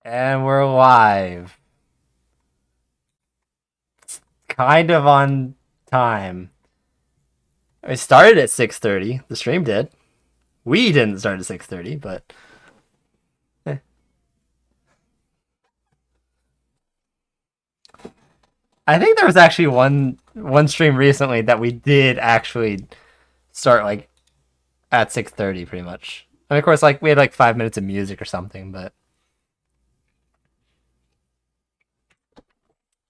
And we're live. Kind of on time. It started at 6:30. The stream did. We didn't start at 6:30, but I think there was actually one stream recently that we did actually start like at 6:30 pretty much. And of course, like we had like 5 minutes of music or something, but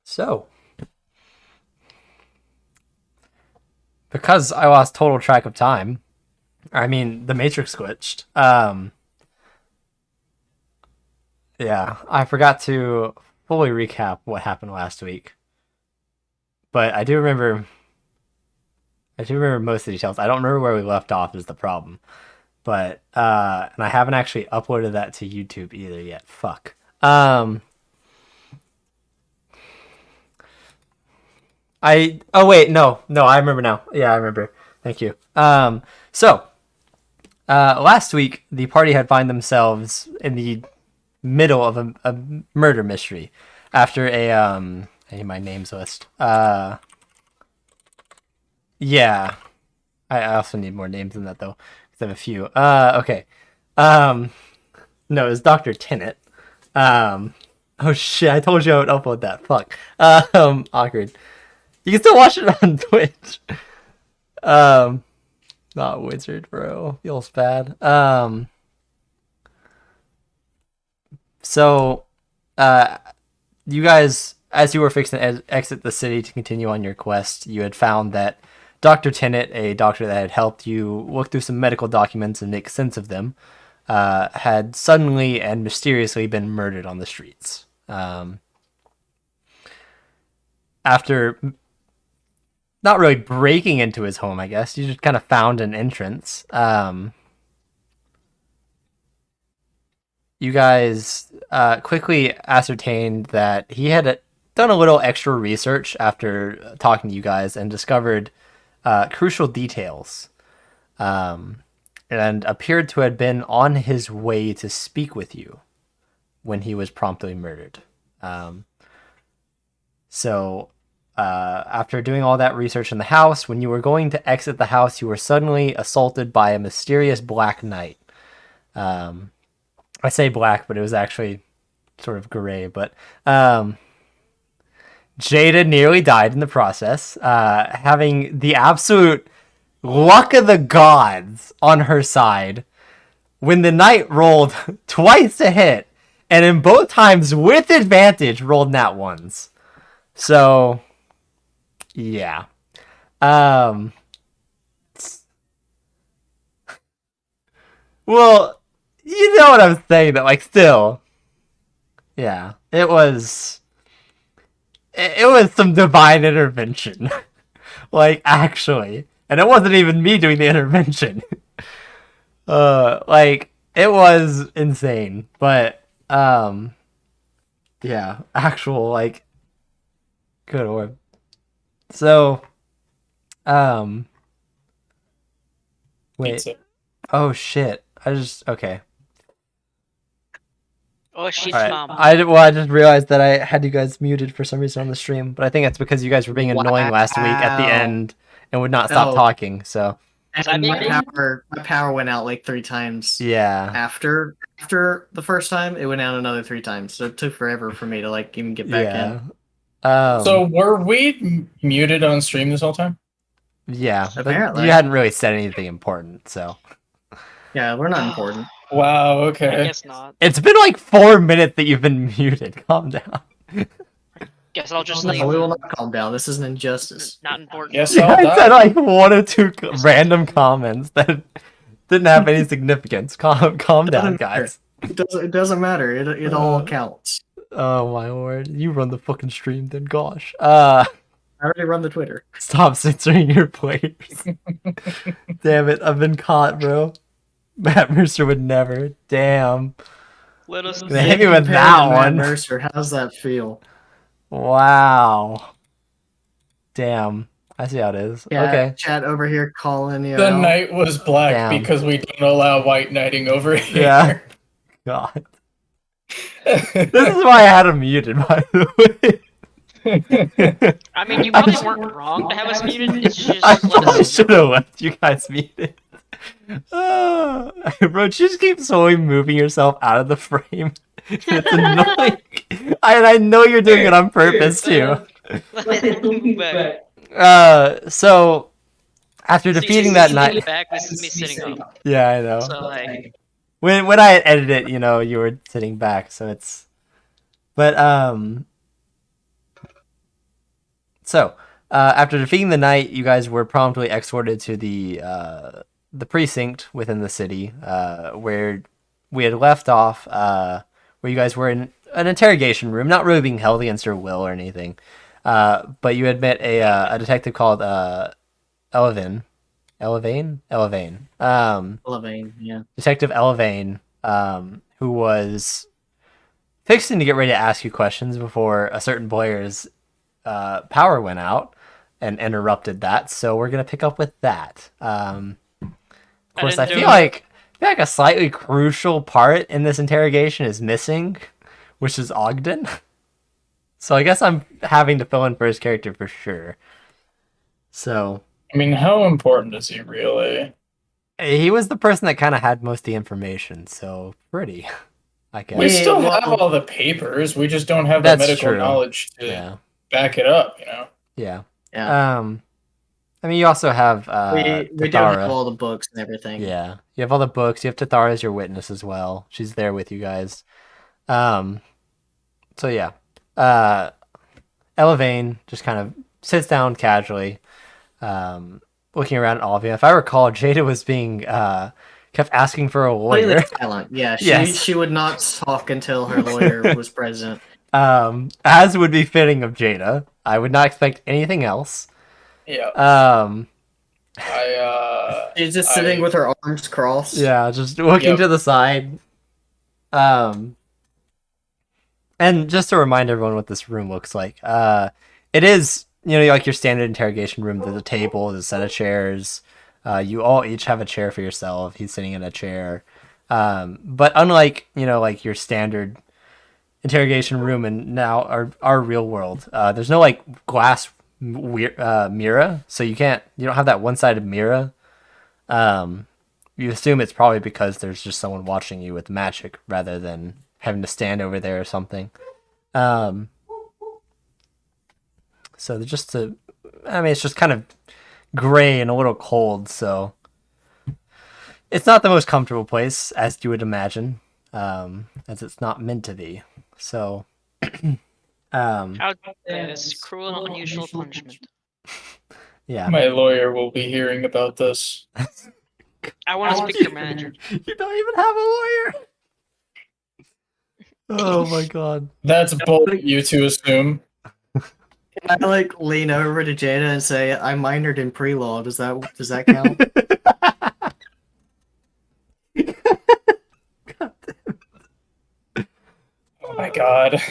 so because I lost total track of time, I mean the Matrix glitched. Yeah, I forgot to fully recap what happened last week, but I do remember. I do remember most of the details. I don't remember where we left off is the problem, but and I haven't actually uploaded that to YouTube either yet. Fuck. Oh wait, no, I remember now. Yeah, I remember. Thank you. So last week the party had found themselves in the middle of a murder mystery after a I need my names list. Yeah. I also need more names than that though, because I have a few. Okay. No, it's Dr. Tennant. Oh shit, I told you I would upload that. Fuck. Awkward. You can still watch it on Twitch. Not Wizard, bro. Feels bad. So, you guys, as you were fixing to exit the city to continue on your quest, you had found that Dr. Tennant, a doctor that had helped you look through some medical documents and make sense of them, had suddenly and mysteriously been murdered on the streets. After not really breaking into his home, I guess, you just kind of found an entrance. You guys quickly ascertained that he had done a little extra research after talking to you guys and discovered crucial details, and appeared to have been on his way to speak with you when he was promptly murdered. So after doing all that research in the house, when you were going to exit the house, you were suddenly assaulted by a mysterious black knight. I say black, but it was actually sort of gray. But Jada nearly died in the process, having the absolute luck of the gods on her side when the knight rolled twice a hit, and in both times with advantage rolled nat ones. So, yeah. Well, you know what I'm saying, that like still. Yeah. It was some divine intervention. Like actually. And it wasn't even me doing the intervention. Like it was insane. But yeah, actual like good lord. So wait. Pizza. Oh shit. Okay. Oh shit, All right. mom. I just realized that I had you guys muted for some reason on the stream, but I think that's because you guys were being annoying last week at the end and would not stop talking. So and my power went out like 3 times. yeah. After the first time, it went out another 3 times. So it took forever for me to like even get back in. So were we muted on stream this whole time? Yeah, apparently. But you hadn't really said anything important, so yeah, we're not important. Wow. Okay. I guess not. It's been like 4 minutes that you've been muted. Calm down. Guess I'll just No, leave. we will not calm down. This is an injustice. Not important. Yes, Yeah, I'll I die. said like 1 or 2 random comments that didn't have any significance. Calm down, guys. It doesn't matter. It all counts. Oh my lord, you run the fucking stream then. Gosh. I already run the Twitter. Stop censoring your players. Damn it, I've been caught, bro. Matt Mercer would never. Damn. Let us. They hit me with that one. Matt Mercer, how's that feel? Wow. Damn. I see how it is. Yeah, Okay. Chat over here calling you. The knight was black Damn. because we don't allow white knighting over here. Yeah. God. This is why I had him muted, by the way. I mean, you probably weren't wrong to have us muted. It's just I let probably us. should have left you guys muted. Bro, you just keep slowly moving yourself out of the frame. It's annoying. I know you're doing it on purpose too. Move back. So after defeating that knight, Back, this is me sitting up. yeah, I know. So like, When I edited it, you were sitting back, so it's. But So after defeating the knight, you guys were promptly escorted to the precinct within the city, where we had left off, where you guys were in an interrogation room, not really being held against your will or anything. But you had met a detective called Elven. Elevane? Levine, yeah. Detective Elvane, who was fixing to get ready to ask you questions before a certain player's power went out and interrupted that. So we're gonna pick up with that. Of course, I feel like a slightly crucial part in this interrogation is missing, which is Ogden. So I guess I'm having to fill in for his character for sure. So I mean, how important is he really? he was the person that kind of had most of the information, so pretty, I guess. We still well- have all the papers. We just don't have the That's medical true. knowledge to Yeah, back it up. You know. yeah. Yeah. I mean, you also have we don't have Tathara. all the books and everything. Yeah, you have all the books. You have Tathara as your witness as well. She's there with you guys. So yeah, Elevane just kind of sits down casually, looking around at all of you. If I recall, Jada was being kept asking for a lawyer. Completely silent. Yeah, Yes. she would not talk until her lawyer was present. As would be fitting of Jada. I would not expect anything else. Yeah. She's just sitting with her arms crossed. Yeah, just looking Yep. to the side. And just to remind everyone what this room looks like, it is, like your standard interrogation room. There's a table, there's a set of chairs. You all each have a chair for yourself. He's sitting in a chair. But unlike, like your standard interrogation room and now our real world, there's no like glass mirror, so you don't have that one-sided mirror. You assume it's probably because there's just someone watching you with magic rather than having to stand over there or something. So it's just kind of gray and a little cold, so it's not the most comfortable place, as you would imagine, as it's not meant to be. So, how this cruel and unusual punishment. yeah. My lawyer will be hearing about this. I want to speak to your manager. You don't even have a lawyer. Oh my god. That's bold you to assume. Can I like lean over to Jada and say, I minored in pre-law? Does that count? Oh my god.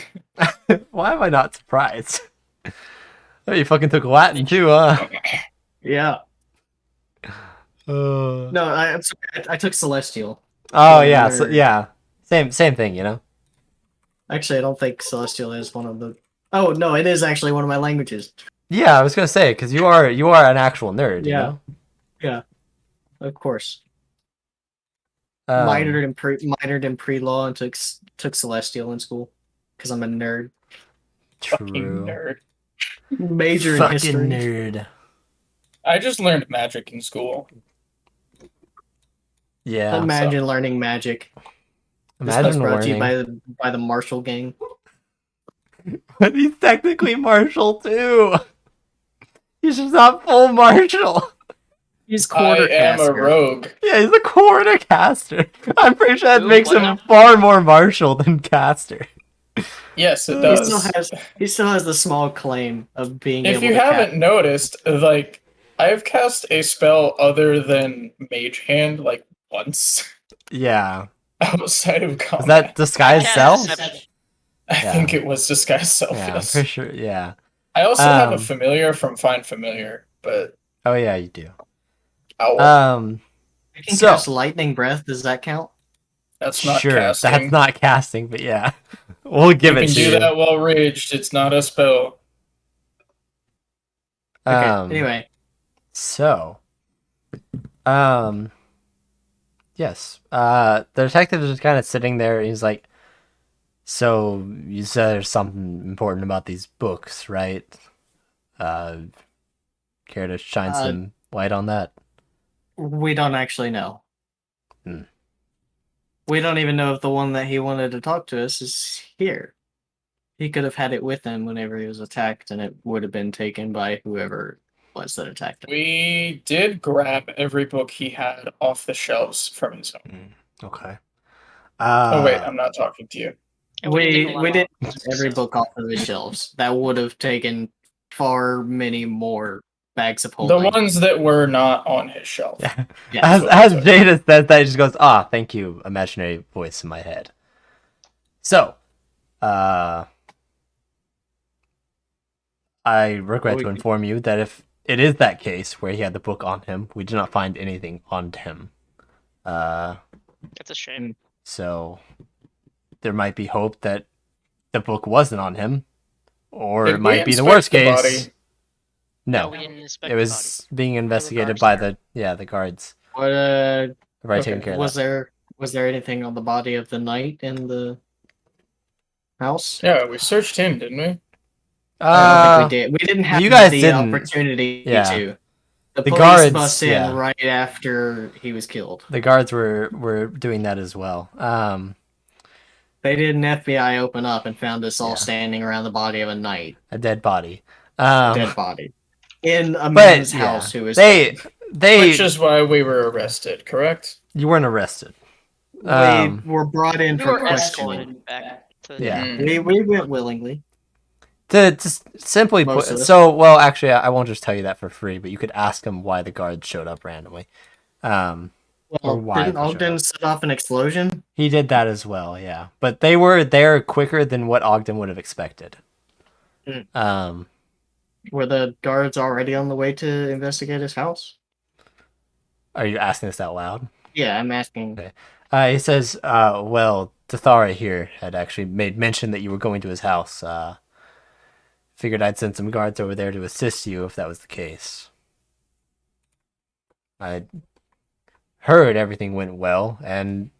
Why am I not surprised? Oh, you fucking took Latin too, huh? Yeah. Oh No, I'm sorry. I took Celestial. yeah, so, yeah. Same thing, Actually, I don't think Celestial is one of the. Oh no, it is actually one of my languages. Yeah, I was gonna say because you are an actual nerd. Yeah. Yeah. Of course. Um, Minored in pre-law and took Celestial in school because I'm a nerd. Fucking True. nerd. Major in Fucking history. nerd. I just learned magic in school. Yeah. Imagine learning magic. This Imagine was brought to you learning. by the Marshall Gang. But he's technically Marshall too. He's just not full Marshall. He's I quarter am a caster. rogue. Yeah, he's a quarter caster. I'm pretty sure that Ooh, makes what him now? far more Marshall than caster. Yes, it He does. still has the small claim of being If able you to haven't noticed, like, I have cast a spell other than Mage Hand, like, once Yeah. outside of Is combat. that disguise Cast self? deception. I Yeah. think it was Disguise Self, Yeah, I'm yes. pretty sure. Yeah. I also have a Um, familiar from Find Familiar, but Oh yeah, you do. ow, You can So- cast lightning breath. Does that count? that's not sure, casting. that's not casting, but yeah. We'll give You it can to do you. that while raged. It's not a spell. Okay. Um, Anyway, So, yes. The detective is just kind of sitting there. And he's like, "So you said there's something important about these books, right? Uh, care to shine Uh, some light on that?" we don't actually know. Hmm. We don't even know if the one that he wanted to talk to us is here. He could have had it with him whenever he was attacked, and it would have been taken by whoever it was that attacked him. We did grab every book he had off the shelves from his home. Okay. Oh wait, I'm not talking to you. And we didn't take a lot We didn't off, take every so- book off of the shelves. That would have taken far many more bags of The holding. ones that were not on his shelf. Yeah. Yeah, as that's what as I'm Jada says that, he just goes, "Ah, thank you, imaginary voice in my head." So, I regret to inform you that if it is that case where he had the book on him, we did not find anything on him. That's a shame. So there might be hope that the book wasn't on him, or Did it we might be the inspect worst the case. body? No, we didn't inspect it the was being investigated guards by there. the guards. What Right, Okay. taking care of was that. there anything on the body of the knight in the house? Yeah, we searched him, didn't we? I don't think we did. We didn't have you guys the didn't- opportunity yeah. to. The The police guards, bust in yeah. right after he was killed. The guards were doing that as well. They did an FBI open up and found us all Yeah. standing around the body of a knight, A dead body. dead body, in a But man's yeah, house who was they Which is why we were arrested, correct? you weren't arrested. We Um, were brought in We for were questioning. escorted back to the Yeah. Mm. We went willingly. To simply Most put, of us. so well, actually, I won't just tell you that for free, but you could ask him why the guards showed up randomly. Or Well, why didn't they showed Ogden up. set off an explosion? He did that as well, yeah. But they were there quicker than what Ogden would have expected. Mm. Um, Were the guards already on the way to investigate his house? are you asking this out loud? Yeah, I'm asking. Okay. He says, well, Tathara here had actually made mention that you were going to his house. Figured I'd send some guards over there to assist you if that was the case. I heard everything went well, and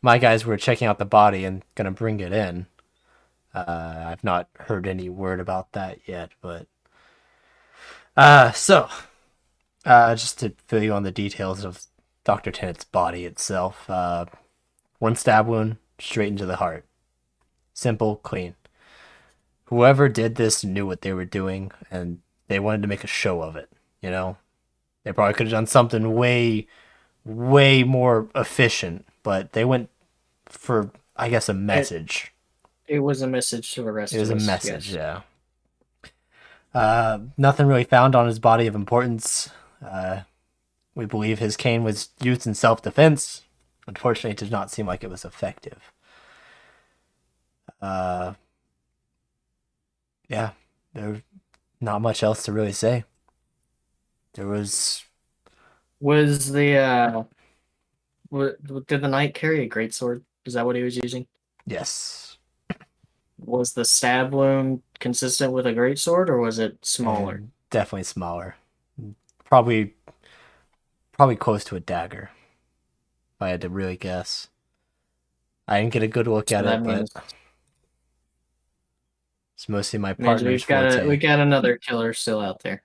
my guys were checking out the body and gonna bring it in. I've not heard any word about that yet, but just to fill you on the details of Dr. Tennant's body itself, one stab wound straight into the heart. Simple, clean. Whoever did this knew what they were doing, and they wanted to make a show of it, you know? They probably could have done something way, way more efficient, but they went for, I guess, a message. It was a message to the rest It was a of us. message, yes. yeah. Nothing really found on his body of importance. We believe his cane was used in self-defense. Unfortunately, it did not seem like it was effective. Yeah, there's not much else to really say. There was... Was the did the knight carry a greatsword? Is that what he was using? Yes. Was the stab wound consistent with a greatsword, or was it smaller? Definitely smaller. Probably close to a dagger. If I had to really guess. I didn't get a good look at that it, means, but it's mostly my means partner's forte. we got another killer still out there.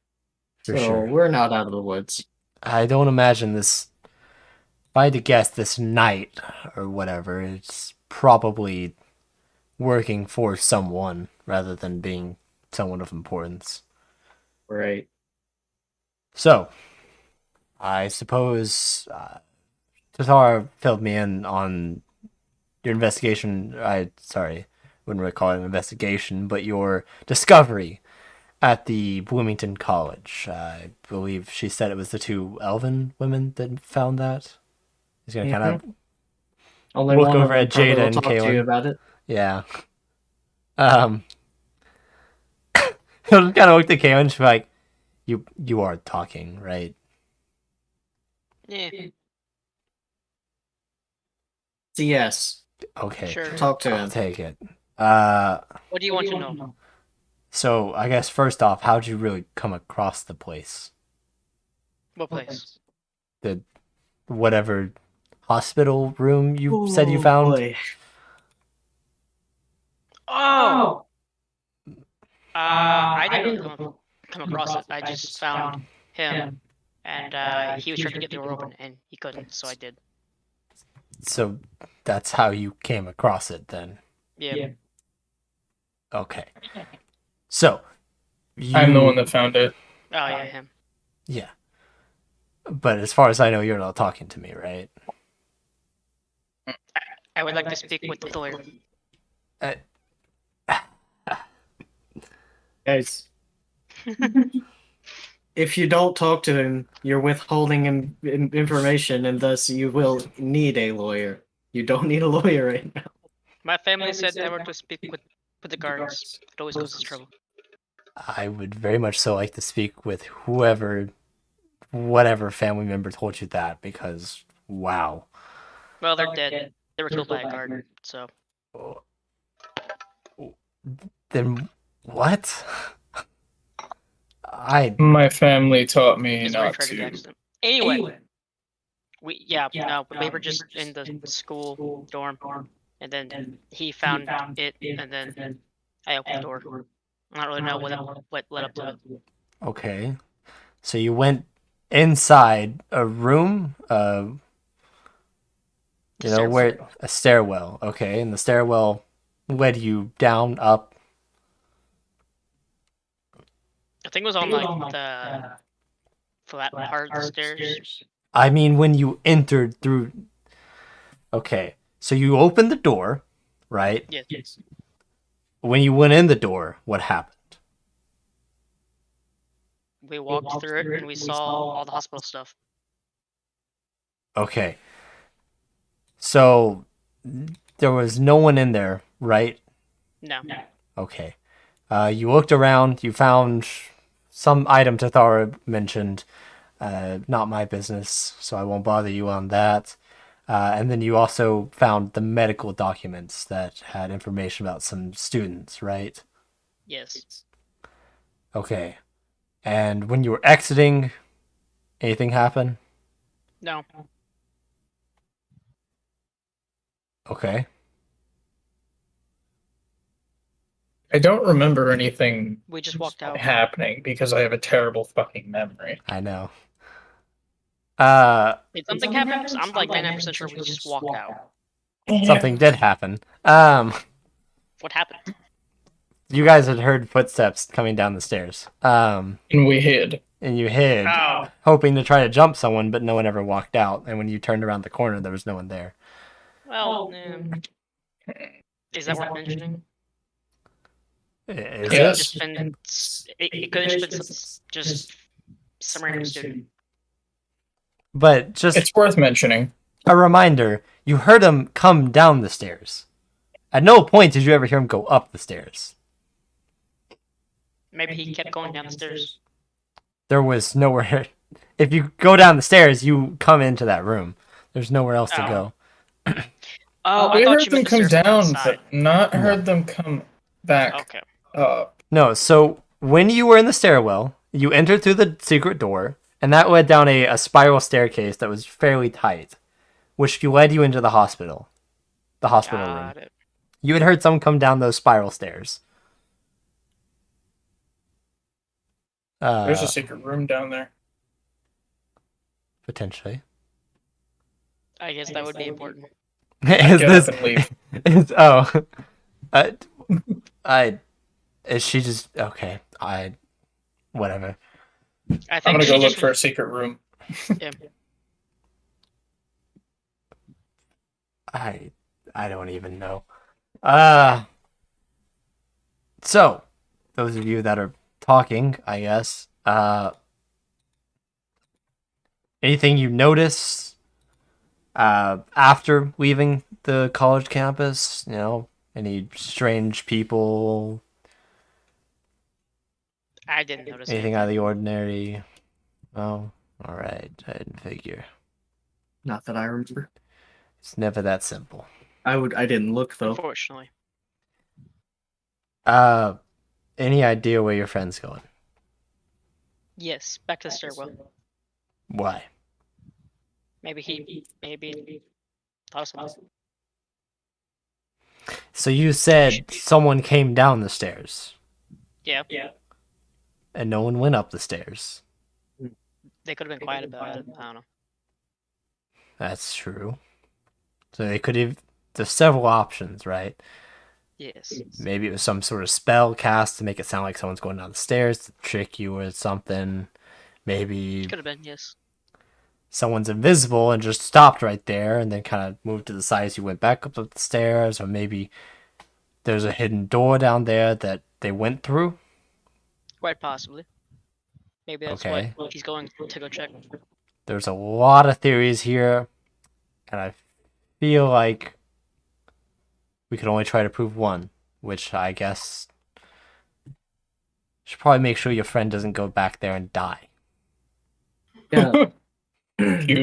For so sure. we're not out of the woods. I don't imagine this. If I had to guess, this knight or whatever, it's probably working for someone rather than being someone of importance. Right. So, I suppose Tatar filled me in on your investigation. Wouldn't really call it an investigation, but your discovery at the Bloomington College. I believe she said it was the two Elven women that found that. He's gonna kind of Only look one over of at them probably Jada will and talk to you Kaylin. about it. Yeah. He'll just kind of look at Kaylin and she'll be like, you are talking, right? Yeah, So yes, Okay. sure. talk to I'll him. take it. What do you want to know? So I guess first off, how'd you really come across the place? What place? The whatever hospital room you said you found? Boy. Oh! I didn't really come across it. I just found him, and he was trying to get the door open, and he couldn't, so I did. So that's how you came across it then. Yeah. Okay. So I'm the one that found it. Oh, yeah, him. Yeah. But as far as I know, you're not talking to me, right? I would like to speak with the lawyer. Guys, if you don't talk to him, you're withholding information, and thus you will need a lawyer. You don't need a lawyer right now. My family said never to speak with the guards. It always causes trouble. I would very much so like to speak with whatever family member told you that, because wow. Well, they're dead. They were killed by a guard, so. Then what? My family taught me It's a very not tragic to. accident. Anyway, we were just in the school dorm, and then he found it, and then I opened the door. I don't really know what led up to it. Okay. So you went inside a room, where a stairwell. Okay, and the stairwell led you down, up. I think it was on like the flat part of the stairs. I mean, when you entered through. Okay, so you opened the door, right? Yes. When you went in the door, what happened? We walked through it, and we saw all the hospital stuff. Okay. So there was no one in there, right? No. Okay. You looked around, you found some item Tathara mentioned. Not my business, so I won't bother you on that. And then you also found the medical documents that had information about some students, right? Yes. Okay. And when you were exiting, anything happen? No. Okay. I don't remember anything We just walked out. happening because I have a terrible fucking memory. I know. Did something happen? 'Cause I'm like 99% sure we just walked out. Something did happen. What happened? You guys had heard footsteps coming down the stairs. And we hid. And you hid, Oh. hoping to try to jump someone, but no one ever walked out. And when you turned around the corner, there was no one there. Well, is that worth mentioning? Is Yes. It could have just been just some random student. But just It's worth mentioning. a reminder, you heard him come down the stairs. At no point did you ever hear him go up the stairs. Maybe he kept going down the stairs. There was nowhere. If you go down the stairs, you come into that room. There's nowhere else to go. Oh, We I thought heard you them meant the come stairs from down, outside. but not heard them come back Okay. up. No, so when you were in the stairwell, you entered through the secret door, and that led down a spiral staircase that was fairly tight, which led you into the hospital. The hospital room. Got it. You had heard someone come down those spiral stairs. There's a secret room down there. Potentially. I guess that would be important. Is Get this? up and leave. Is she just okay? Whatever. I I'm think gonna she go look just for a secret room. yeah. I don't even know. So those of you that are talking, I guess, anything you notice after leaving the college campus? You know, any strange people? I didn't notice Anything out of the ordinary? Oh, all right. I didn't figure. Not that I remember. It's never that simple. I didn't look though. Unfortunately. Any idea where your friend's going? Yes, back to the stairwell. Why? Maybe thought of something. So you said someone came down the stairs, Yeah, and no one went up the stairs. they could have been quiet about it. I don't know. That's true. So they could have. There's several options, right? Yes. Maybe it was some sort of spell cast to make it sound like someone's going down the stairs to trick you or something. Maybe Could have been, yes. someone's invisible and just stopped right there and then kind of moved to the side as you went back up the stairs. Or maybe there's a hidden door down there that they went through. Quite possibly. Maybe that's Okay. what he's going to go check. There's a lot of theories here, and I feel like we could only try to prove one, which I guess should probably make sure your friend doesn't go back there and die. Yeah. Would you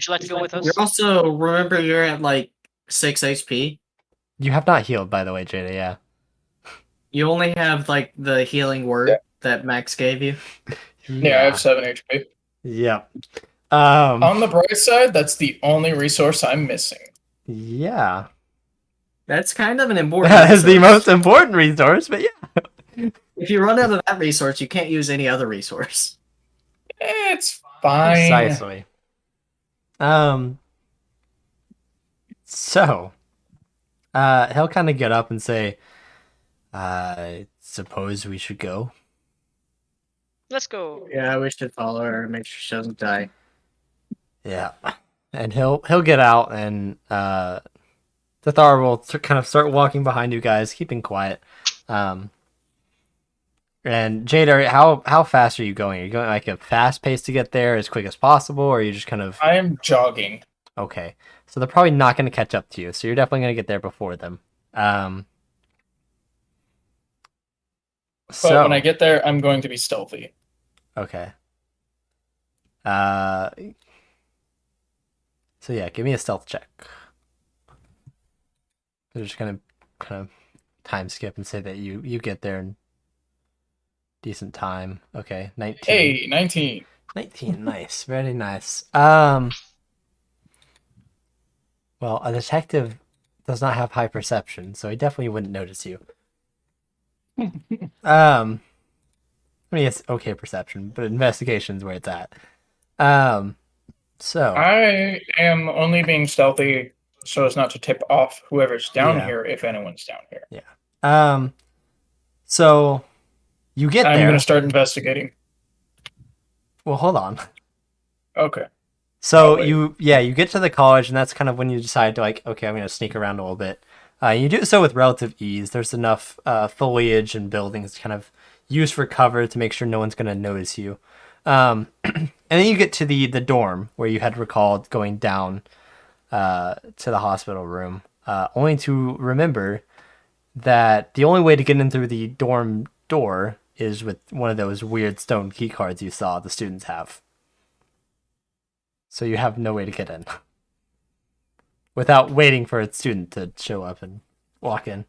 like to go with us? You're also, remember, you're at like 6 HP. You have not healed, by the way, Jada, yeah. You only have like the healing word that Max gave you. Yeah, I have 7 HP. Yep. On the bright side, that's the only resource I'm missing. Yeah. That's kind of an important That is the resource. most important resource, but yeah. If you run out of that resource, you can't use any other resource. It's fine. Precisely. So, he'll kind of get up and say, I suppose we should go. Let's go. Yeah, we should follow her and make sure she doesn't die. Yeah. And he'll get out and, Thar will kind of start walking behind you guys, keeping quiet. And Jada, how fast are you going? Are you going like a fast pace to get there as quick as possible, or are you just kind of... I am jogging. Okay. So they're probably not going to catch up to you, so you're definitely going to get there before them. But when I get there, I'm going to be stealthy. Okay. So yeah, give me a stealth check. I'm just gonna kind of time skip and say that you get there in decent time. Okay, 19. Hey, 19. 19, nice, very nice. Well, a detective does not have high perception, so he definitely wouldn't notice you. I mean, it's okay perception, but investigation's where it's at. So I am only being stealthy so as not to tip off whoever's down Yeah. here, if anyone's down here. So you get I'm there. going to start investigating. Well, hold on. Okay. So wait. you get to the college, and that's kind of when you decide to like, okay, I'm gonna sneak around a little bit. You do so with relative ease. There's enough foliage and buildings kind of used for cover to make sure no one's gonna notice you. And then you get to the dorm where you had recalled going down to the hospital room, only to remember that the only way to get in through the dorm door is with one of those weird stone key cards you saw the students have. So you have no way to get in without waiting for a student to show up and walk in,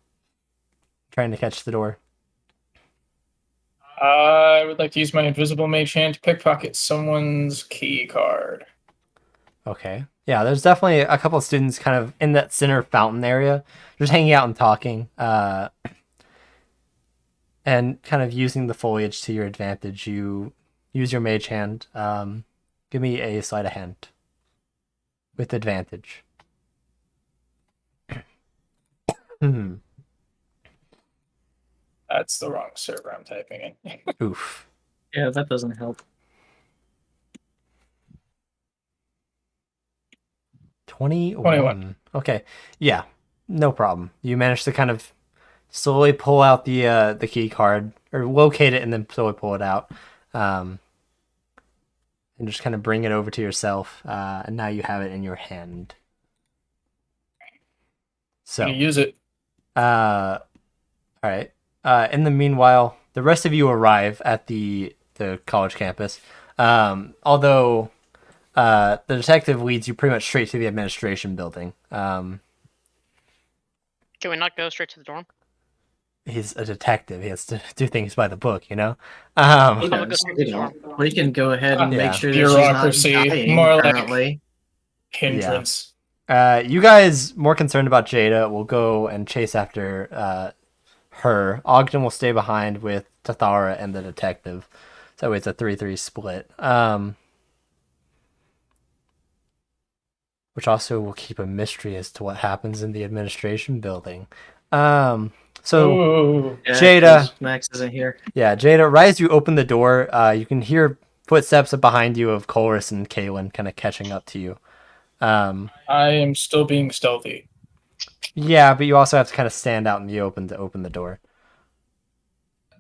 trying to catch the door. I would like to use my invisible mage hand to pickpocket someone's key card. Okay. Yeah, there's definitely a couple of students kind of in that center fountain area, just hanging out and talking, and kind of using the foliage to your advantage. You use your mage hand. Give me a sleight of hand with advantage. That's the wrong server I'm typing in. Oof. Yeah, that doesn't help. 21. Okay. Yeah. No problem. You managed to kind of slowly pull out the key card, or locate it and then slowly pull it out. And just kind of bring it over to yourself. And now you have it in your hand. So, I'm gonna use it. all right. In the meanwhile, the rest of you arrive at the college campus. Although the detective leads you pretty much straight to the administration building. Can we not go straight to the dorm? he's a detective. He has to do things by the book, you know. He I'm gonna go does. straight We to don't. farm. We can go ahead and Yeah. make sure that she's not Bureaucracy, dying more like- currently. Hindrance. You guys more concerned about Jada will go and chase after her. Ogden will stay behind with Tathara and the detective. So it's a 3-3 split. Which also will keep a mystery as to what happens in the administration building. So Ooh. Yeah, Jada. 'cause Max isn't here. yeah, Jada, right as you open the door, you can hear footsteps behind you of Colress and Kaylin kind of catching up to you. I am still being stealthy. Yeah, but you also have to kind of stand out in the open to open the door.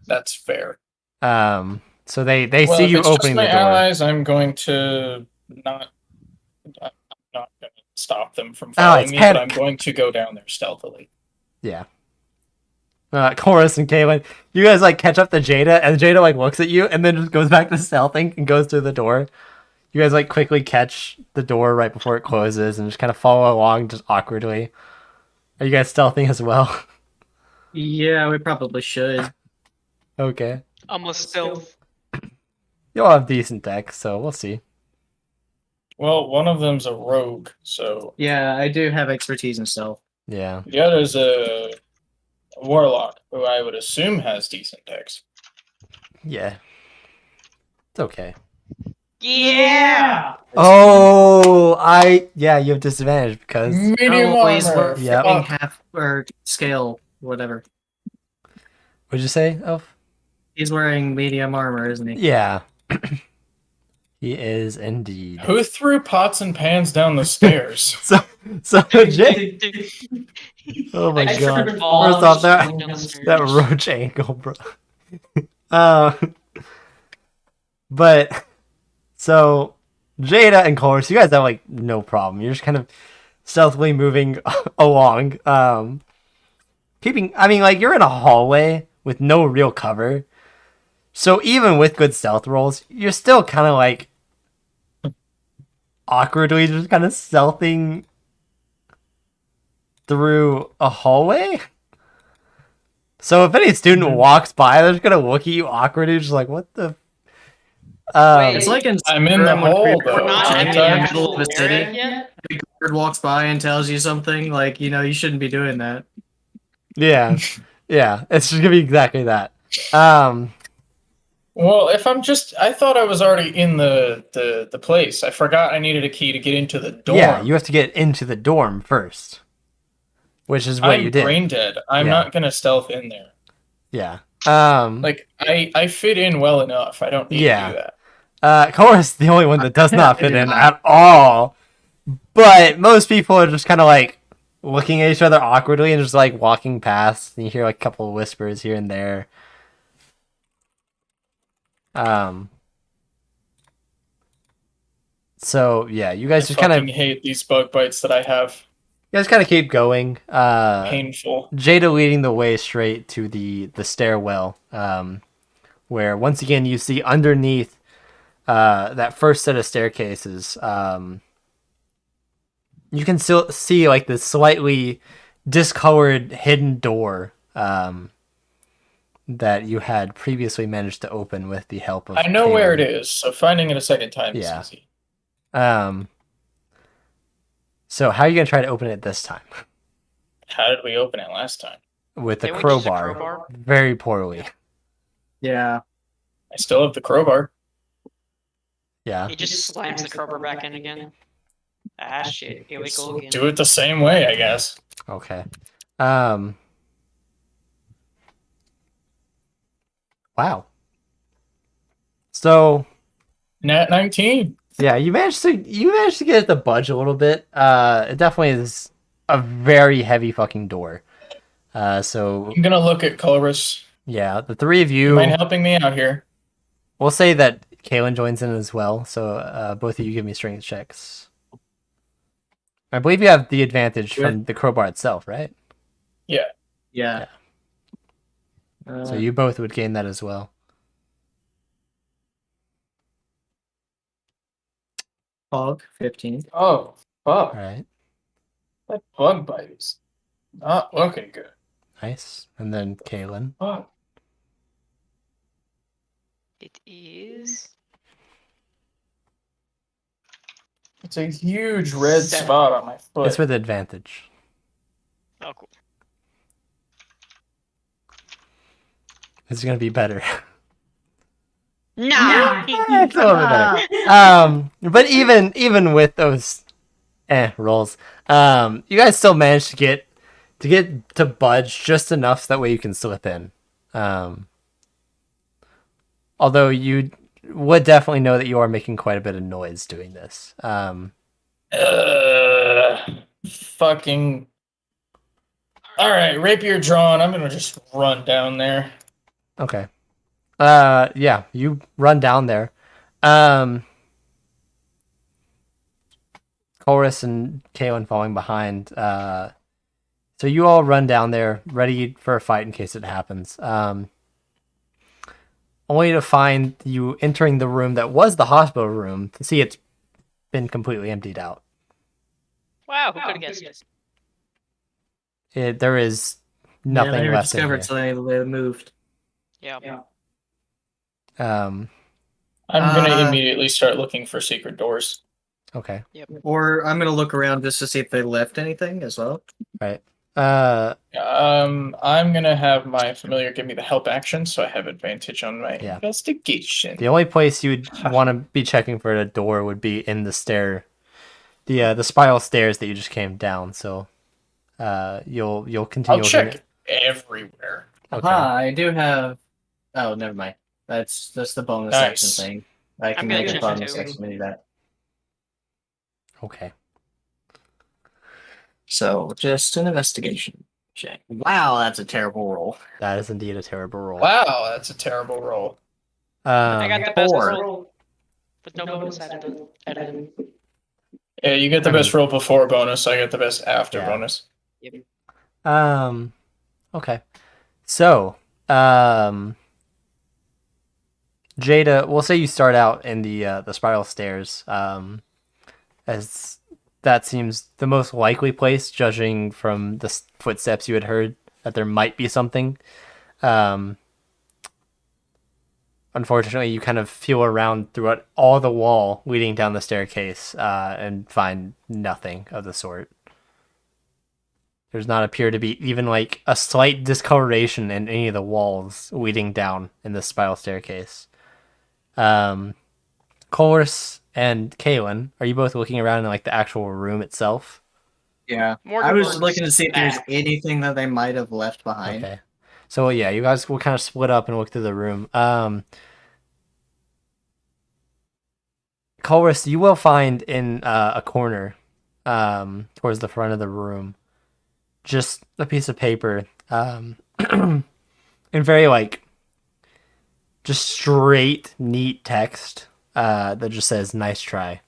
That's fair. So they Well, see if you it's just opening my the door. allies, I'm going to not. I'm not going to stop them from it's following me, but I'm panic. going to go down there stealthily. Yeah. Chorus and Kaylin, you guys like catch up to Jada, and Jada like looks at you, and then just goes back to stealthing and goes through the door. You guys like quickly catch the door right before it closes, and just kind of follow along just awkwardly. Are you guys stealthing as well? Yeah, we probably should. Okay. Almost stealth. You'll have decent decks, so we'll see. Well, one of them's a rogue, so Yeah, I do have expertise in stealth. Yeah. the other's a warlock, who I would assume has decent decks. Yeah. It's okay. Yeah. Oh, yeah, you have disadvantage because Medium Oh, he's armor. wearing Yeah. half or scale, whatever. what'd you say, Elf? He's wearing medium armor, isn't he? Yeah. He is indeed. Who threw pots and pans down the stairs? So Jay. Oh my I god. tripped balls First off, just going down the stairs. that roach angle, bro. But so Jada and Chorus, you guys have like no problem. You're just kind of stealthily moving along. I mean, like you're in a hallway with no real cover. So even with good stealth rolls, you're still kind of like awkwardly just kind of stealthing through a hallway. So if any student walks by, they're just gonna look at you awkwardly, just like, what the? It's like in I'm in the Skyrim when hole, Creeper though. We're not aren't at in the I? the actual middle of a area city. yet. A guard walks by and tells you something, like, you shouldn't be doing that. Yeah, yeah, it's just gonna be exactly that. Well, I thought I was already in the place. I forgot I needed a key to get into the dorm. Yeah, you have to get into the dorm first, which is what I'm you did. brain dead. I'm Yeah. not gonna stealth in there. Yeah. Like I fit in well enough. I don't need Yeah. to do that. Cora's the only one that does not I fit do in not. at all. But most people are just kind of like looking at each other awkwardly and just like walking past, and you hear like a couple of whispers here and there. So yeah, you guys I just kind of fucking hate these bug bites that I have. keep going. Painful. Jada leading the way straight to the stairwell, where once again you see underneath that first set of staircases, you can still see like this slightly discolored hidden door that you had previously managed to open with the help of I know where it Kaylin. is, so finding it a second time Yeah. is easy. So how are you gonna try to open it this time? How did we open it last time? With a Didn't we use a crowbar. crowbar? Very poorly. Yeah. I still have the crowbar. Yeah. He just slams the crowbar back in again. Ah shit, here we go again. Do it the same way, I guess. Okay. Wow. So Nat 19. yeah, you managed to get it to budge a little bit. It definitely is a very heavy fucking door. So I'm gonna look at Colress. yeah, the three of You you. mind helping me out here? We'll say that Kaylin joins in as well. So both of you give me strength checks. I believe you have the advantage from the crowbar itself, right? Yeah. So you both would gain that as well. Fog, 15. Oh, fuck. All right. That bug bite is not looking good. Nice. And then Kaylin. Oh, It is it's a huge red 7. spot on my foot. It's with advantage. Oh, cool. It's gonna be better. Nah. It's a little bit better. But even with those rolls, you guys still managed to get to budge just enough so that way you can slip in. Although you would definitely know that you are making quite a bit of noise doing this. Fucking. All right, rapier drawn. I'm gonna just run down there. Okay. Yeah, you run down there. Chorus and Kaylin falling behind. So you all run down there, ready for a fight in case it happens. Only to find you entering the room that was the hospital room to see it's been completely emptied out. Wow, who could have guessed? There is Yeah, nothing they never left in discovered, here. so they moved. Yeah. Um, I'm gonna immediately start looking for secret doors. okay. Or I'm gonna look around just to see if they left anything as well. Right. I'm gonna have my familiar give me the help action, so I have advantage on my Yeah. investigation. The only place you'd want to be checking for a door would be in the the spiral stairs that you just came down. So, you'll continue. I'll check everywhere. Okay. I do have. Oh, never mind. That's the bonus Nice. action thing. I can gonna make a check bonus too. action to do that. Okay. So just an investigation check. Wow, that's a terrible roll. That is indeed a terrible roll. Wow, that's a terrible roll. I got the best 4. roll with no bonus added. Yeah, you get the I best roll before bonus. I get the best after Yeah. bonus. Okay. So, Jada, we'll say you start out in the spiral stairs, as that seems the most likely place, judging from the footsteps you had heard that there might be something. Unfortunately, you kind of feel around throughout all the wall leading down the staircase, and find nothing of the sort. There's not appear to be even like a slight discoloration in any of the walls leading down in this spiral staircase. Chorus and Kaylin, are you both looking around in like the actual room itself? Yeah. Morgan I was works looking to see if there's back. anything that they might have left behind. Okay. So yeah, you guys will kind of split up and look through the room. Chorus, you will find in a corner, towards the front of the room, just a piece of paper, in very like just straight, neat text, that just says "nice try."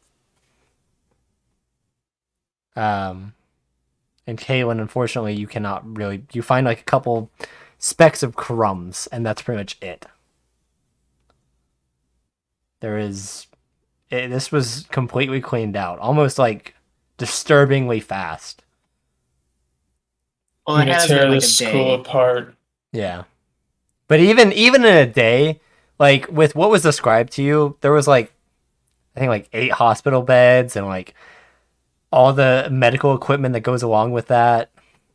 And Kaylin, unfortunately, you cannot really. You find like a couple specks of crumbs, and that's pretty much it. This was completely cleaned out, almost like disturbingly fast. Well, I'm it gonna has tear been like this a school day. apart. Yeah. But even in a day, like with what was described to you, there was like I think like 8 hospital beds and like all the medical equipment that goes along with that,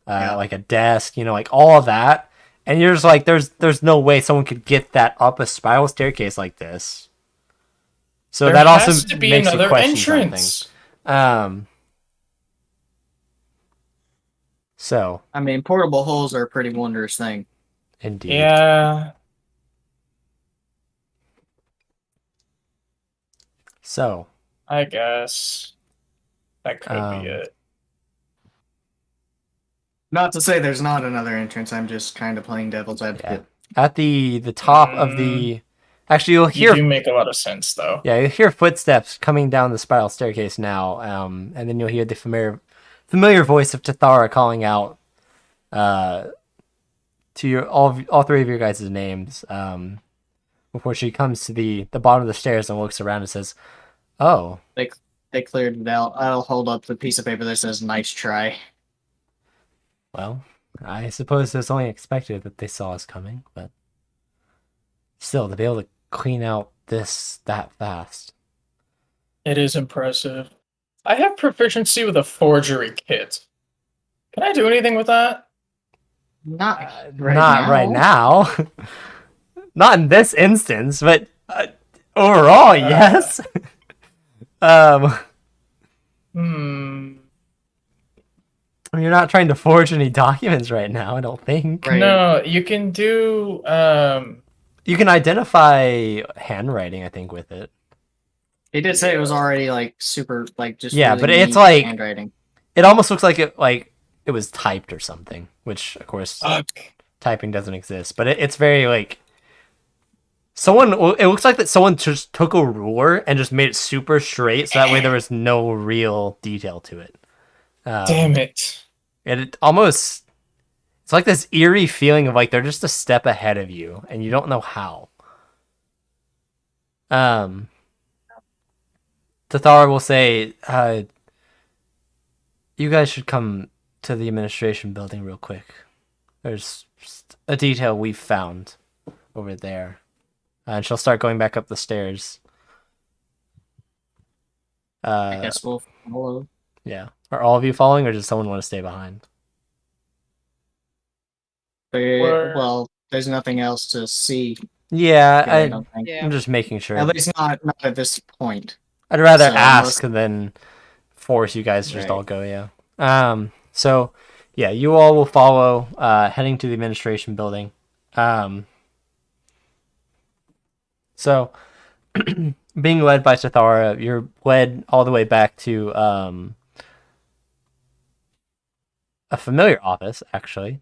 like a desk, like all of that. And you're just like, there's no way someone could get that up a spiral staircase like this. So There that has also to be makes you another question entrance. something. So I mean, portable holes are a pretty wondrous thing. indeed. Yeah. So I guess that could be it. Not to say there's not another entrance. I'm just kind of playing devil's advocate. at the top of the, actually you'll You hear do make a lot of sense, though. Yeah, you hear footsteps coming down the spiral staircase now, and then you'll hear the familiar voice of Tathara calling out to your all 3 of your guys' names, before she comes to the bottom of the stairs and looks around and says, "Oh, They cleared it out. I'll hold up the piece of paper that says "nice try." well, I suppose it was only expected that they saw us coming, but still, to be able to clean out this that fast. It is impressive. I have proficiency with a forgery kit. Can I do anything with that? Not Not right now. Not in this instance, but overall, yes. um, Hmm. you're not trying to forge any documents right now, I don't think. Right. No, you can do You can identify handwriting, I think, with it. He did say it was already like super like just Yeah, really but it's neat like- handwriting. It almost looks like it was typed or something, which of course fuck. typing doesn't exist. But it's very like someone. It looks like that someone just took a ruler and just made it super straight, so that way there was no real detail to it. Damn it. And it almost it's like this eerie feeling of like they're just a step ahead of you, and you don't know how. Tathara will say, you guys should come to the administration building real quick. There's just a detail we've found over there. And she'll start going back up the stairs. I guess we'll follow. Yeah. Are all of you following, or does someone want to stay behind? Well, there's nothing else to see. Yeah, I don't think. Yeah. I'm just making sure. At least not at this point. I'd rather So ask than force you guys to just Right. all go, yeah. So, yeah, you all will follow, heading to the administration building. So, being led by Tathara, you're led all the way back to a familiar office, actually,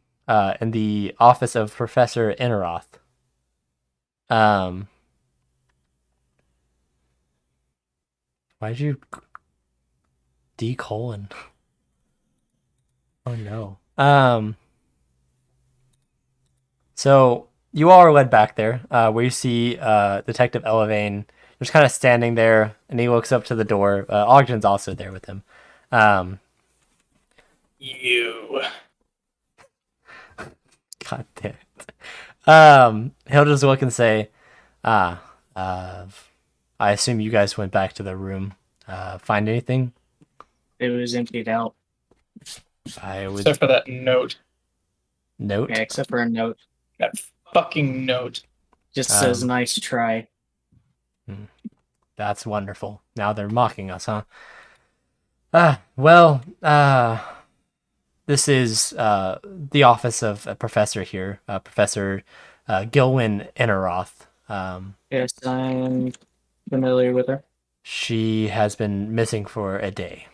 in the office of Professor Inneroth. Why'd you D:? Oh no. So you all are led back there, where you see Detective Elevane just kind of standing there, and he looks up to the door. Ogden's also there with him. You. God damn it. He'll just look and say, I assume you guys went back to the room. Find anything? It was emptied out. I would Except for that note. note. Yeah, except for a note. That fucking note. Just says Um, nice try. That's wonderful. Now they're mocking us, huh? This is the office of a professor here, Professor Gilwyn Inneroth. Yes, I'm familiar with her. She has been missing for a day.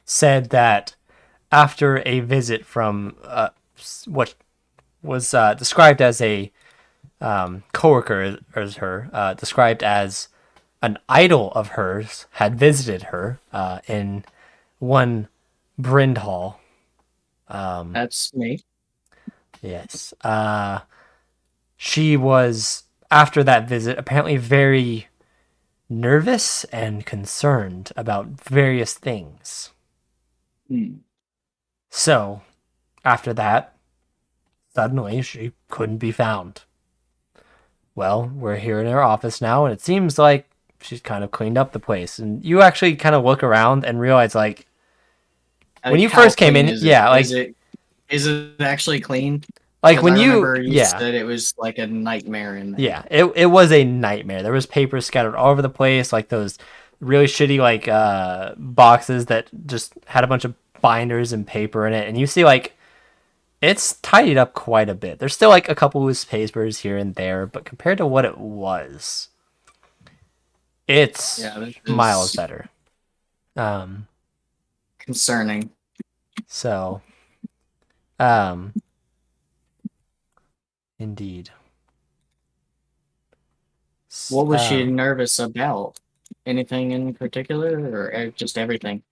Said that after a visit from what was described as a coworker as her, described as an idol of hers, had visited her in one Brindhall. That's me. Yes. She was, after that visit, apparently very nervous and concerned about various things. So, after that, suddenly she couldn't be found. Well, we're here in her office now, and it seems like she's kind of cleaned up the place. And you actually kind of look around and realize, like, when you How first came clean in, is it? yeah, like, is it actually clean? like 'Cause when I you, remember you yeah, said it was like a nightmare in there. yeah, it was a nightmare. There was paper scattered all over the place, like those really shitty like boxes that just had a bunch of binders and paper in it, and you see like it's tidied up quite a bit. There's still like a couple loose papers here and there, but compared to what it was, it's Yeah, this miles is better. concerning. So, indeed. What was she nervous about? Anything in particular, or just everything?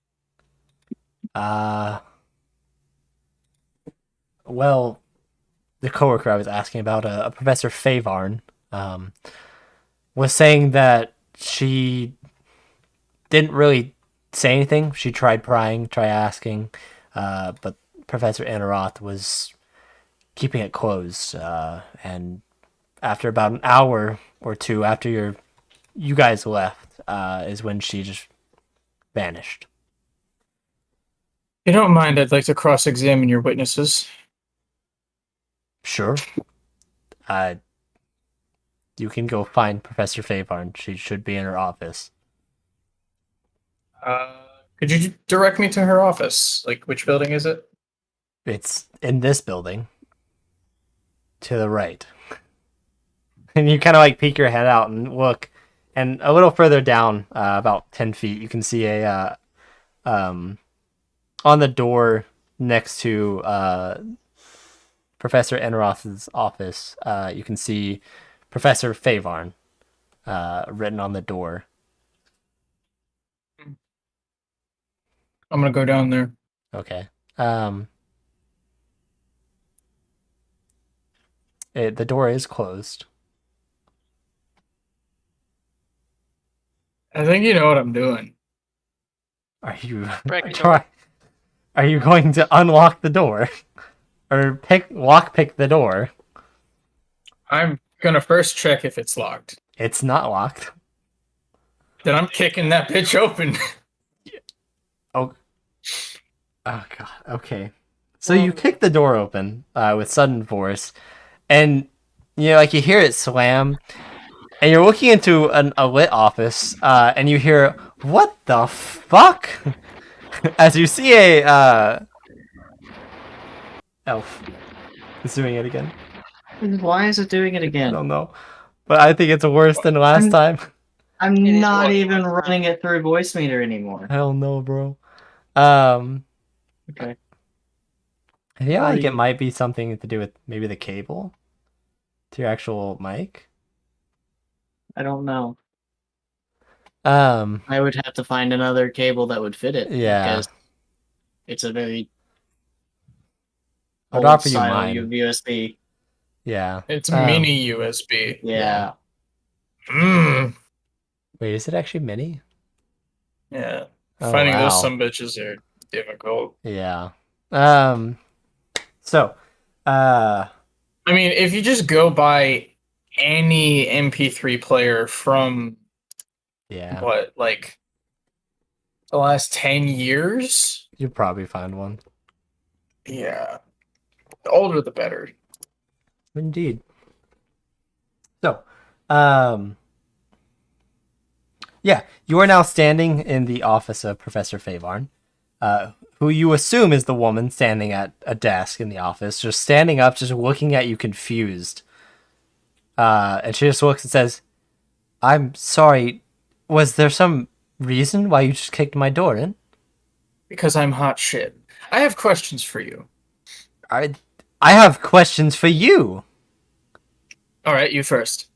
Well, the coworker I was asking about, a Professor Favarn, was saying that she didn't really say anything. She tried prying, try asking. but Professor Anaroth was keeping it closed, and after about an hour or two after you guys left, is when she just vanished. If you don't mind, I'd like to cross-examine your witnesses. Sure. You can go find Professor Favarn. She should be in her office. Could you direct me to her office? Like, which building is it? It's in this building. To the right. And you kind of like peek your head out and look. And a little further down, about 10 feet, you can see on the door next to Professor Enroth's office, you can see Professor Favarn written on the door. I'm gonna go down there. Okay. The door is closed. I think you know what I'm doing. Are you Break the door. Are you going to unlock the door? Or lockpick the door? I'm gonna first check if it's locked. It's not locked. Then I'm kicking that bitch open. Oh god. Okay. So you kick the door open with sudden force, and you hear it slam, and you're looking into a lit office, and you hear, "What the fuck?" As you see a elf. It's doing it again. Why is it doing it I again? don't know, but I think it's worse than last time. I'm It is not what- even running it through voice meter anymore. I don't know, bro. Okay. I feel like Sorry. it might be something to do with maybe the cable to your actual mic. I don't know. Um, I would have to find another cable that would fit it. Yeah. Because it's a very I'd old offer you style mine. USB. Yeah. It's Um, mini USB. Yeah. Wait, is it actually mini? Yeah. Oh, Finding wow. those some bitches are difficult. Yeah. So, I mean, if you just go by any MP3 player from yeah, what, like the last 10 years? you'll probably find one. Yeah. The older the better. Indeed. So, yeah, you are now standing in the office of Professor Favarn, who you assume is the woman standing at a desk in the office, just standing up, just looking at you confused. And she just looks and says, "I'm sorry, was there some reason why you just kicked my door in?" Because I'm hot shit. I have questions for you. I have questions for you. Alright, you first.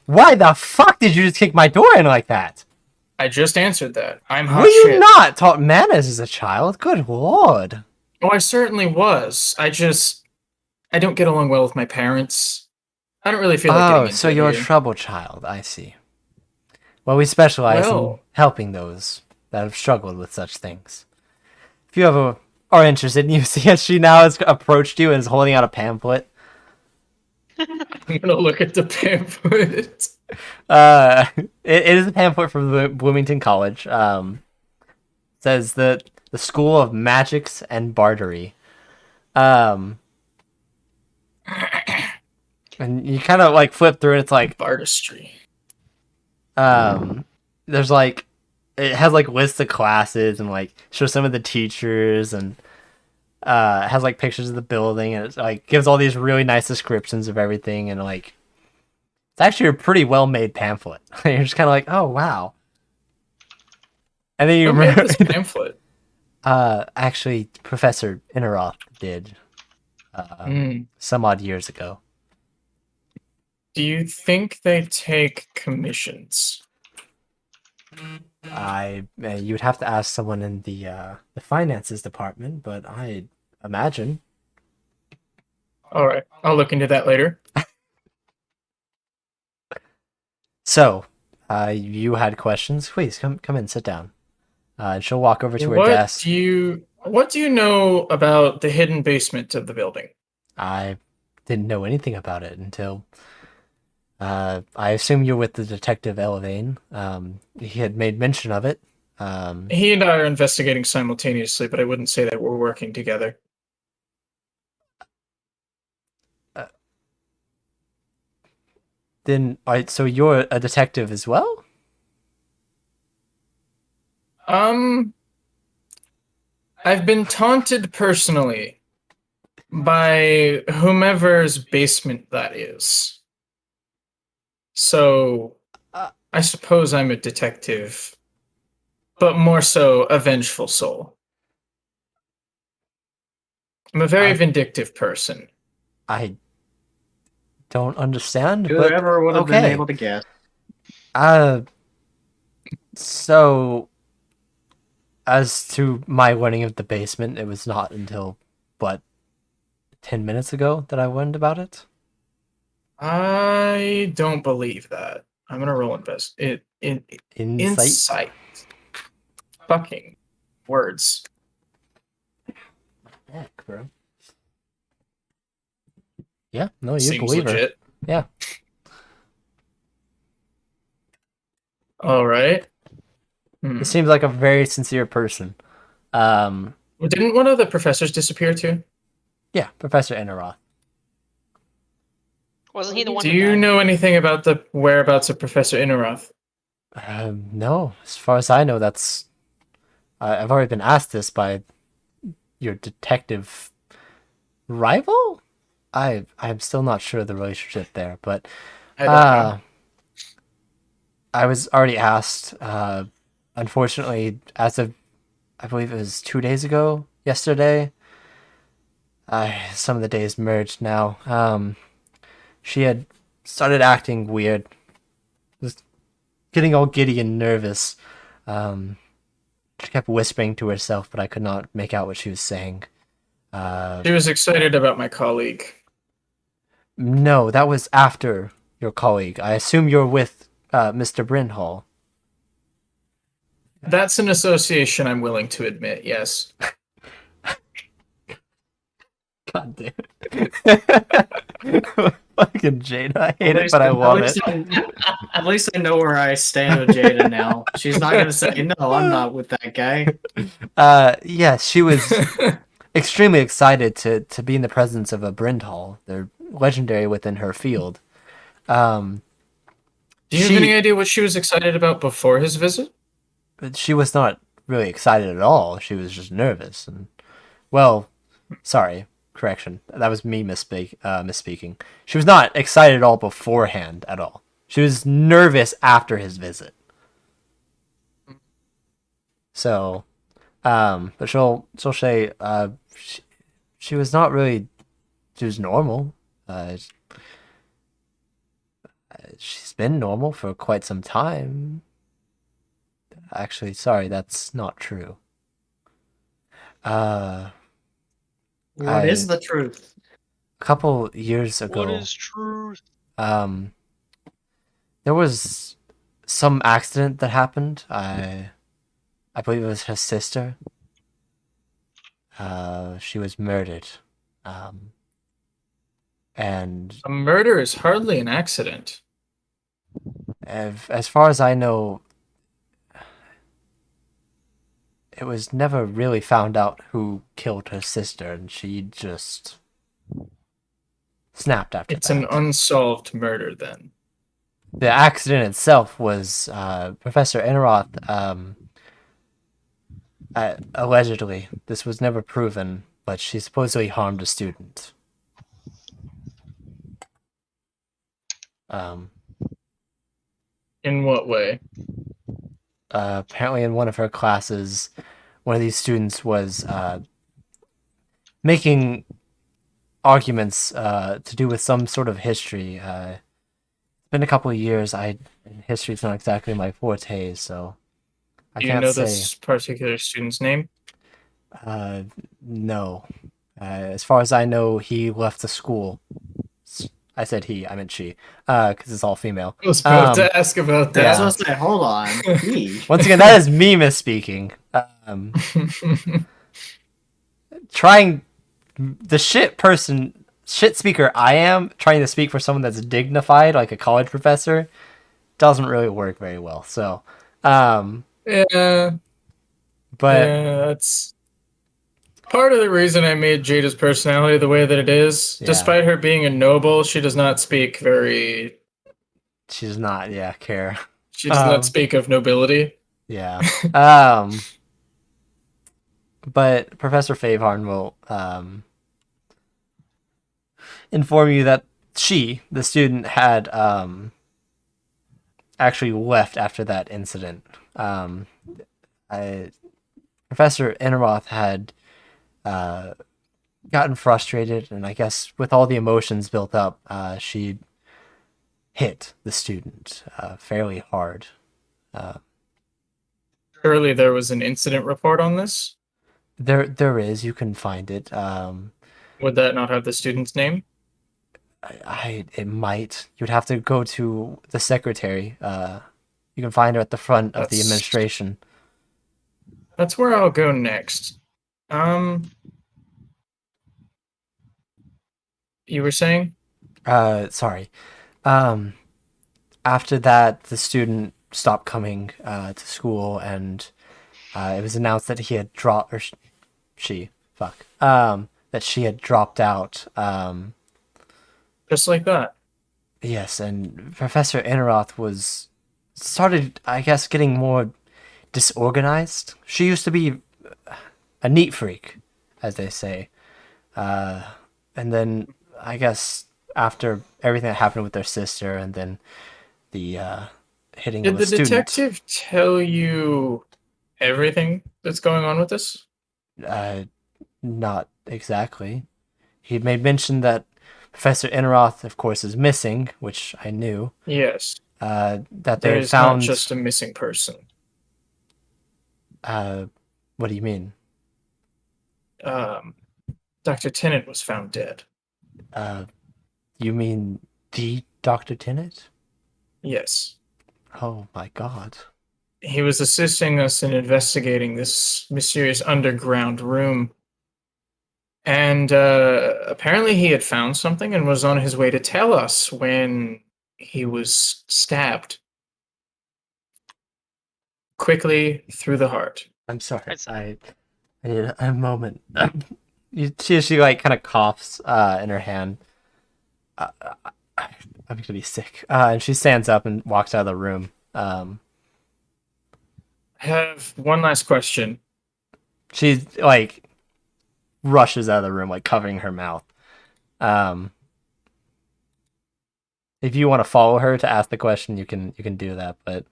Why the fuck did you just kick my door in like that? I just answered that. I'm hot Were you shit. not taught manners as a child? Good lord. Oh, I certainly was. I don't get along well with my parents. I don't really feel like getting Oh, into so it you're a here. trouble child. I see. Well, we specialize in Well- helping those that have struggled with such things. If you ever are interested, and you see as she now has approached you and is holding out a pamphlet. I'm gonna look at the pamphlet. It is a pamphlet from the Bloomington College. Says the School of Magics and Bartery. And you kind of like flip through, and it's like Artistry. there's like it has like lists of classes and like shows some of the teachers and it has like pictures of the building, and it's like gives all these really nice descriptions of everything, and like it's actually a pretty well made pamphlet. You're just kind of like, oh wow. And then you Who made remember this pamphlet? actually Professor Inneroth did some odd years ago. Do you think they take commissions? You would have to ask someone in the finances department, but I imagine. Alright, I'll look into that later. So, you had questions? Please come in, sit down. And she'll walk over to her What desk. do you... What do you know about the hidden basement of the building? I didn't know anything about it until I assume you're with the detective Elvain. He had made mention of it. He and I are investigating simultaneously, but I wouldn't say that we're working together. Then, so you're a detective as well? I've been taunted personally by whomever's basement that is. So, I suppose I'm a detective, but more so a vengeful soul. I'm a very vindictive person. I don't understand, but Whoever would have been okay. able to guess. So as to my learning of the basement, it was not until, what, 10 minutes ago that I learned about it? I don't believe that. I'm gonna roll insight. Fucking words. Heck, bro. Yeah, no, you Seems believe her. legit. Yeah. All right. He seems like a very sincere person. Didn't one of the professors disappear too? Yeah, Professor Enneroth. Wasn't he the one? Do you know anything about the whereabouts of Professor Interroth? No. As far as I know, that's... I've already been asked this by your detective rival? I'm still not sure of the relationship there, but... I don't know. I was already asked, unfortunately, as of, I believe it was 2 days ago, yesterday. Some of the days merged now. She had started acting weird, just getting all giddy and nervous. She kept whispering to herself, but I could not make out what she was saying. She was excited about my colleague. No, that was after your colleague. I assume you're with Mr. Brynhall. That's an association I'm willing to admit, yes. God damn it. Fucking Jada. I hate it, but I love it. At least I know where I stand with Jada now. She's not going to say, no, I'm not with that guy. Yeah, she was extremely excited to be in the presence of a Brynhall. They're legendary within her field. Do you have any idea what she was excited about before his visit? But she was not really excited at all. She was just nervous. And, well, sorry, correction. That was me misspeaking. She was not excited at all beforehand at all. She was nervous after his visit. So, but she'll say, she was not really, she was normal. She's been normal for quite some time. Actually, sorry, that's not true. What is the truth? A couple years ago, What is truth? there was some accident that happened. I believe it was her sister. She was murdered. And A murder is hardly an accident. as far as I know, it was never really found out who killed her sister, and she just snapped after that. It's an unsolved murder, then. The accident itself was Professor Enneroth, allegedly, this was never proven, but she supposedly harmed a student. In what way? Apparently in one of her classes, one of these students was making arguments to do with some sort of history. It's been a couple of years. History's not exactly my forte, so I Do you can't know say. this particular student's name? No. As far as I know, he left the school. I said he, I meant she, because it's all female. I was about to ask about I was that. going to say, hold on. He. Once again, that is me misspeaking. trying the shit speaker I am trying to speak for someone that's dignified, like a college professor, doesn't really work very well. So, Yeah, but that's part of the reason I made Jada's personality the way that it is. Yeah. Despite her being a noble, she does not speak very. she does not, care. She does not speak of nobility. Yeah. But Professor Favorn will inform you that the student, had actually left after that incident. Professor Enroth had gotten frustrated, and I guess with all the emotions built up, she hit the student fairly hard. Surely there was an incident report on this. There is. You can find it. Would that not have the student's name? It might. You'd have to go to the secretary. You can find her at the front of the That's- administration. That's where I'll go next. You were saying? Sorry. After that, the student stopped coming to school, and it was announced that he had dropped, or that she had dropped out. Just like that. Yes, and Professor Enroth started, I guess, getting more disorganized. She used to be a neat freak, as they say. And then, I guess, after everything that happened with their sister, and then the hitting Did of the a student. detective tell you everything that's going on with this? Not exactly. He made mention that Professor Enroth, of course, is missing, which I knew. Yes. That they There had is found. not just a missing person. What do you mean? Dr. Tennant was found dead. You mean the Dr. Tennant? Yes. Oh my god. He was assisting us in investigating this mysterious underground room. And apparently he had found something and was on his way to tell us when he was stabbed. Quickly through the heart. I'm sorry. It's- I need a moment. She like kind of coughs in her hand. I'm gonna be sick. And she stands up and walks out of the room. I have one last question. She like rushes out of the room, like covering her mouth. If you want to follow her to ask the question, you can do that. But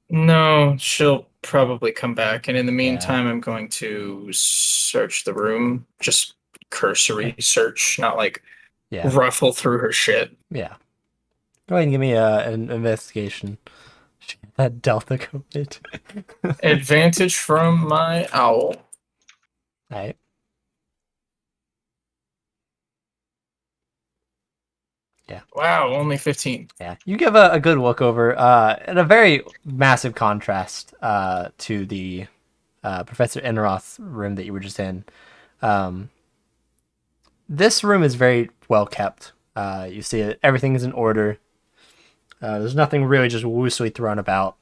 No, she'll probably come back. And in the meantime, I'm going to search the room. Just cursory search, not like yeah, ruffle through her shit. yeah. Go ahead and give me an investigation. That Delta COVID. Advantage from my owl. Alright. Wow, only 15. Yeah, you give a good look over, and a very massive contrast to the Professor Enroth room that you were just in. This room is very well kept. You see it, everything is in order. There's nothing really just loosely thrown about,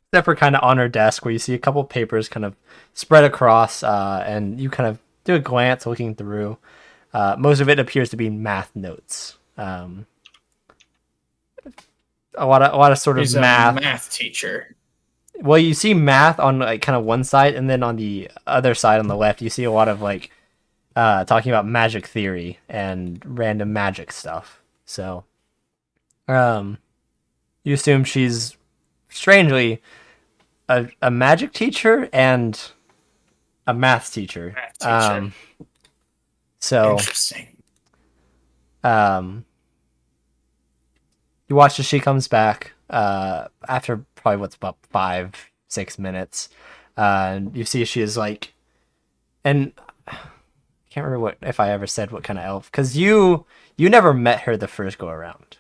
except for kind of on her desk where you see a couple papers kind of spread across, and you kind of do a glance looking through. Most of it appears to be math notes. A lot of sort of He's math. a math teacher. Well, you see math on like kind of one side, and then on the other side on the left, you see a lot of like talking about magic theory and random magic stuff. So, you assume she's strangely a magic teacher and a math teacher. Math teacher. So, Interesting. you watch as she comes back after probably what's about 5-6 minutes. And you see she is like, and I can't remember if I ever said what kind of elf, because you never met her the first go around.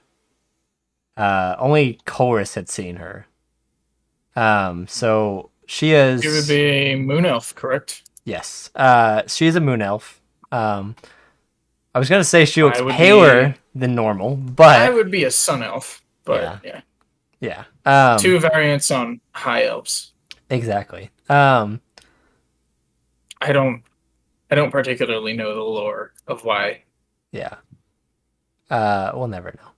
Only Chorus had seen her. So she is. She would be a moon elf, correct? Yes. She's a moon elf. I was gonna say she looks I would paler than normal, I but would be a sun elf, but yeah. yeah. Yeah. Two variants on high elves. Exactly. I don't particularly know the lore of why. Yeah. We'll never know.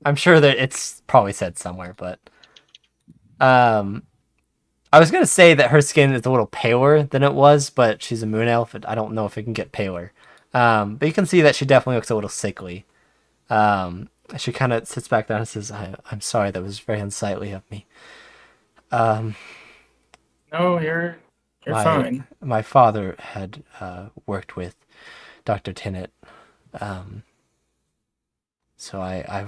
I'm sure that it's probably said somewhere, but I was gonna say that her skin is a little paler than it was, but she's a moon elf, and I don't know if it can get paler. But you can see that she definitely looks a little sickly. She kind of sits back down and says, I'm sorry, that was very unsightly of me. No, you're fine. My father had worked with Dr. Tennant, so I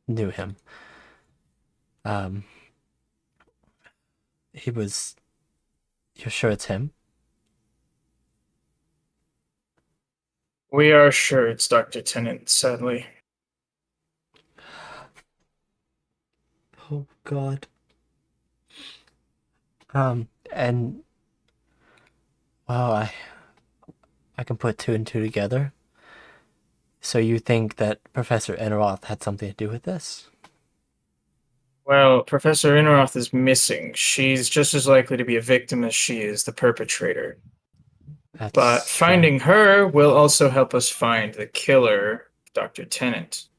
knew him. He was... You're sure it's him? We are sure it's Dr. Tennant, sadly. Oh, God. And... Well, I can put two and two together. So you think that Professor Enroth had something to do with this? Well, Professor Inroth is missing. She's just as likely to be a victim as she is the perpetrator. That's But finding her will also help us find the killer, Dr. Tennant.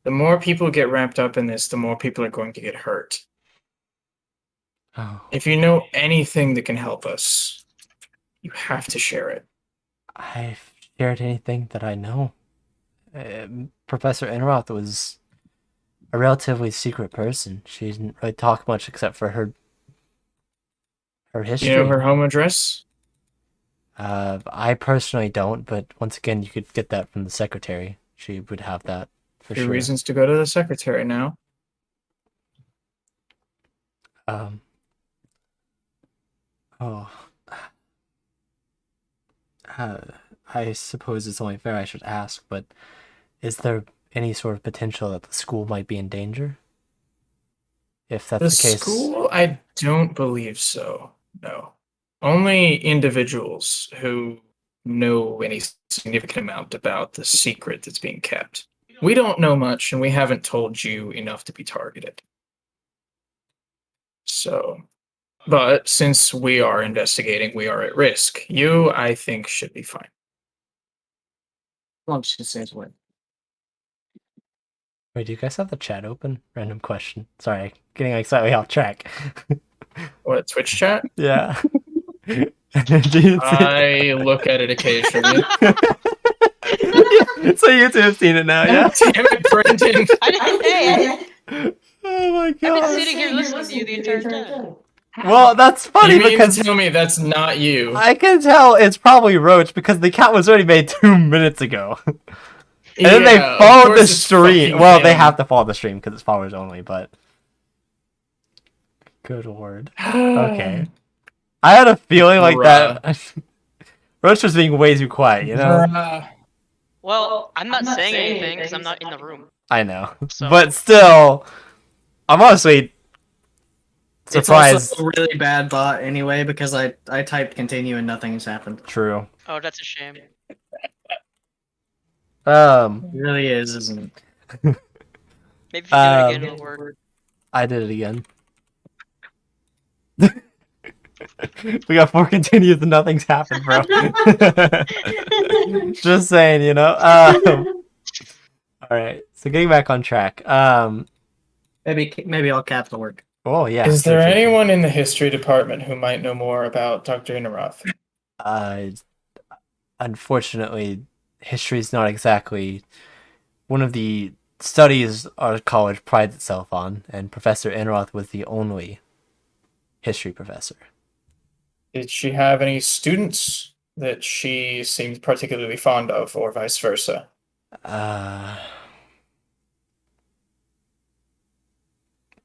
The more people get wrapped up in this, the more people are going to get hurt. Oh, If you know anything that can help us, you have to share it. I've shared anything that I know. Professor Enroth was a relatively secret person. She didn't really talk much except for her history. You know her home address? I personally don't, but once again, you could get that from the secretary. She would have that for Two sure. reasons to go to the secretary now. Oh. I suppose it's only fair I should ask, but is there any sort of potential that the school might be in danger? If that's the case. School? I don't believe so. No. Only individuals who know any significant amount about the secret that's being kept. We don't know much, and we haven't told you enough to be targeted. So, but since we are investigating, we are at risk. You, I think, should be fine. As long as she stays away. Wait, do you guys have the chat open? Random question. Sorry, getting like slightly off track. What, Twitch chat? Yeah. Do you see- I look at it occasionally. So you two have seen it now, yeah? Damn it, Brendan. I didn't say. Oh my I've been god. sitting here listening to you the entire time. Well, that's funny You mean because to tell me that's not you? I can tell it's probably Roach because the count was already made 2 minutes ago. And then they Yeah, of followed course the it's stream. fucking Well, they him. have to follow the stream because it's followers only, but... Good word. Okay. I had a feeling like that. Roach was being way too quiet, you know? Bruh. Well, I'm not saying anything because I'm not in the room. I know. So- But still, I'm honestly surprised. It's also a really bad bot anyway because I typed continue and nothing has happened. True. Oh, that's a shame. It really is, isn't it? Maybe if you do it again, it'll work. I did it again. We got 4 continues and nothing's happened, bro. Just saying, you know. All right. So getting back on track. Maybe I'll cap the work. Oh yeah. Is sure, there sure, sure. anyone in the history department who might know more about Dr. Inaroth? Unfortunately, history is not exactly one of the studies our college prides itself on, and Professor Enroth was the only history professor. Did she have any students that she seemed particularly fond of, or vice versa?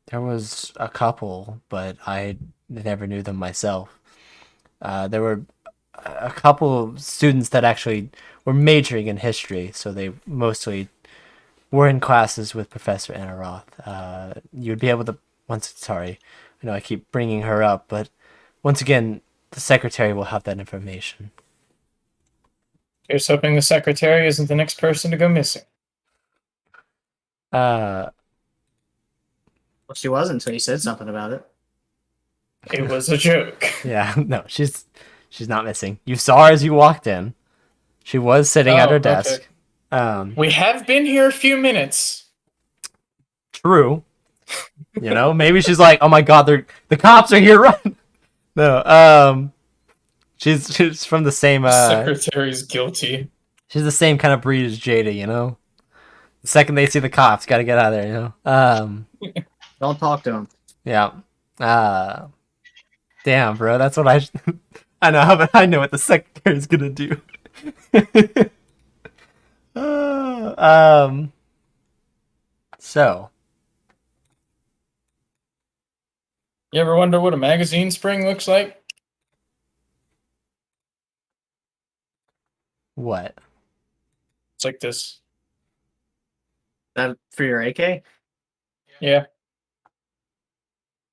There was a couple, but I never knew them myself. There were a couple of students that actually were majoring in history, so they mostly were in classes with Professor Anna Roth. You'd be able to, sorry, I know I keep bringing her up, but once again, the secretary will have that information. Here's hoping the secretary isn't the next person to go missing. Uh, Well, she was until you said something about it. It was a joke. yeah, no, she's not missing. You saw her as you walked in. She was sitting at her okay. desk. We have been here a few minutes. True. You know, maybe she's like, oh my god, the cops are here, run! No, she's from the same Secretary's guilty. she's the same kind of breed as Jada, you know? The second they see the cops, gotta get out of there, you know? Don't talk to him. Yeah. Damn, bro, that's what I know, but I know what the secretary's gonna do. So. You ever wonder what a magazine spring looks like? What? It's like this. That for your AK? Yeah.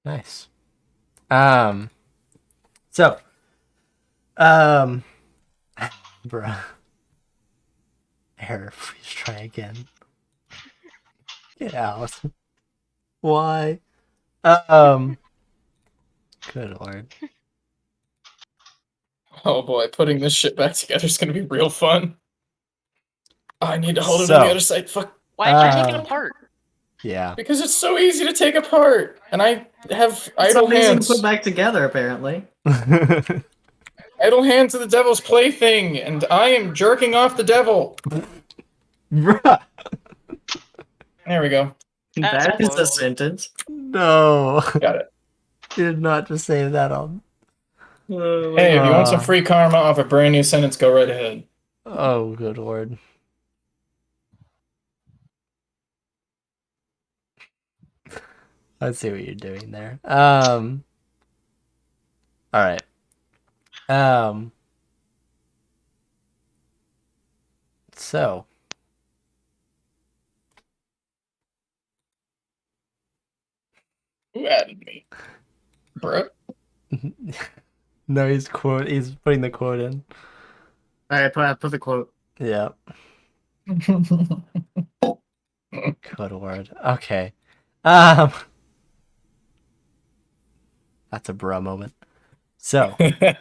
Nice. So. Bruh. Error, please try again. Get out. Why? Good lord. Oh boy, putting this shit back together is gonna be real fun. I need to hold it So- on the other side. Fuck. Why did you take it apart? Yeah. Because it's so easy to take apart, and I have idle Something to hands. put back together, apparently. Idle hands of the devil's plaything, and I am jerking off the devil. Bruh. There we go. That's That is a close. sentence. No. Got it. You did not just say that on. Hey, if you want some free karma off a brand new sentence, go right ahead. Oh, good lord. I see what you're doing there. All right. So. Who added me? Bro. No, he's putting the quote in. Alright, put the quote. Yeah. Good word. Okay. That's a bro moment. So, yeah.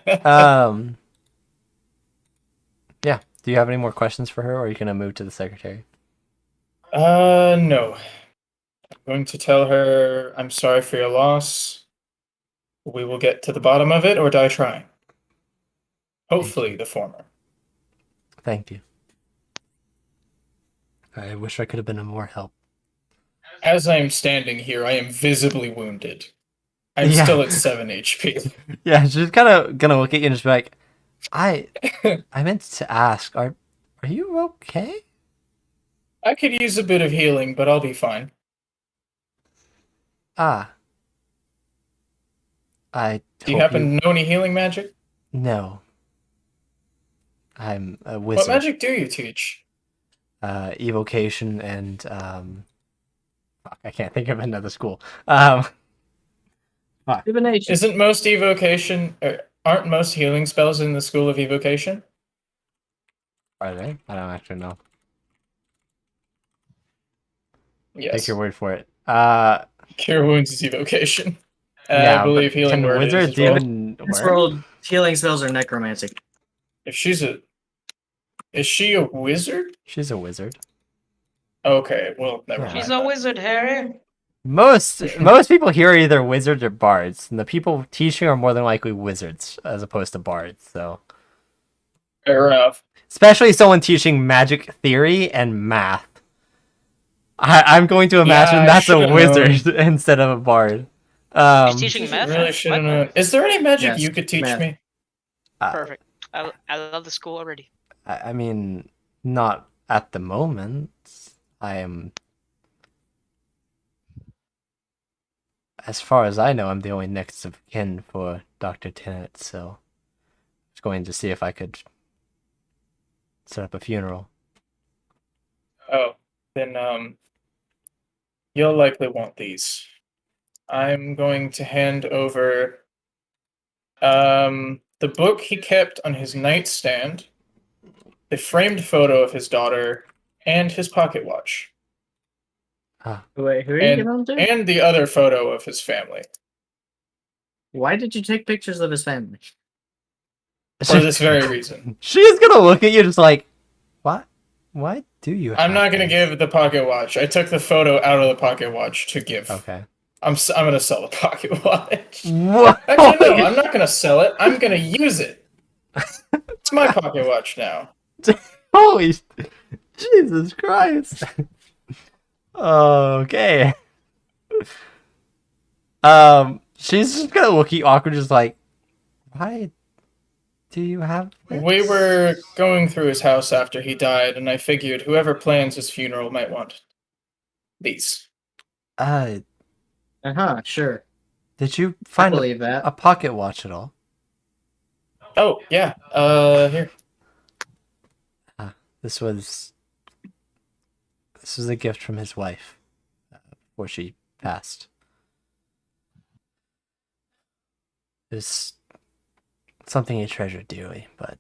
Do you have any more questions for her, or are you gonna move to the secretary? No. I'm going to tell her I'm sorry for your loss. We will get to the bottom of it or die trying. Hopefully the former. Thank you. I wish I could have been of more help. As I am standing here, I am visibly wounded. I'm Yeah. still at 7 HP. Yeah, she's kind of gonna look at you and just be like, I meant to ask, are you okay? I could use a bit of healing, but I'll be fine. Ah. I Do you hope happen to know any healing magic? No. I'm a What wizard. magic do you teach? Evocation and fuck, I can't think of another school. Divination. Isn't most evocation, aren't most healing spells in the school of evocation? Are they? I don't actually know. Yes. Take your word for it. Cure wounds is evocation. Yeah, I believe but healing can word is wizards as well. even This work? world, healing spells are necromancy. If she's a... Is she a wizard? She's a wizard. Okay, well, never Yeah. mind. She's a wizard, Harry. Most people here are either wizards or bards, and the people teaching are more than likely wizards as opposed to bards. So, Fair enough. especially someone teaching magic theory and math. I'm going to imagine I that's a should've wizard instead of a bard. She's teaching math. Really should have What? known. Is there any magic Yes, you could teach math. me? Perfect. I love the school already. I mean, not at the moment. I am, as far as I know, I'm the only next of kin for Dr. Tennant, so I was going to see if I could set up a funeral. Oh, then you'll likely want these. I'm going to hand over the book he kept on his nightstand, the framed photo of his daughter, and his pocket watch. Wait, who are you And, giving them to? and the other photo of his family. Why did you take pictures of his family? For this very reason. She's gonna look at you just like, what? Why do you? I'm not going to this? give the pocket watch. I took the photo out of the pocket watch to give. Okay. I'm going to sell the pocket watch. What? Actually, no, I'm not going to sell it. I'm going to use it. It's my pocket watch now. Holy Jesus Christ. Okay. She's just gonna look at you awkward, just like, why do you have this? We were going through his house after he died, and I figured whoever plans his funeral might want these. Sure. Did you I find believe that. a pocket watch at all? Oh, yeah. Here. This was a gift from his wife before she passed. It's something he treasured dearly, but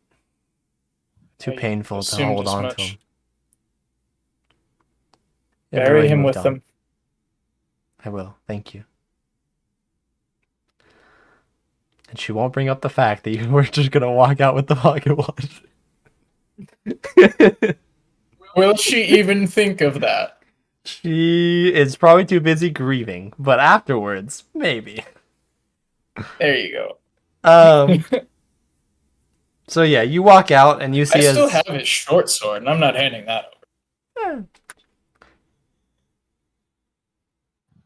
too I painful to assumed hold as on much. to him. Bury him with them. I will, thank you. And she won't bring up the fact that you were just gonna walk out with the pocket watch. Will she even think of that? She is probably too busy grieving, but afterwards, maybe. There you go. So yeah, you walk out and you see I still have his short sword, and I'm not handing that over.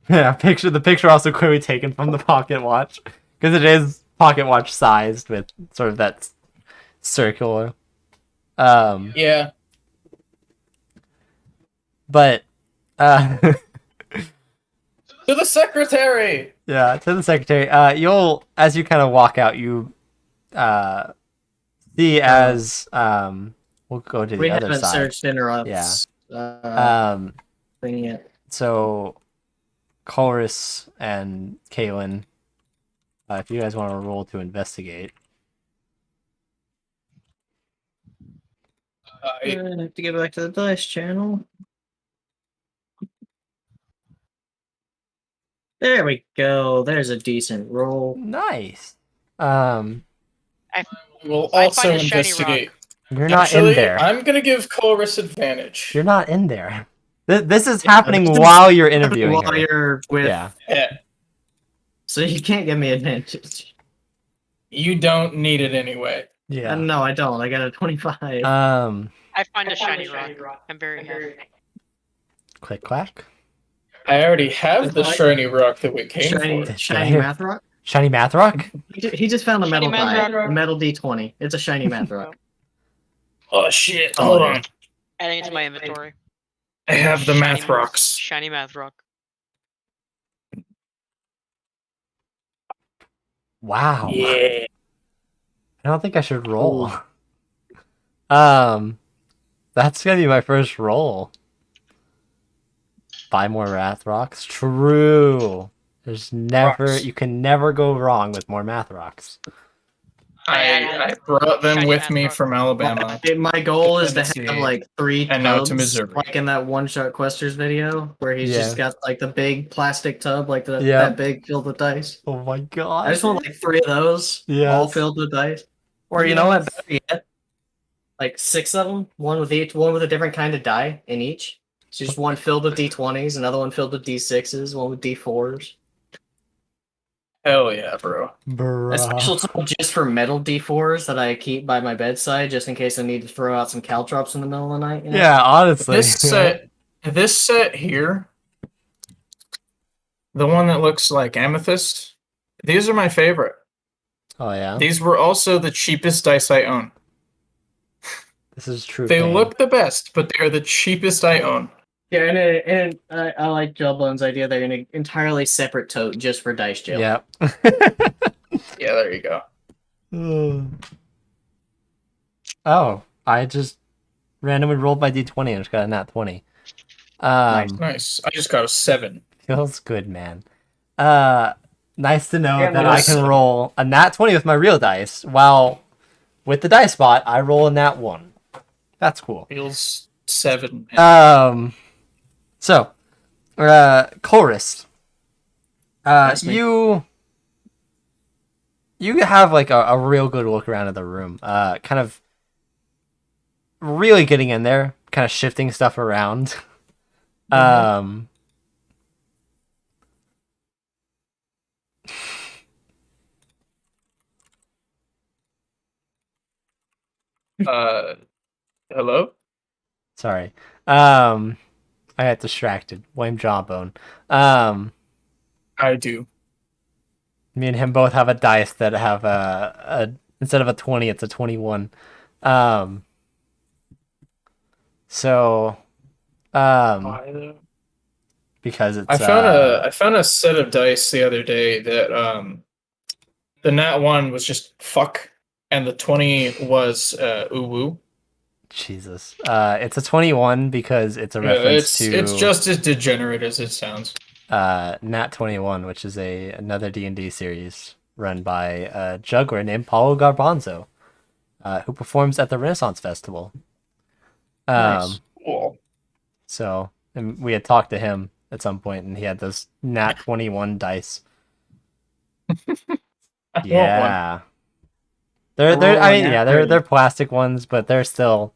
Yeah, the picture also clearly taken from the pocket watch, because it is pocket watch sized with sort of that circular. Yeah. But To the secretary! yeah, to the secretary. You'll, as you kind of walk out, you see as we'll go to the We other haven't side. searched interrupts. Thing yet. So Chorus and Kaylin, if you guys want to roll to investigate. I have to get back to the dice channel. There we go. There's a decent roll. Nice. We'll I also find a shiny investigate. You're not Actually, in there. I'm gonna give Chorus advantage. You're not in there. This is happening this is while you're interviewing While her. you're with, Yeah. Yeah. so you can't give me advantage. You don't need it anyway. Yeah. No, I don't. I got a 25. I find a shiny rock. I'm very happy. Click clack. I already have the What? shiny rock that we came Shiny, for. I shiny hear- math rock? Shiny math rock. He just found a Shiny metal math die, rock. a metal D20. It's a shiny math rock. Oh shit! Hold on. Adding it to my inventory. I have the Shiny math rocks. Shiny math rock. Wow. Yeah. I don't think I should roll. That's gonna be my first roll. Buy more math rocks. True. There's never Rocks. you can never go wrong with more math rocks. I brought them Shiny with math me rock. from Alabama. My goal is to have Tennessee, like 3 and now to tubs, Missouri. like in that one shot Questers video, where he's Yeah. just got like the big plastic tub, like Yeah. that big filled with dice. Oh my god. I just want like 3 of those, all Yes. filled with dice. Or you know what? Yes. Better yet, like 6 of them, one with a different kind of die in each. So just one filled with D20s, another one filled with D6s, one with D4s. Hell yeah, bro. A special tool just for metal D4s that I keep by my bedside, just in case I need to throw out some caltrops in the middle of the night. You know? Yeah, honestly. This set here, the one that looks like amethyst, these are my favorite. Oh yeah. These were also the cheapest dice I own. This is true. They pain. look the best, but they're the cheapest I own. Yeah, and I like Jawbone's idea. They're in an entirely separate tote just for dice jail. Yep. Yeah, there you go. Oh, I just randomly rolled my d20 and just got a nat 20. Nice. I just got a 7. Feels good, man. Nice to know Yeah, that I can roll a nat 20 with my real dice, while with the dice bot, I roll a nat 1. That's cool. Feels 7. So, Chorus, That's me. you have like a real good look around at the room, kind of really getting in there, kind of shifting stuff around. Hello? Sorry. I got distracted. Blame Jawbone. I do. Me and him both have a dice that have a instead of a 20, it's a 21. So, Why though? because it's I found a set of dice the other day that the nat 1 was just fuck and the 20 was ooh woo. Jesus. It's a 21 because it's a reference to it's just as degenerate as it sounds. Nat 21, which is another D&D series run by a juggler named Paulo Garbanzo, who performs at the Renaissance Festival. Nice. Cool. So, and we had talked to him at some point, and he had those Nat 21 dice. I want one. Yeah. They're plastic ones, but they're still,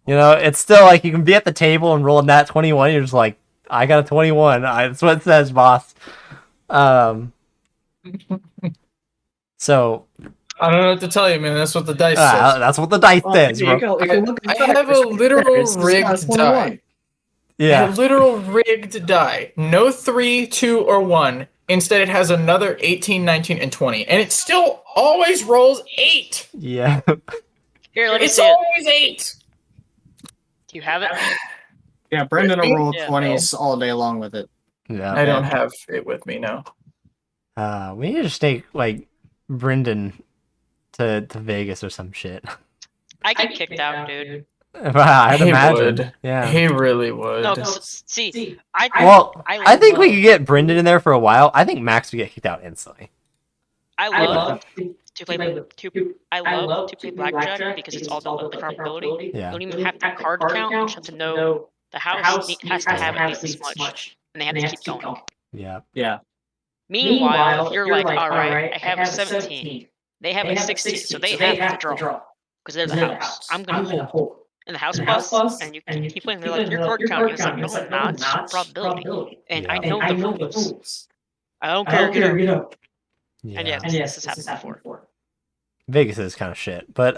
it's still like you can be at the table and roll a nat 21. You're just like, I got a 21. That's what it says, boss. So I don't know what to tell you, man. That's what the dice says. that's what the dice says, There you bro. go. If you look I inside, have a it's right there. literal It's got rigged 21. die. Yeah. A literal rigged die. No 3, 2, or 1. Instead, it has another 18, 19, and 20. And it still always rolls 8. Yeah. Here, let me It's see it. always 8. Do you have it? Yeah, Brendan will roll Yeah. 20s all day long with it. Yeah. I don't have it with me now. We need to take like Brendan to Vegas or some shit. I get kicked out, dude. I'd He imagine. would. Yeah. He really would. No, see, I think we could get Brendan in there for a while. I think Max would get kicked out instantly. I love to play blackjack because it's all about the card ability. Yeah. You don't even have the card count. You just have to know the house has to have at least this much, and they have to keep going. Yeah. Yeah. Meanwhile, if you're like, all right, I have a 17. They have a 16, so they have to draw because they're the house. I'm gonna hold. And the house busts, and you keep playing. They're like, your card count. And it's like, no, I'm not. It's just probability. And I know the rules. I don't care. Get up. Yeah. And this has happened before. Vegas is kind of shit. But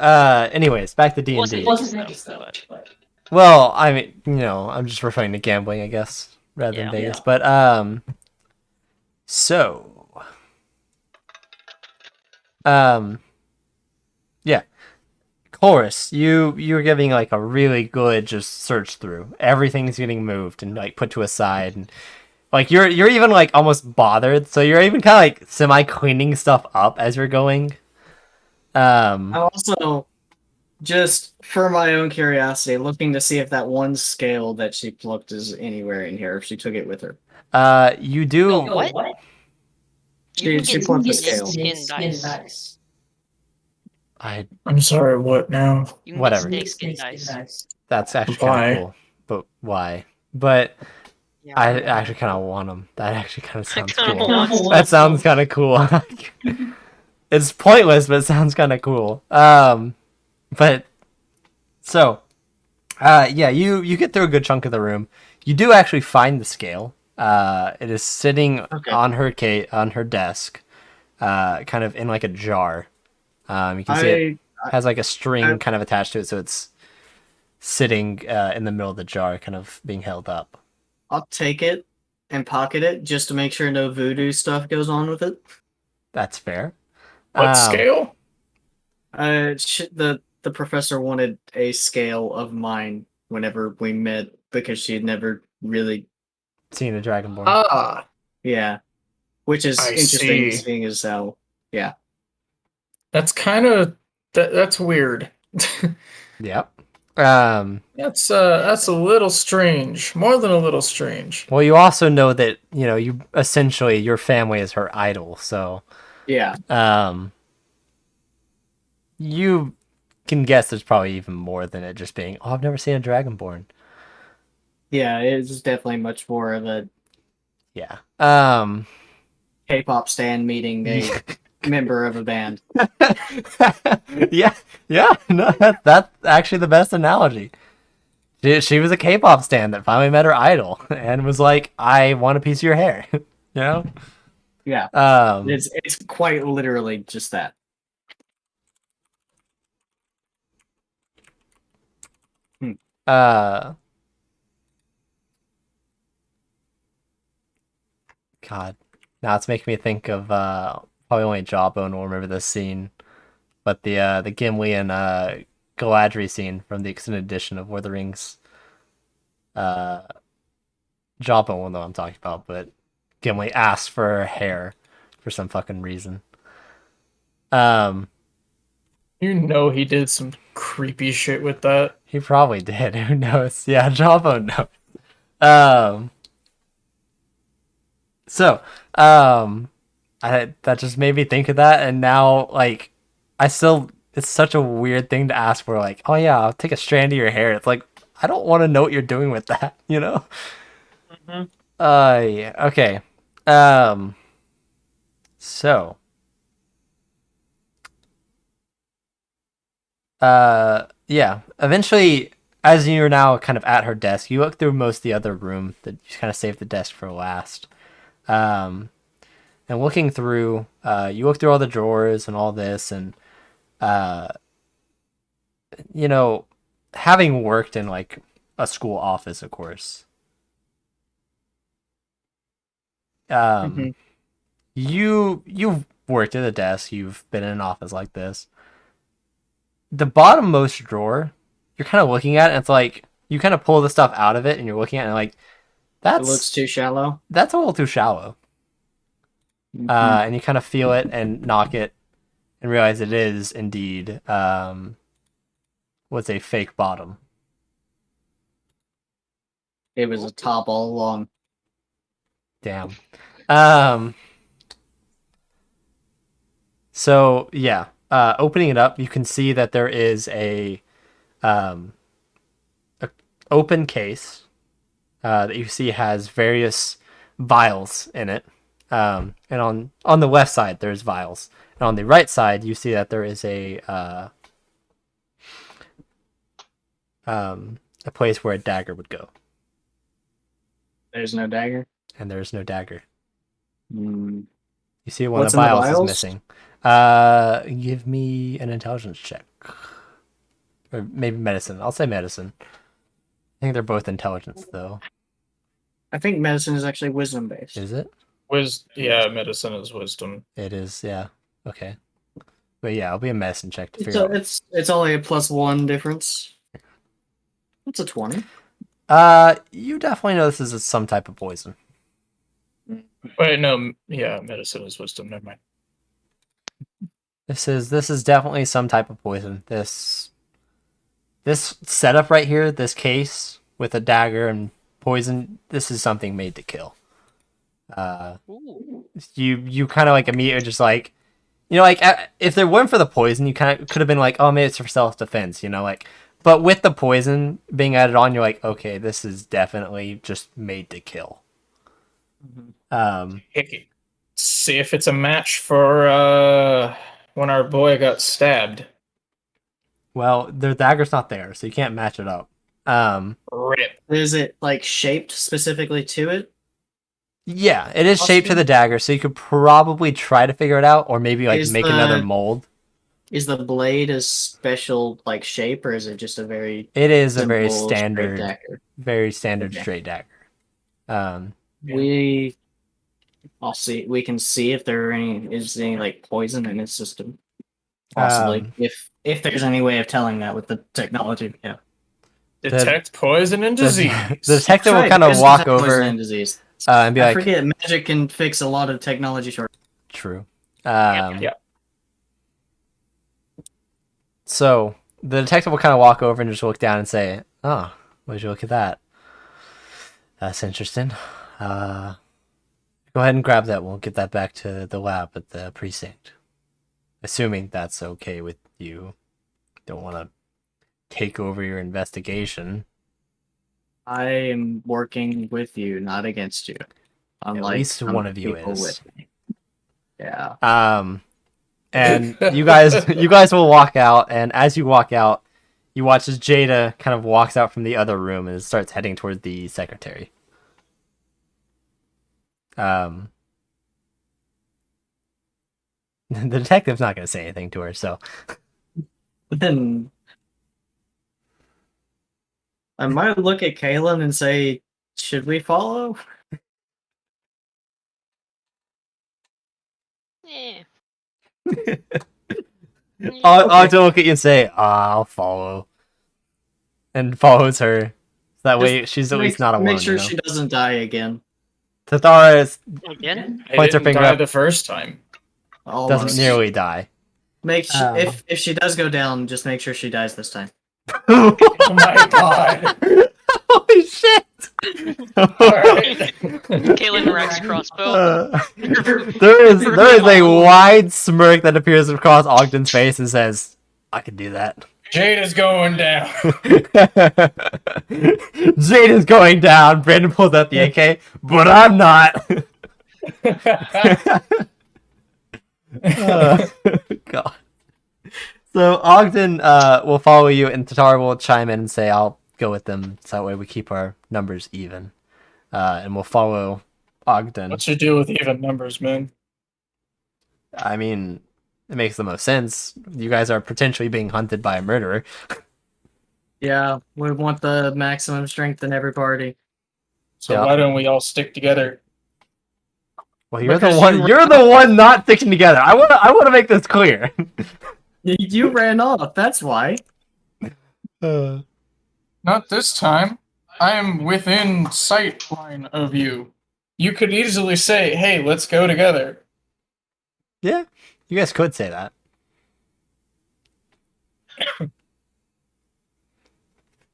anyways, back to D&D. Wasn't Vegas, though, but Well, I mean, I'm just referring to gambling, I guess, rather than Vegas. Yeah. But so yeah. Chorus, you're giving like a really good just search through. Everything's getting moved and like put to a side, and like you're even like almost bothered, so you're even kind of like semi cleaning stuff up as you're going. I'm also, just for my own curiosity, looking to see if that one scale that she plucked is anywhere in here, if she took it with her. You do. No, what? She plucked the scale. Skin dice. I'm sorry, what now? You can Whatever. get skin dice. That's actually Why? kind of cool. But why? But Yeah. I actually kind of want them. That actually kind of sounds kinda cool. want some. That sounds kind of cool. It's pointless, but it sounds kind of cool. But so, yeah, you get through a good chunk of the room. You do actually find the scale. It is sitting on her desk, kind of in like a jar. You can see it has like a string kind of attached to it, so it's sitting in the middle of the jar, kind of being held up. I'll take it and pocket it just to make sure no voodoo stuff goes on with it. That's fair. What scale? The professor wanted a scale of mine whenever we met because she had never really seen a dragonborn. Ah, yeah, which is I interesting, see. seeing as how that's kind of that's weird. Yep. That's a little strange. More than a little strange. Well, you also know that, you know, you essentially, your family is her idol, so Yeah. you can guess there's probably even more than it just being, oh, I've never seen a Dragonborn. Yeah, it's definitely much more of a Yeah. K-pop stan meeting a member of a band. yeah, no, that's actually the best analogy. She was a K-pop stan that finally met her idol and was like, I want a piece of your hair. You know? Yeah. Um, It's quite literally just that. uh, God. Now it's making me think of probably only Jawbone will remember this scene, but the Gimli and Galadriel scene from the extended edition of Lord of the Rings. Jawbone will know what I'm talking about, but Gimli asked for her hair for some fucking reason. You know he did some creepy shit with that. He probably did. Who knows? Yeah, Jawbone knows. Um, so, that just made me think of that, and now like, it's such a weird thing to ask for. Like, oh yeah, I'll take a strand of your hair. It's like I don't want to know what you're doing with that. You know? Mm-hmm. Yeah. Okay. Um. So. Yeah. Eventually, as you're now kind of at her desk, you look through most of the other room that you kind of saved the desk for last. Um, and looking through, you look through all the drawers and all this, and uh, you know, having worked in like a school office, of course. Mhm. You've worked at a desk, you've been in an office like this. The bottom most drawer, you're kind of looking at it, and it's like you kind of pull the stuff out of it, and you're looking at it, and like It looks too shallow. that's a little too shallow. Mhm. And you kind of feel it and knock it, and realize it is indeed what's a fake bottom. It was a top all along. Damn. Um. So yeah, opening it up, you can see that there is um, a open case that you see has various vials in it. And on the left side there's vials, and on the right side you see that there is a place where a dagger would go, There's no dagger. and there's no dagger. Mm. You see one What's of the in the vials is vials? missing. Give me an intelligence check, or maybe medicine. I'll say medicine. I think they're both intelligence though. I think medicine is actually wisdom based. Is it? Yeah, medicine is wisdom. It is. Yeah. Okay. But yeah, it'll be a medicine check to figure out. It's only a +1 difference. It's a 20. You definitely know this is some type of poison. Wait, no, yeah, medicine is wisdom. Never mind. This is definitely some type of poison. This setup right here, this case with a dagger and poison, this is something made to kill. Ooh. You kind of like immediately just like, you know, like if there weren't for the poison, you kind of could have been like, oh, maybe it's for self defense, you know, like. But with the poison being added on, you're like, okay, this is definitely just made to kill. Hickey. See if it's a match for when our boy got stabbed. Well, the dagger's not there, so you can't match it up. Rip. Is it like shaped specifically to it? Yeah, it is shaped to the dagger, so you could probably try to figure it out, or maybe like make another mold. Is the blade a special like shape, or is it just a very? It is a very simple, straight standard, dagger? Okay. straight dagger. I'll see. We can see if there is any like poison in his system. Possibly, if there's any way of telling that with the technology. Yeah. Detect poison and disease. The detective will kind of walk over and be I like, forget magic can fix a lot of technology short. True. Yeah. So the detective will kind of walk over and just look down and say, "Oh, would you look at that? That's interesting. Go ahead and grab that. We'll get that back to the lab at the precinct. Assuming that's okay with you. Don't want to take over your investigation. I am working with you, not against you. Unlike least some one of you people is. with me. Yeah. And you guys will walk out, and as you walk out, you watch as Jada kind of walks out from the other room and starts heading toward the secretary. The detective's not going to say anything to her, so Then I might look at Kaylin and say, should we follow? Yeah. I'll look at you and say, I'll follow. And follows her. That way she's at least not alone. Make sure you know? she doesn't die again. Tathara Again? I points her didn't finger die up. the first time. Almost. Doesn't nearly die. If she does go down, just make sure she dies this time. Oh my god. Holy shit! Alright. Kaylin Rex crossbow. there is a wide smirk that appears across Ogden's face and says, I can do that. Jade is going down. Jade is going down. Brandon pulls out the AK, but I'm not. God. So Ogden will follow you, and Tatar will chime in and say, I'll go with them, so that way we keep our numbers even. And we'll follow Ogden. What's your deal with even numbers, man? I mean, it makes the most sense. You guys are potentially being hunted by a murderer. Yeah, we want the maximum strength in every party. So Yeah. why don't we all stick together? Well, you're Because the one. You're the one not sticking together. I want to make this clear. You ran off, that's why. Not this time. I am within sight line of you. You could easily say, hey, let's go together. Yeah, you guys could say that.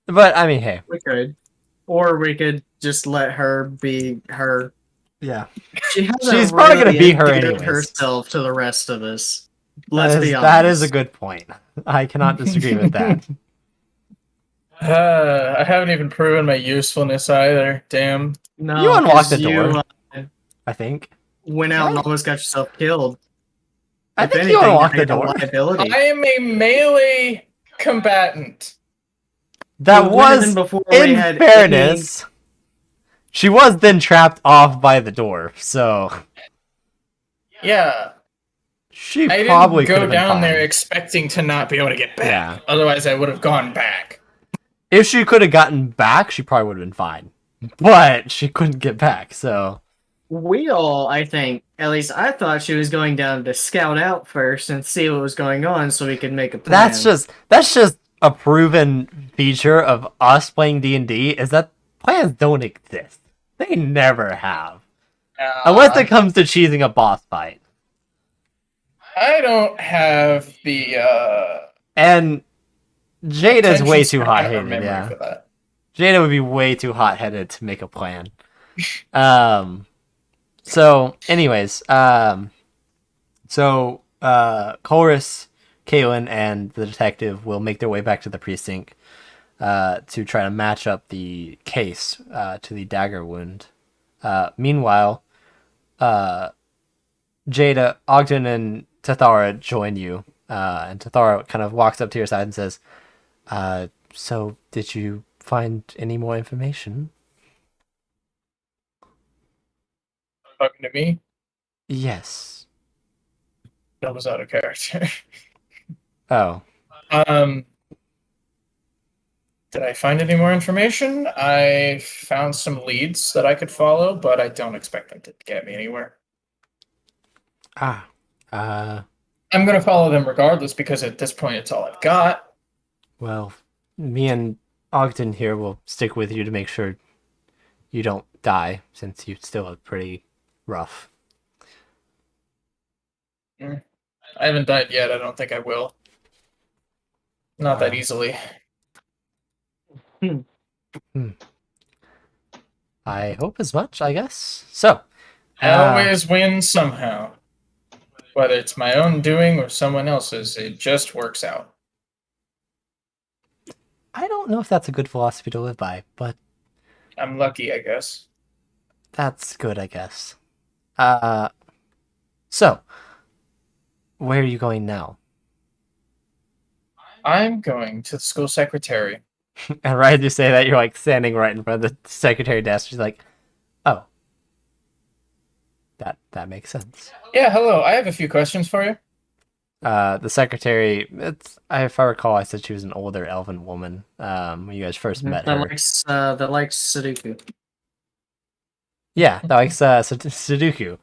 But I mean, hey. We could. Or we could just let her be her. Yeah. She's probably gonna be her anyways. herself to the rest of us. Let's be honest. That is a good point. I cannot disagree with that. I haven't even proven my usefulness either. Damn. No, You unlocked the 'cause door. You I think. went out and almost got yourself killed. I If think anything, you unlocked the you're a door. liability. I am a melee combatant. That You went was, in before we in had fairness, she was then trapped off by the door, so Yeah. she I probably didn't could go have been down there fine. expecting to not be able to get back. Yeah. Otherwise, I would have gone back. If she could have gotten back, she probably would have been fine. But she couldn't get back, so We all, I think, at least I thought she was going down to scout out first and see what was going on so we could make a plan. that's just a proven feature of us playing D&D is that plans don't exist. They never have. Unless it comes to cheesing a boss fight. I don't have the And Jada's way too attention span or hot-headed, memory yeah. for that. Jada would be way too hot-headed to make a plan. So, anyways, Chorus, Kaylin, and the detective will make their way back to the precinct to try to match up the case to the dagger wound. Meanwhile, Jada, Ogden, and Tathara join you, and Tathara kind of walks up to your side and says, so did you find any more information? Talking to me, Yes. that was out of character. Oh. Did I find any more information? I found some leads that I could follow, but I don't expect them to get me anywhere. I'm gonna follow them regardless because at this point it's all I've got. well, me and Ogden here will stick with you to make sure you don't die, since you still look pretty rough. I haven't died yet. I don't think I will. Not that easily. I hope as much, I guess. So, I always win somehow. Whether it's my own doing or someone else's, it just works out. I don't know if that's a good philosophy to live by, but I'm lucky, I guess. that's good, I guess. So, where are you going now? I'm going to the school secretary. And right as you say that, you're like standing right in front of the secretary desk. She's like, "Oh, that makes sense." Yeah, hello. I have a few questions for you. The secretary, if I recall, I said she was an older elven woman. When you guys first met her. That likes Sudoku. Yeah, that likes Sudoku.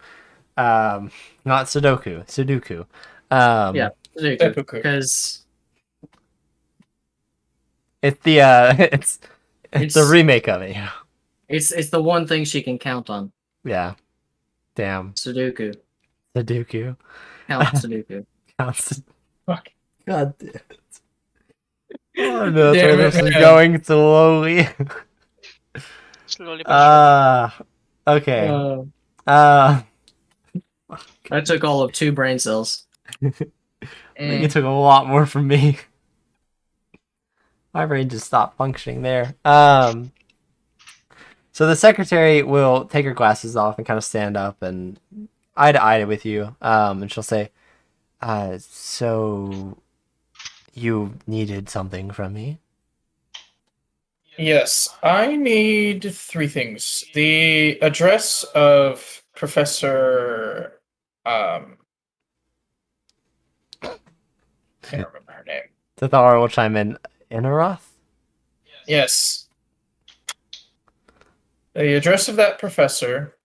Not Sudoku. Sudoku. Yeah, Sudoku. Seppuku. Because It's the it's a remake of it. it's the one thing she can count on. Yeah. Damn. Sudoku. Sudoku. Count Sudoku. Fuck. God damn it. Oh no, that's Damn where it, this is man. going slowly. Slowly but surely. Okay. I took all of 2 brain cells. I think it took a lot more from me. My brain just stopped functioning there. So the secretary will take her glasses off and kind of stand up and eye to eye with you. And she'll say, so you needed something from me? Yes, I need 3 things. The address of Professor I can't remember her name. Tathara will chime in. Inaroth? Yes. The address of that professor.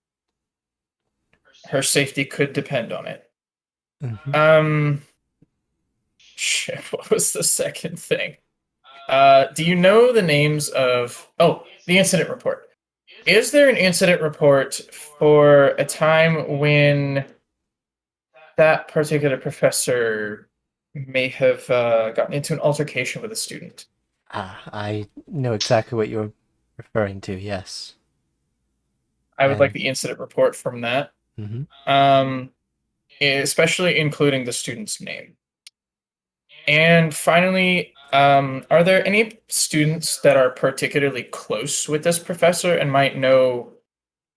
Her safety could depend on it. Mm-hmm. Shit, what was the second thing? Do you know the names of... Oh, the incident report. Is there an incident report for a time when that particular professor may have gotten into an altercation with a student? I know exactly what you're referring to, yes. I would like the incident report from that. Mm-hmm. Especially including the student's name. And finally, are there any students that are particularly close with this professor and might know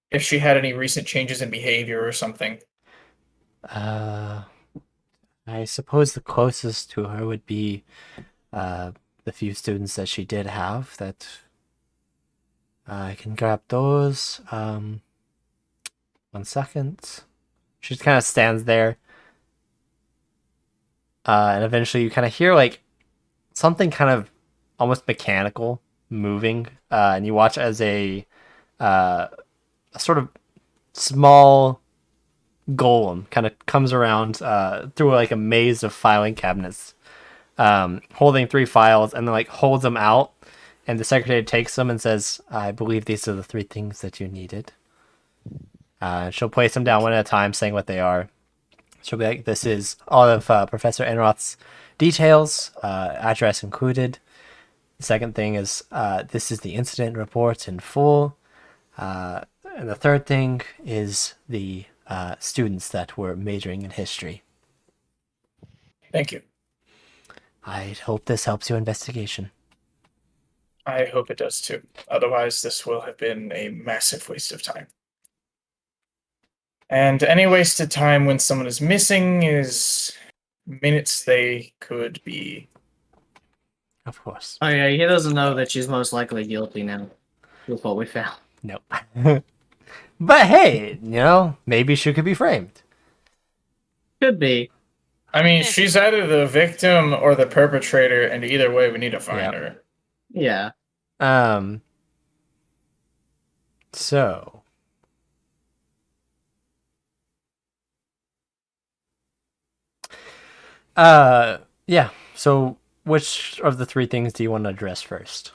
if she had any recent changes in behavior or something? I suppose the closest to her would be the few students that she did have that I can grab those. 1 second. She just kind of stands there. And eventually you kind of hear like something kind of almost mechanical moving. And you watch as a sort of small golem kind of comes around through like a maze of filing cabinets, holding 3 files, and then like holds them out. And the secretary takes them and says, "I believe these are the 3 things that you needed." She'll place them down one at a time, saying what they are. She'll be like, "This is all of Professor Enroth's details, address included." The second thing is, this is the incident report in full. And the third thing is the students that were majoring in history. Thank you. I hope this helps your investigation. I hope it does too. Otherwise, this will have been a massive waste of time. And any wasted time when someone is missing is minutes they could be. Of course. Oh yeah, he doesn't know that she's most likely guilty now. With what we found. Nope. But hey, maybe she could be framed. Could be. I mean, she's either the victim or the perpetrator, and either way, we need to find her. Yeah. So. Yeah. So, which of the 3 things do you want to address first?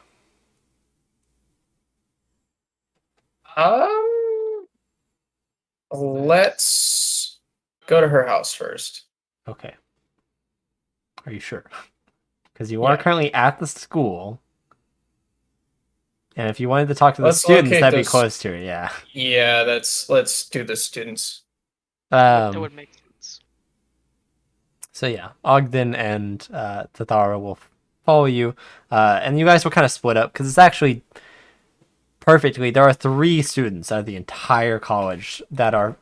Let's go to her house first. Okay. Are you sure? because you are Yeah. currently at the school. And if you wanted to talk to the Let's students, locate that'd be those- close to it, yeah. Yeah, let's do the students. That would make sense. So yeah, Ogden and Tathara will follow you, and you guys will kind of split up because it's actually perfectly. There are 3 students out of the entire college that are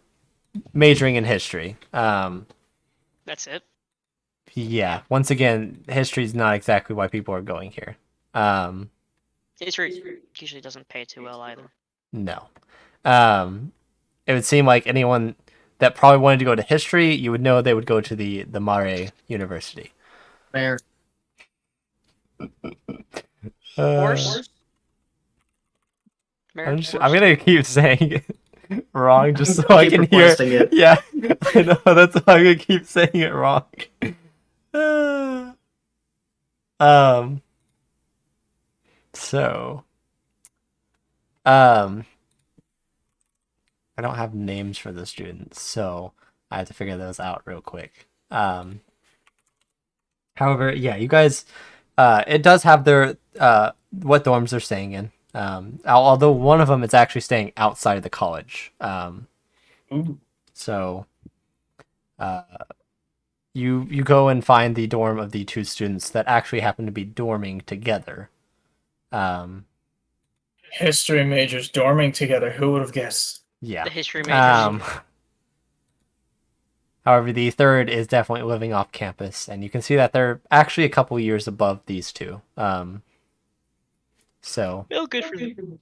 majoring in history. That's it. Yeah, once again, history is not exactly why people are going here. History usually doesn't pay too well either. No. It would seem like anyone that probably wanted to go to history, you would know they would go to the Mare University. Fair. Horse. I'm gonna keep saying it wrong just so I Keep can hear. requesting it. Yeah, I know that's why I'm gonna keep saying it wrong. So, I don't have names for the students, so I have to figure those out real quick. However, yeah, you guys, it does have their what dorms they're staying in. Although one of them is actually staying outside of the college. So, you go and find the dorm of the 2 students that actually happen to be dorming together. History majors dorming together. Who would have guessed? Yeah. The history majors. However, the third is definitely living off campus, and you can see that they're actually a couple years above these 2. So, Well, good for them.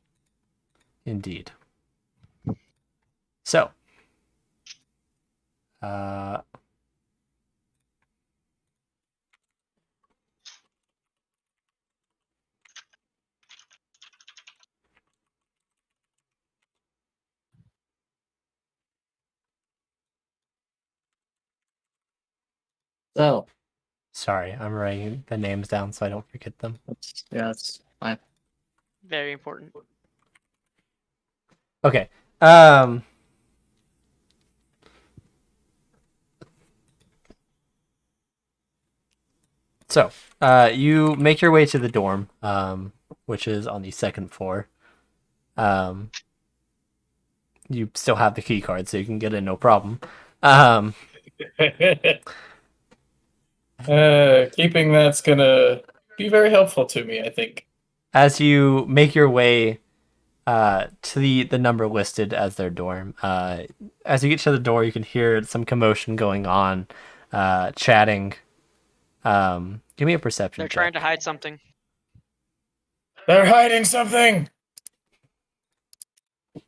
indeed. So, So, sorry, I'm writing the names down so I don't forget them. that's fine. Very important. Okay. So, you make your way to the dorm, which is on the 2nd floor. You still have the key card, so you can get in no problem. Keeping that's gonna be very helpful to me, I think. As you make your way to the number listed as their dorm, as you get to the door, you can hear some commotion going on, chatting. Give me a perception They're check. trying to hide something. They're hiding something.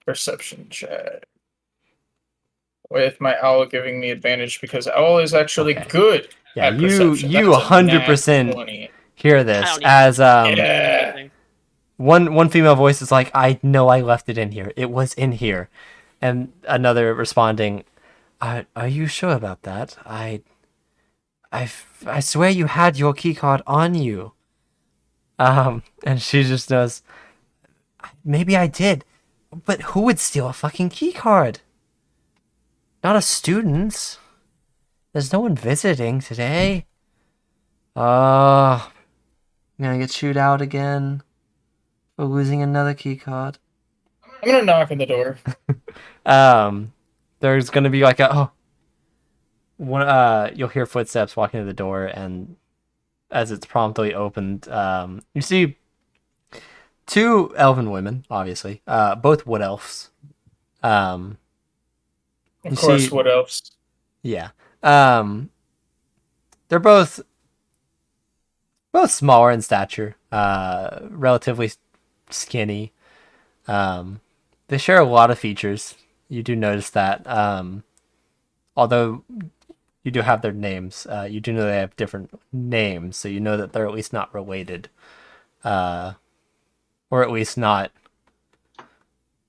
Perception check. With my owl giving me advantage because owl is actually Okay. good. Yeah, at you perception. you That's a 100% nat 20. hear I this don't as Yeah. Anything. one female voice is like, "I know I left it in here. It was in here," and another responding, "Are you sure about that? I swear you had your key card on you." And she just goes, "Maybe I did, but who would steal a fucking key card? Not a student. There's no one visiting today. I'm gonna get chewed out again for losing another key card." I'm gonna knock on the door. There's gonna be like you'll hear footsteps walking to the door, and as it's promptly opened, you see 2 elven women, obviously, both wood elves. Of You course, see- what else? Yeah. They're both smaller in stature, relatively skinny. They share a lot of features. You do notice that. Although you do have their names, you do know they have different names, so you know that they're at least not related, or at least not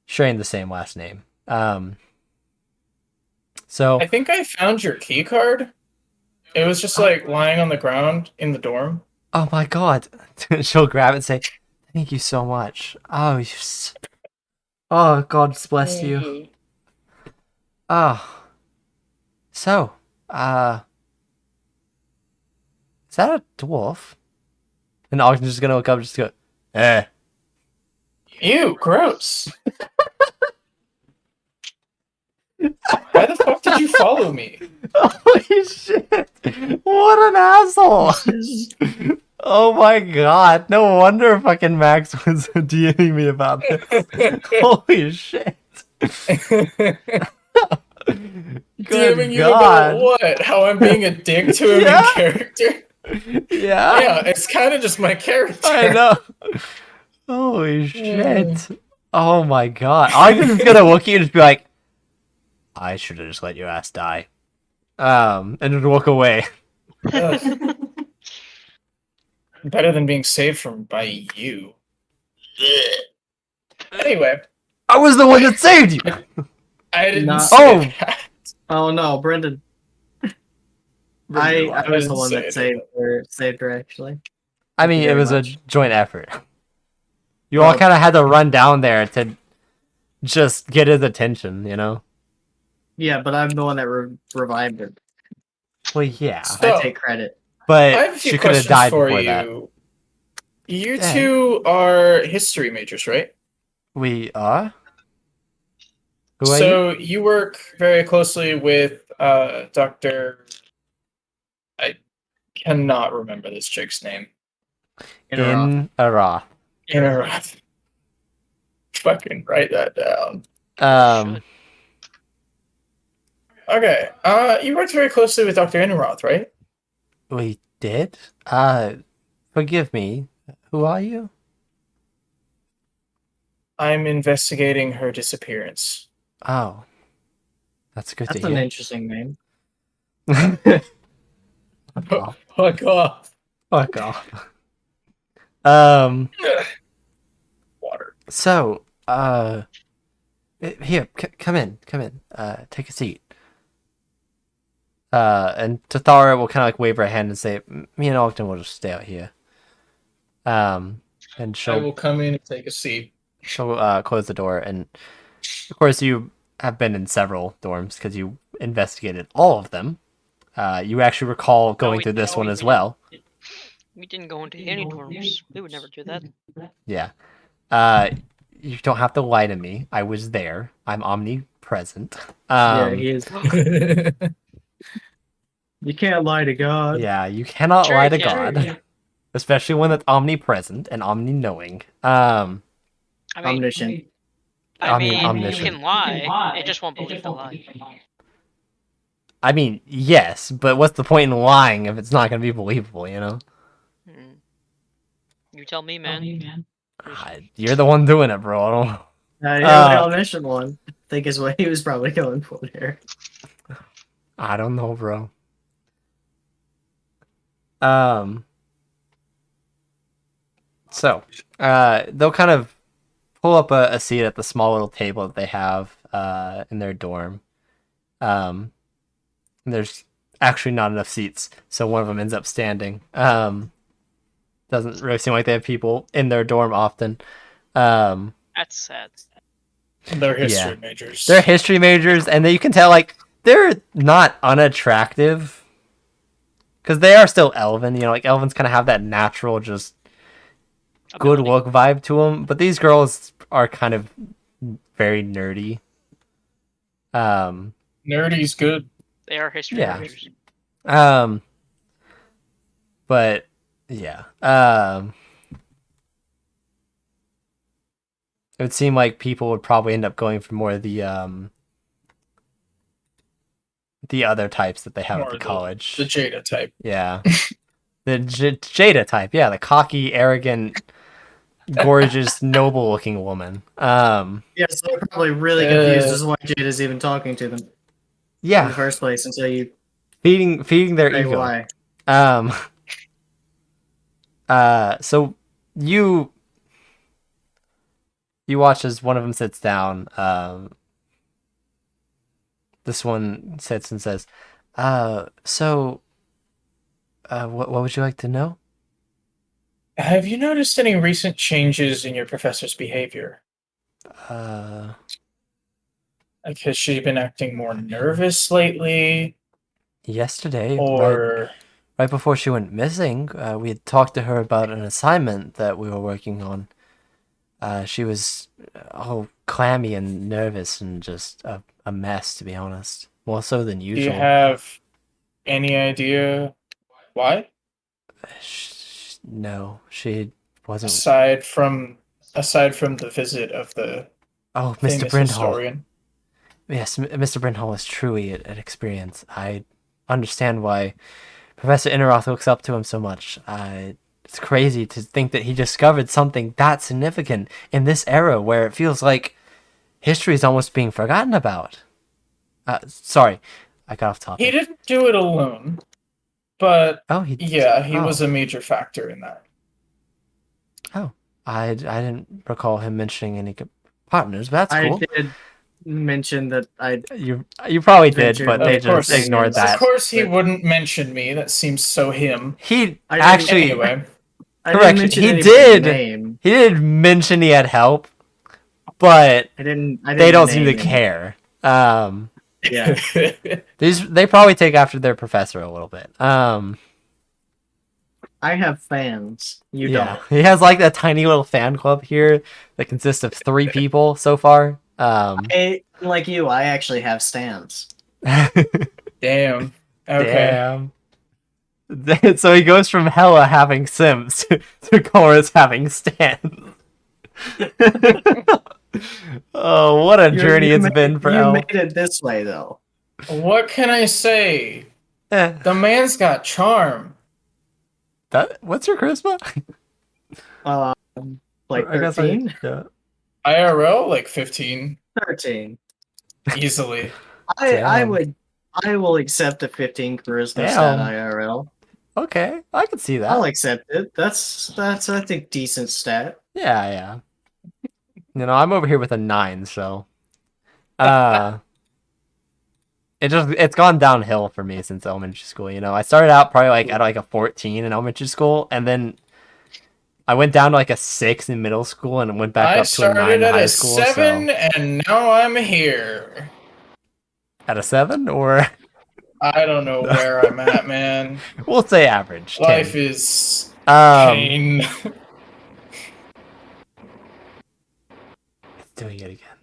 sharing the same last name. So I think I found your key card. It was just like lying on the ground in the dorm. oh my god, she'll grab it and say, "Thank you so much." Oh, oh, God bless you. Oh, so, is that a dwarf? And Ogden's just gonna look up and just go, eh. Ew, gross. Why the fuck did you follow me? Holy shit! What an asshole! Oh my god! No wonder fucking Max was DMing me about this. Holy shit! DMing you God. about what? How I'm being a dick to him Yeah. in character? Yeah. Yeah, it's kind of just my character. I know. Holy shit! Oh my god! I'm just gonna look at you and just be like, I should have just let your ass die. And just walk away. Ugh. Better than being saved from by you. Anyway, I was the one that saved you. I didn't Not- say Oh. that. Oh no, Brendan. I was the one that didn't saved her actually. I Thank mean, you it very was a much. joint effort. You all kind of had to run down there to just get his attention, you know? Yeah, but I'm the one that revived her. Well, yeah, So, I take credit. but I have a few she could have questions died for before you. that. You Yeah. two are history majors, right? We are? Who are you? So you work very closely with Dr. I cannot remember this chick's name. In Arath. Interrogation. Fucking write that down. Um, Okay. You worked very closely with Dr. Inneroth, right? we did? Forgive me. Who are you? I'm investigating her disappearance. Oh. That's good That's to an hear. interesting name. Fuck off. Fuck off. Fuck off. Water. So, here, come in, take a seat. And Tathara will kind of like wave her hand and say, me and Ogden will just stay out here. And I will she'll come in and take a seat. close the door. And of course, you have been in several dorms because you investigated all of them. You actually recall going through this one as well. We didn't go into any dorms. We would never do that. Yeah. You don't have to lie to me. I was there. I'm omnipresent. Yeah, he is. You can't lie to God. Yeah, you cannot Sure lie you to can. God, especially when it's omnipresent and omni-knowing. I mean, Omniscient. I mean, you omniscient. can lie. It just won't believe the lie. I mean, yes, but what's the point in lying if it's not going to be believable? You know, Hmm. You tell me, man. you're the one doing it, bro. I don't know. Yeah, the omniscient one. I think is what he was probably going for there. I don't know, bro. So, they'll kind of pull up a seat at the small little table that they have in their dorm. And there's actually not enough seats, so one of them ends up standing. Doesn't really seem like they have people in their dorm often. That's sad. They're history Yeah. majors. They're history majors, and you can tell like they're not unattractive because they are still elven. You know, like elvens kind of have that natural, just good Ability. look vibe to them. But these girls are kind of very nerdy. Nerdy's good. They are history Yeah. majors. But yeah. It would seem like people would probably end up going for more of the other types that they have More at the the- college. The Jada type. Yeah. The Jada type. Yeah, the cocky, arrogant, gorgeous, noble-looking woman. Yeah, so they're probably really confused as to why Jada's even talking to them in the Yeah, first place until you feeding their say ego. why. So you watch as one of them sits down. This one sits and says, what would you like to know? Have you noticed any recent changes in your professor's behavior? Like, has she been acting more nervous lately? Yesterday, Or right before she went missing, we had talked to her about an assignment that we were working on. She was all clammy and nervous and just a mess, to be honest. More so than Do you usual. have any idea why? No, she wasn't. Aside from the visit of the Oh, Mr. famous Brindle. historian. Yes, Mr. Brindle is truly an experience. I understand why Professor Inneroth looks up to him so much. It's crazy to think that he discovered something that significant in this era where it feels like history is almost being forgotten about. Sorry, I got off topic. He didn't do it alone, but Oh, he was a major factor in that. Oh, I didn't recall him mentioning any partners, but that's cool. I did mention that I. You probably did, ventured but with they Of course. just ignored that. Of course, he But- wouldn't mention me. That seems so him. He I didn't- actually Anyway, I didn't correction. mention He anybody's did. name. He did mention he had help, but I didn't they don't seem to name him. care. Yeah. They probably take after their professor a little bit. I have fans. You Yeah, he has like a tiny little fan club here that consists of 3 people so far. don't. Like you, I actually have stands. Damn. Okay. Damn. So he goes from hella having Sims to Chorus having stands. Oh, what a journey it's been for You Elle. made it this way, though. What can I say? Eh, The man's got charm. what's your charisma? Like I guess 13? yeah. IRL like 15 13. easily. I Damn. will accept a 15 charisma Damn. stat IRL. Okay, I can see that. I'll accept it. That's I think decent stat. Yeah. I'm over here with a 9, so it's gone downhill for me since elementary school. I started out probably like at like a 14 in elementary school, and then I went down to like a 6 in middle school, and went back I up to a 9 started in at high a school. 7 So and now I'm here. at a 7, or I don't know where I'm at, man. we'll say average. 10. Life is Um, pain. It's doing it again.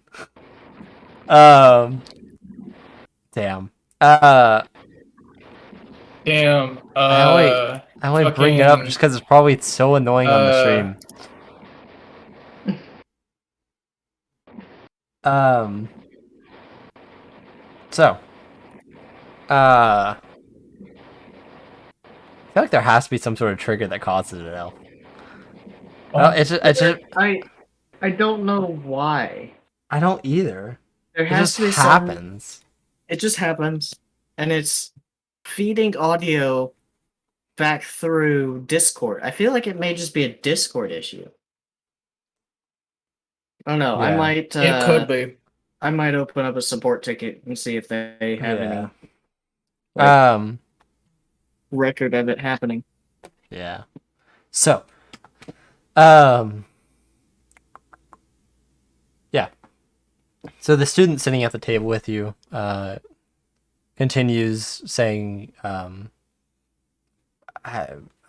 Damn. Damn. I only bring it up fucking, just because it's probably so annoying on the stream. So, I feel like there has to be some sort of trigger that causes it. Well, it's just I don't know why. I don't either. There It has just to be happens. It just happens, and it's feeding audio back through Discord. I feel like it may just be a Discord issue. I don't know. I Yeah. might. it could be. I might open up a support ticket and see if they have Yeah. any record of it happening. Yeah. So, yeah. So the student sitting at the table with you, continues saying, I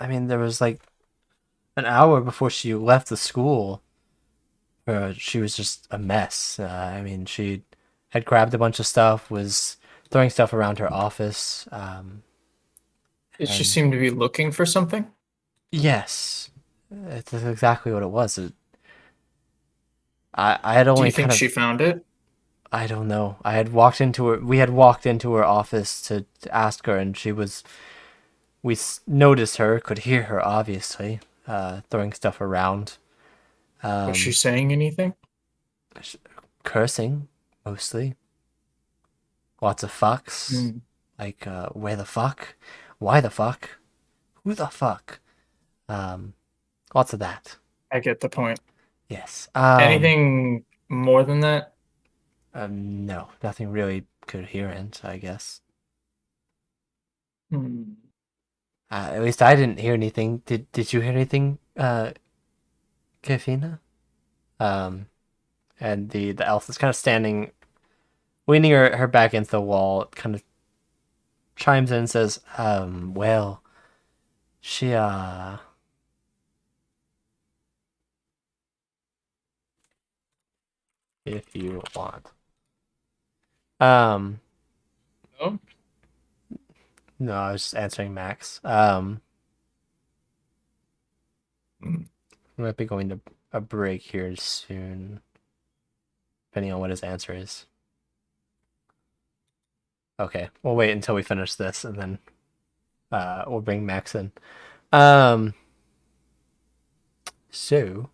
mean, there was like an hour before she left the school where she was just a mess. I mean, she had grabbed a bunch of stuff, was throwing stuff around her office. Did she and- seem to be looking for something? Yes, it's exactly what it was. I had Do only you think kind of, she found it? I don't know. We had walked into her office to ask her, and we noticed her, could hear her obviously, throwing stuff around. Was she saying anything? Cursing, mostly. Lots of fucks. Hmm. Like, where the fuck? Why the fuck? Who the fuck? Lots of that. I get the point. Yes. Anything more than that? No, nothing really coherent, I guess. Hmm. At least I didn't hear anything. Did you hear anything, Kefina? And the elf is kind of standing, leaning her back into the wall, kind of chimes in and says, well, She if you want. Oh, No, I was just answering Max. Hmm. We might be going to a break here soon, depending on what his answer is. Okay, we'll wait until we finish this, and then we'll bring Max in. So,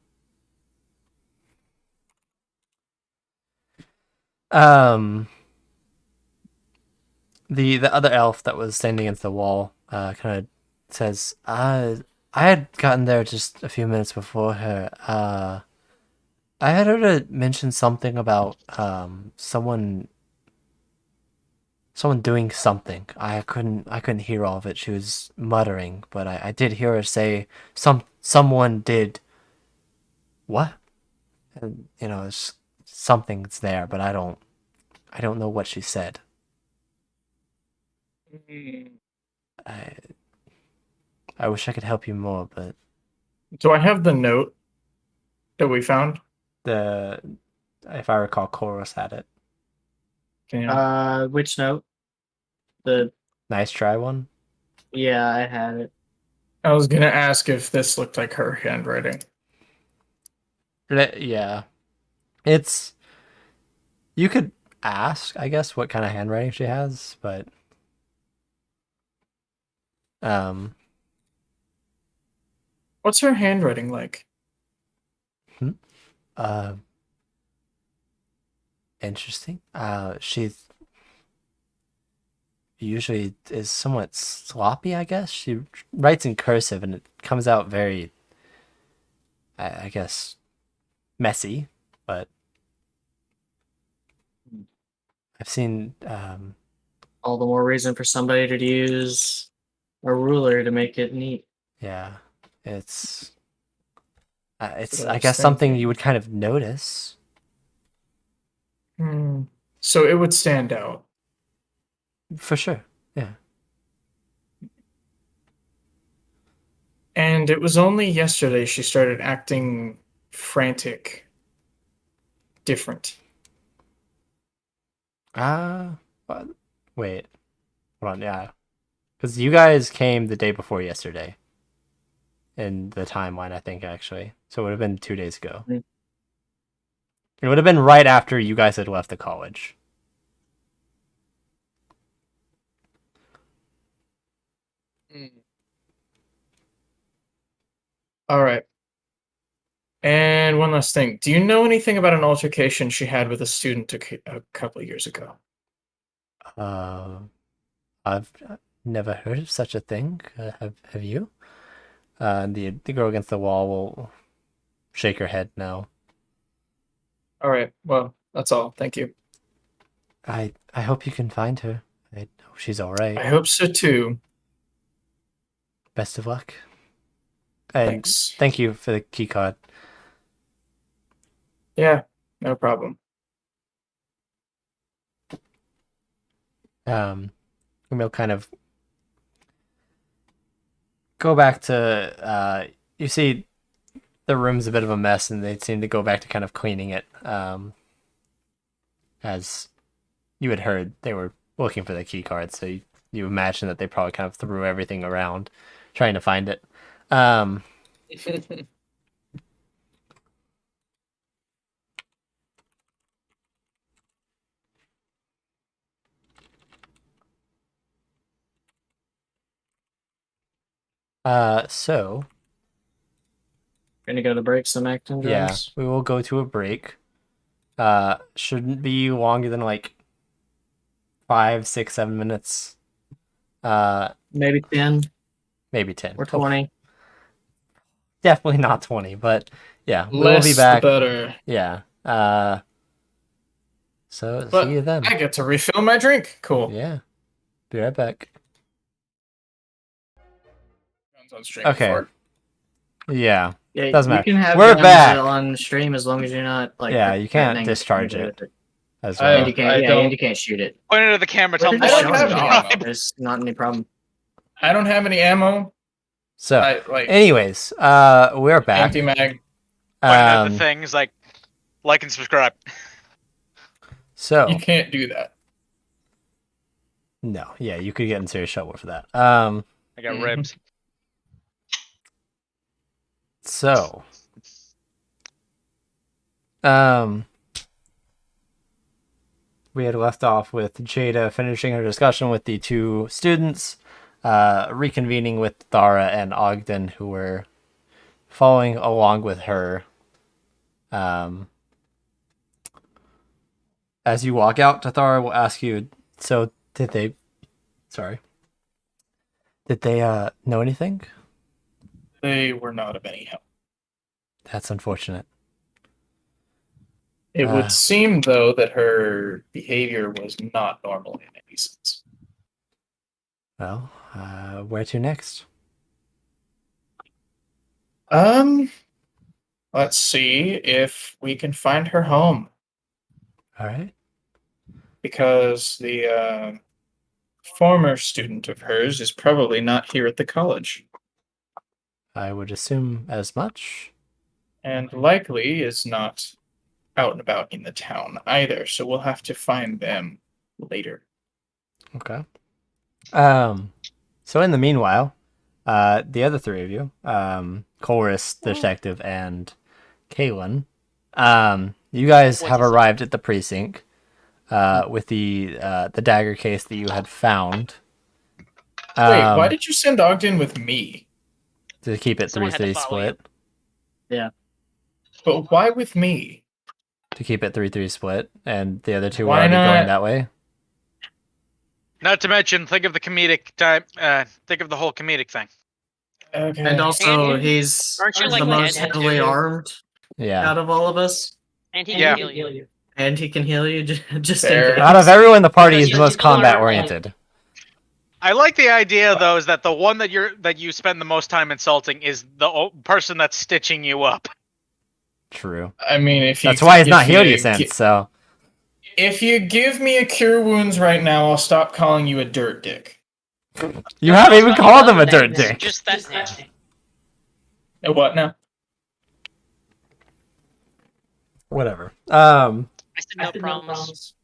the other elf that was standing against the wall, kind of says, I had gotten there just a few minutes before her. I had heard her mention something about someone doing something. I couldn't hear all of it. She was muttering, but I did hear her say someone did what? And it's something's there, but I don't know what she said. I I wish I could help you more, but Do I have the note that we found? the if I recall, Chorus had it. Yeah. Which note? The Nice try one. yeah, I had it. I was gonna ask if this looked like her handwriting. Yeah, it's you could ask, I guess, what kind of handwriting she has, but um, What's her handwriting like? uh, interesting. She usually is somewhat sloppy, I guess. She writes in cursive, and it comes out very, I guess, messy. But I've seen, All the more reason for somebody to use a ruler to make it neat. yeah, it's it's what I I was guess something thinking. you would kind of notice So it would stand out. for sure. Yeah. And it was only yesterday she started acting frantic, different. But wait, hold on. Yeah, because you guys came the day before yesterday in the timeline, I think, actually. So it would have been 2 days ago. Mm. It would have been right after you guys had left the college. All right. And one last thing. Do you know anything about an altercation she had with a student a couple of years ago? Uh, I've never heard of such a thing. Have you? The girl against the wall will shake her head no. All right. Well, that's all. Thank you. I hope you can find her. I hope she's all right. I hope so too. Best of luck. And Thanks. thank you for the key card. Yeah, no problem. We'll kind of go back to you see the room's a bit of a mess, and they seem to go back to kind of cleaning it. As you had heard, they were looking for the key card, so you imagine that they probably kind of threw everything around trying to find it. So Gonna go to break some acting yeah, drums. we will go to a break. Shouldn't be longer than like 5, 6, 7 minutes. Maybe 10 Maybe 10 or 20. Definitely not 20, but yeah, we will be Less the back. better. Yeah. So But see you then. I get to refill my drink. Cool. Yeah. Be right back. Sounds on stream Okay. before. Yeah. Yeah, Doesn't you matter. can have We're guns back. on stream as long as you're not like. Yeah, you can't threatening discharge to it as I- And well. you can't. I Yeah, don't- and you can't shoot it. Point it at the camera. Tell We're them I just don't to have showing it any off. ammo. There's not any problem. I don't have any ammo. So, like anyways, we're back. anti-mag. Pointing at the Um, things like and subscribe. so You can't do that. no, yeah, you could get in serious trouble for that. I got Mhm. ribs. So, we had left off with Jada finishing her discussion with the two students, reconvening with Thara and Ogden, who were following along with her. As you walk out, Thara will ask you, so did they know anything? They were not of any help. That's unfortunate. It Ah. would seem, though, that her behavior was not normal in any sense. Well, where to next? Let's see if we can find her home, All right. because the former student of hers is probably not here at the college, I would assume as much. and likely is not out and about in the town either, so we'll have to find them later. Okay. So in the meanwhile, the other three of you, Chorus, the detective, and Kaylin, you guys have arrived at the precinct, with the dagger case that you had found. Wait, why did you send Ogden with me? To keep it Someone had to 3-3 follow you. split? But why with me? To keep it 3-3 split, and the other two were Why already not? going that way. Not to mention, think of the comedic time. Think of the whole comedic thing. Okay. And also, And- he's Aren't you, like, the most dead, heavily too? armed Yeah. out of all of us. And he Yeah. can heal you. And he can heal you just in Fair. case. Out of everyone in the party, Because he's the you most still are, combat oriented. I like the idea, though, is that the one that you spend the most time insulting is the person that's stitching you up. True. I mean, if you That's why he's if not healed you gi- since. So If you give me a cure wounds right now, I'll stop calling you a dirt dick. you haven't even called him a dirt dick. Just that name. What now? Whatever. I said no problems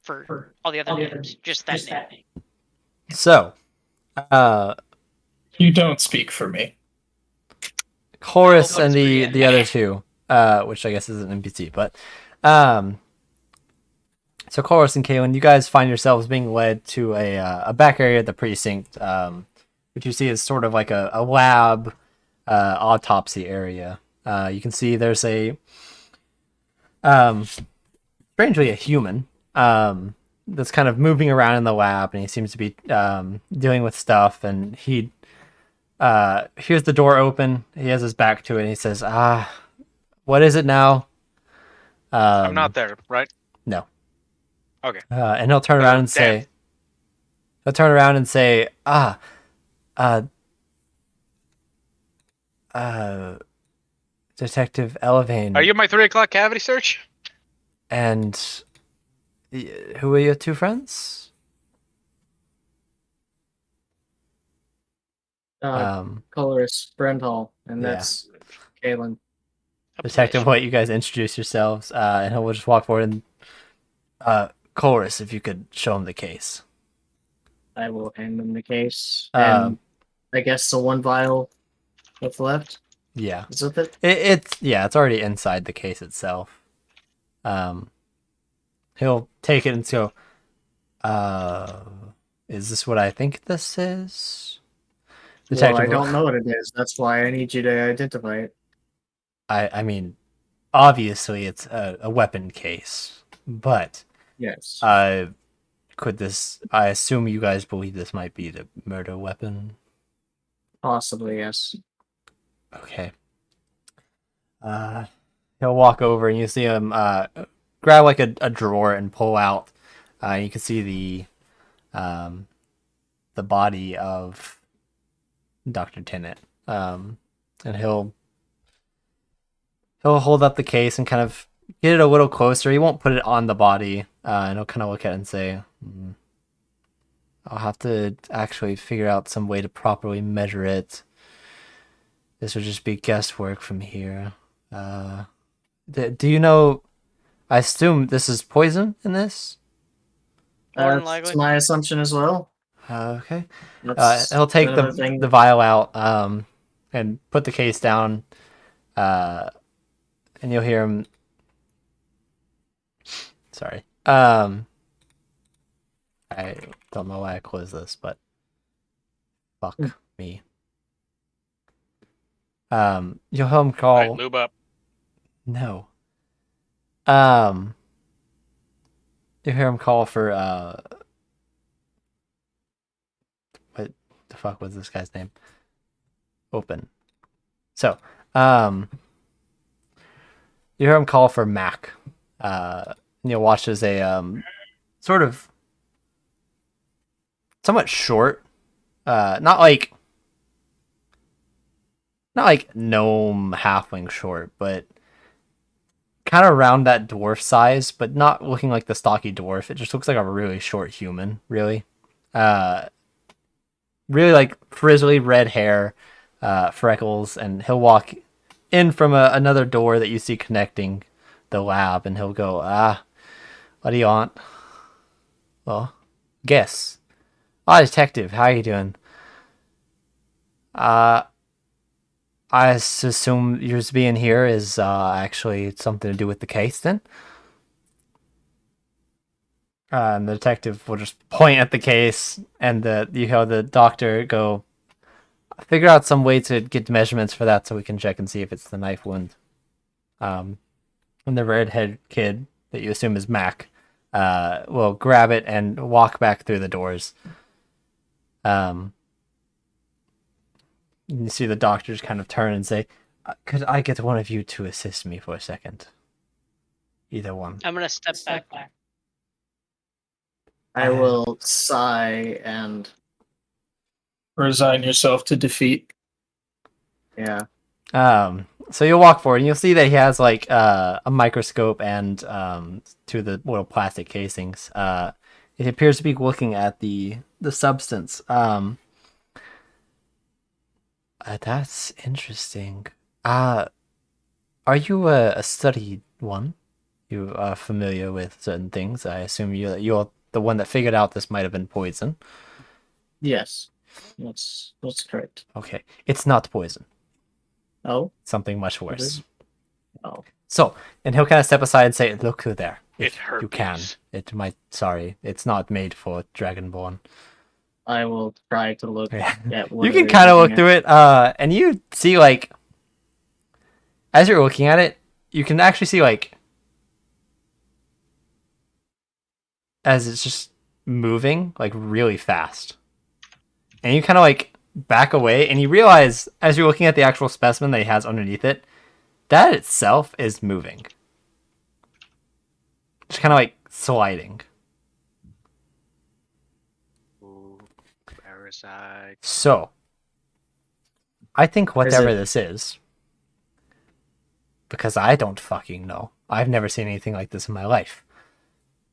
for all the other names. Just that name. So, You don't speak for me. Chorus Oh, and it's the other two, which I guess is an NPC, but so Chorus and Kaylin, you guys find yourselves being led to a back area of the precinct, which you see is sort of like a lab, autopsy area. You can see there's a strangely a human that's kind of moving around in the lab, and he seems to be dealing with stuff, and he hears the door open. He has his back to it, and he says, what is it now? I'm not there, right? No. Okay. And he'll turn around and say, Detective Elven. Are you my 3 o'clock cavity search? And who are your two friends? Colorist Brendhall, and Yeah. that's Kaylin. Detective White, you guys introduce yourselves, and he'll just walk forward and Chorus, if you could show him the case. I will hand him the case. Um, And I guess the one vial that's left Yeah. is with it. It's already inside the case itself. He'll take it and go, is this what I think this is? Well, I don't know what it is. That's why I need you to identify it. I mean, obviously it's a weapon case, but Yes. could this? I assume you guys believe this might be the murder weapon. Possibly, yes. Okay. He'll walk over and you see him grab like a drawer and pull out. You can see the body of Dr. Tennant. And he'll hold up the case and kind of get it a little closer. He won't put it on the body, and he'll kind of look at it and say, I'll have to actually figure out some way to properly measure it. This would just be guesswork from here. Do you know? I assume this is poison in this. More than That's likely. my assumption as well. Okay. That's He'll take another thing. the vial out and put the case down. And you'll hear him. Sorry. I don't know why I closed this, but fuck me. You'll hear him call. Alright, lube up. No. You hear him call for what the fuck was this guy's name? Open. So, you hear him call for Mac. You'll watch as a sort of somewhat short, not like gnome halfling short, but kind of around that dwarf size, but not looking like the stocky dwarf. It just looks like a really short human, really. Really like frizzly red hair, freckles, and he'll walk in from another door that you see connecting the lab, and he'll go, what do you want? Well, guess. Detective, how are you doing? I assume yours being here is actually something to do with the case, then? And the detective will just point at the case, and you hear the doctor go, figure out some way to get measurements for that so we can check and see if it's the knife wound. And the redhead kid that you assume is Mac will grab it and walk back through the doors. You see the doctors kind of turn and say, could I get one of you to assist me for a second? Either one. I'm gonna step back. I will sigh and Resign yourself to defeat. yeah. So you'll walk forward and you'll see that he has like a microscope and two of the little plastic casings. It appears to be looking at the substance. That's interesting. Are you a studied one? You are familiar with certain things. I assume you're the one that figured out this might have been poison. Yes. That's correct. Okay, it's not poison. Oh? Something much worse. Oh. So, and he'll kind of step aside and say, "Look through there. It If hurts. you can. It might. Sorry, it's not made for Dragonborn." I will try to look Yeah. at what You can it is kind of look looking through it, and you see like, as you're looking at it, you can actually see like, as it's just moving like really fast, and you kind of like back away, and you realize as you're looking at the actual specimen that he has underneath it, that itself is moving, just kind of like sliding. Ooh, parasite. So, I think whatever this is, because I don't fucking know. I've never seen anything like this in my life.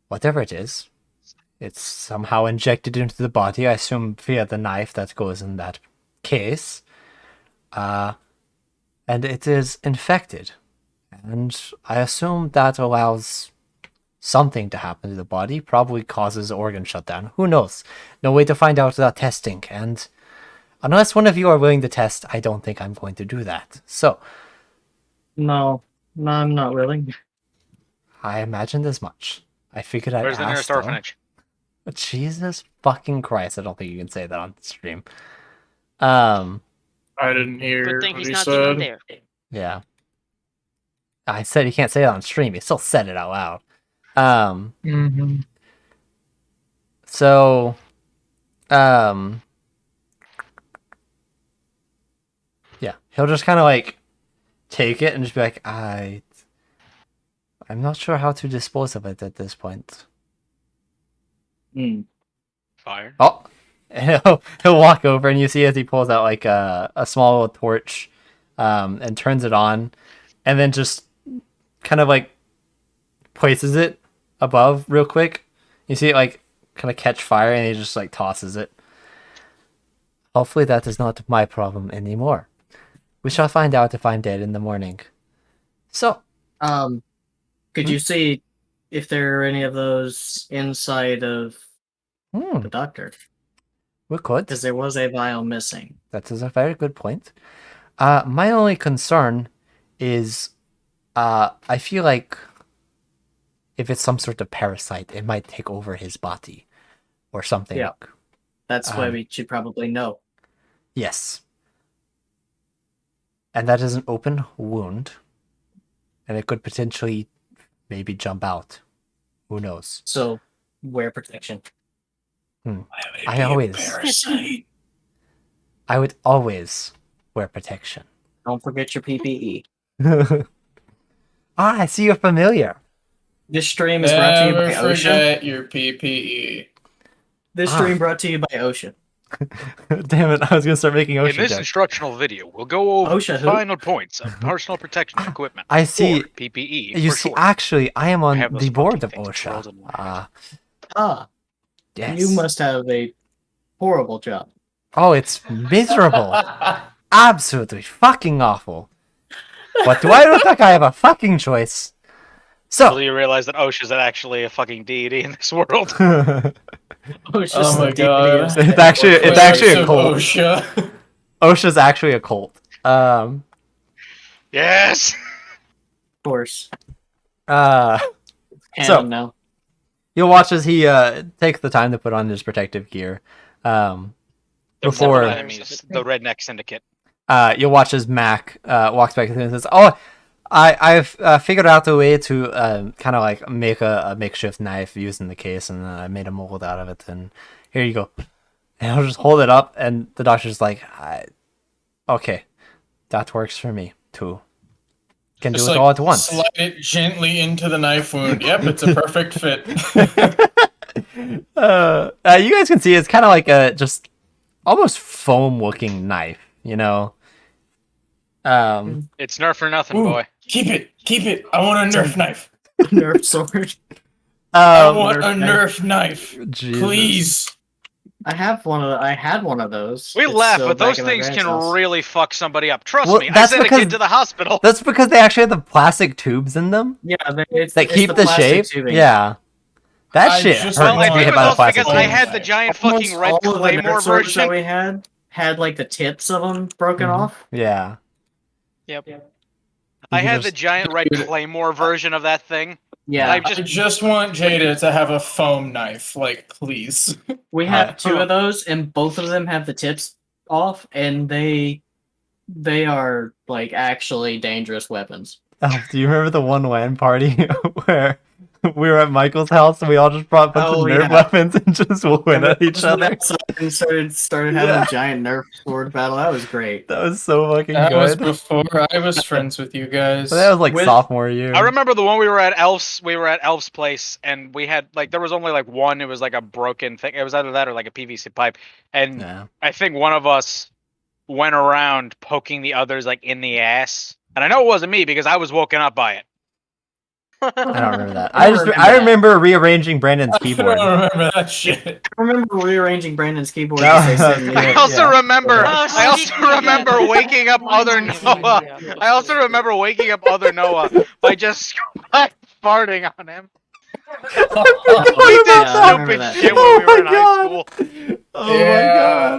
Whatever it is, it's somehow injected into the body, I assume via the knife that goes in that case. And it is infected. And I assume that allows something to happen to the body, probably causes organ shutdown. Who knows? No way to find out without testing, and unless one of you are willing to test, I don't think I'm going to do that. So, No, I'm not willing. I imagined as much. I figured I'd Where's the ask, nearest though. orphanage? Jesus fucking Christ, I don't think you can say that on stream. I didn't hear Good thing what he's he not said. even there. Yeah. I said you can't say it on stream, you still said it out loud. Mm-hmm. So, yeah, he'll just kind of like take it and just be like, I'm not sure how to dispose of it at this point. Hmm. Fire. Oh, and he'll walk over and you see as he pulls out like a small little torch, and turns it on, and then just kind of like places it above real quick. You see it like kind of catch fire, and he just like tosses it. Hopefully that is not my problem anymore. We shall find out if I'm dead in the morning. So, Could you see if there are any of those inside of the doctor? we could. Because there was a vial missing. That is a very good point. My only concern is, I feel like if it's some sort of parasite, it might take over his body or something. Yeah. That's why we should probably know. Yes. And that is an open wound. And it could potentially maybe jump out. Who knows? So, wear protection. I would always wear protection. Don't forget your PPE. I see you're familiar. This stream is brought to you by Never OSHA. forget your PPE. This stream brought to you by OSHA. Damn it, I was going to start making In ocean this jokes. instructional video, we'll go over OSHA the who? final points of personal protection equipment. I see. Or PPE. You for see, short. actually, I am on have those the board of fucking things rolled in OSHA. one. Yes. You must have a horrible job. Oh, it's miserable. Absolutely fucking awful. But do I look like I have a fucking choice? Until So, you realize that OSHA's actually a fucking deity in this world. OSHA's Oh my the god. DPS. it's actually a Of cult. OSHA. OSHA's actually a cult. Yes! Of course. So- Canon now. You'll watch as he takes the time to put on his protective gear. The Before enemies, the Redneck Syndicate. you'll watch as Mac walks back to him and says, "Oh, I've figured out a way to kind of like make a makeshift knife using the case, and I made a mold out of it. And here you go." And I'll just hold it up, and the doctor's like, "Okay, that works for me too. Can Just do it like all at once." slide it gently into the knife wound. Yep, it's a perfect fit. You guys can see it's kind of like a just almost foam looking knife, you know. It's Nerf or nothing, Ooh, boy. Keep it. I want a Nerf knife. Nerf sword. I Um, want a Nerf Nerf knife. Jesus. Please. I had one of those. We It's laugh, still but back those in my things parents' can house. really fuck somebody up. Trust Well, me, I that's sent a because- kid to the hospital. That's because they actually have the plastic tubes in them Yeah, it's that keep the plastic shape. tubing. Yeah, that I shit just hurts Well, I to want get think hit it by the was also plastic because I tube. had the giant Almost fucking red all of the Claymore Nerf swords that version. we had like the tips of them broken Mhm. off. Yeah, Yep. I had Just- the giant red Dude. Claymore version of that thing. Yeah, I I just want Jada to have a foam knife. Like, please. we have two of those, and both of them have the tips off, and they are like actually dangerous weapons. Oh, do you remember the one LAN party where we were at Michael's house and we all just brought a bunch Oh, of Nerf yeah. weapons and just went at each Just went other? outside and started having Yeah. a giant Nerf sword battle. That was great. That was so fucking That was good. before I was friends with you guys. But that was like With- sophomore year. I remember the one we were at Elf's place, and we had like there was only like one. It was like a broken thing. It was either that or like a PVC pipe, and Yeah. I think one of us went around poking the others like in the ass. And I know it wasn't me because I was woken up by it. I don't remember that. I I don't just remember I that. remember rearranging Brandon's I keyboard. don't remember that shit. I remember rearranging Brandon's keyboard. No, because they said, Yeah, I also yeah. remember. Oh, I also speaking of remember that, waking up other Noah. Yeah. I also remember waking up other Noah by just farting on him. We did I remember stupid that. shit Oh when we were in my high God. school. Oh Yeah.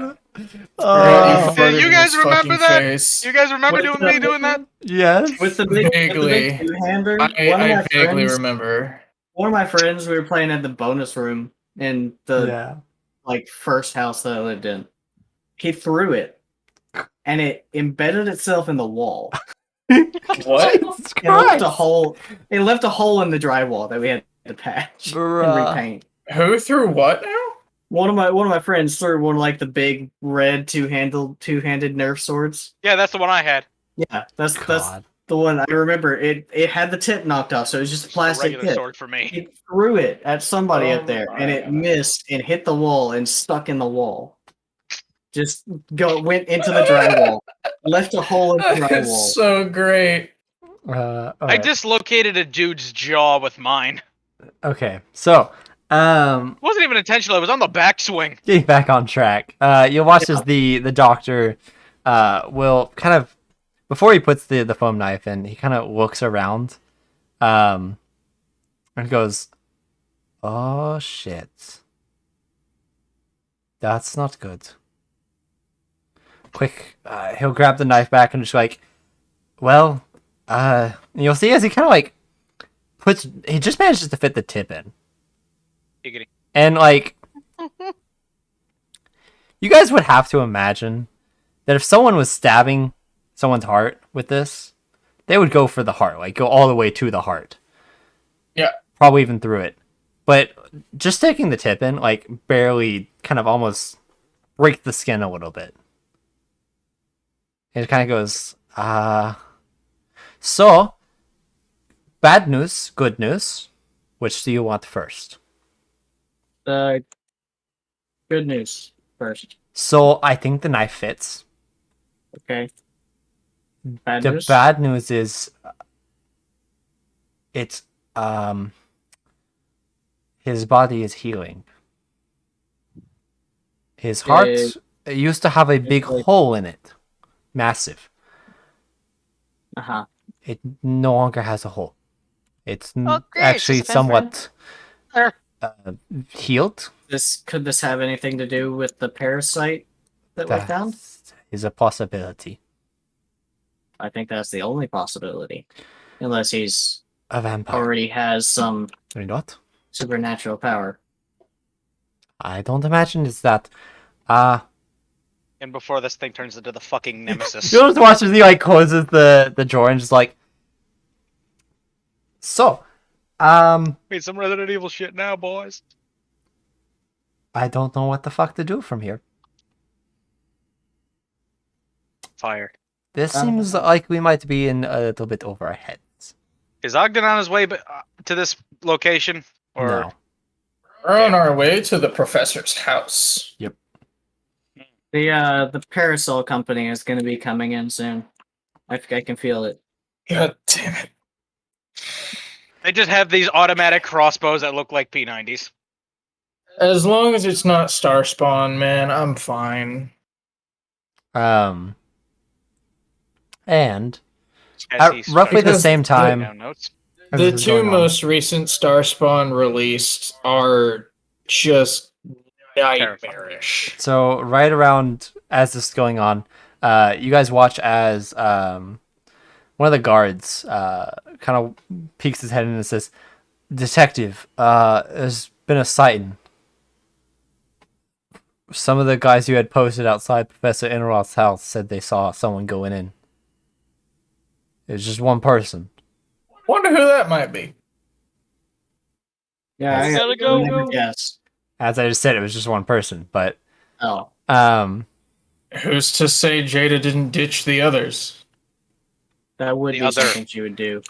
my god. Right, Oh, Did you guys his remember fucking that? face. You guys remember With me doing that? yes. with the big Vaguely. two-hander. I vaguely remember. One of my friends, we were playing at the bonus room in the Yeah. like first house that I lived in. He threw it, and it embedded itself in the wall. What? Jesus It left Christ. a hole. It left a hole in the drywall that we had to patch and Bruh. repaint. Who threw what now? One of my friends threw one of like the big red two-handed Nerf swords. Yeah, that's the one I had. Yeah, that's God. the one I remember. It had the tip knocked off, so it was just a It's a plastic regular tip. sword for me. He threw it at somebody Oh up there, my and it God. missed and hit the wall and stuck in the wall. Just went into the drywall, left a hole in the drywall. That's so great. I Okay. dislocated a dude's jaw with mine. Okay. So, It wasn't even intentional. It was on the backswing. getting back on track. You'll watch as the doctor will kind of before he puts the foam knife in, he kind of looks around, and goes, "Oh shit, that's not good." Quick, he'll grab the knife back and just like, well, you'll see as he kind of like he just manages to fit the tip in. Giggity. And like, you guys would have to imagine that if someone was stabbing someone's heart with this, they would go for the heart, like go all the way to the heart. Yeah. Probably even through it. But just taking the tip in, like, barely kind of almost break the skin a little bit. It kind of goes, so, bad news, good news. Which do you want first? Good news first. So, I think the knife fits. Okay. Bad The news? bad news is, it's, his body is healing. His heart used to have a big like- hole in it. Massive. Uh-huh. It no longer has a hole. It's Oh, great, actually suspend. somewhat Er. healed. Could this have anything to do with the parasite that we found? That is a possibility. I think that's the only possibility. Unless he's A vampire. already has some Or not? supernatural power. I don't imagine it's that. And before this thing turns into the fucking nemesis. You just watch as he like closes the drawer and just like. So, Need some Resident Evil shit now, boys. I don't know what the fuck to do from here. Fire. This seems like we might be in a little bit over our heads. Is Ogden on his way to this location? Or No. We're on our way to the professor's house. The parasol company is going to be coming in soon. I can feel it. God damn it. they just have these automatic crossbows that look like P90s? As long as it's not Starspawn, man, I'm fine. And As at he's roughly the Because same time, down notes. as The this is two going on. most recent Starspawn released are just nightmarish. So right around as this is going on, you guys watch as one of the guards kind of peeks his head in and says, "Detective, there's been a sighting. Some of the guys you had posted outside Professor Inroth's house said they saw someone going in. It was just one person." Wonder who that might be. Yeah, I Gotta go. never guess. As I just said, it was just one person, but Oh, Who's to say Jada didn't ditch the others? that would The be other- something she would do.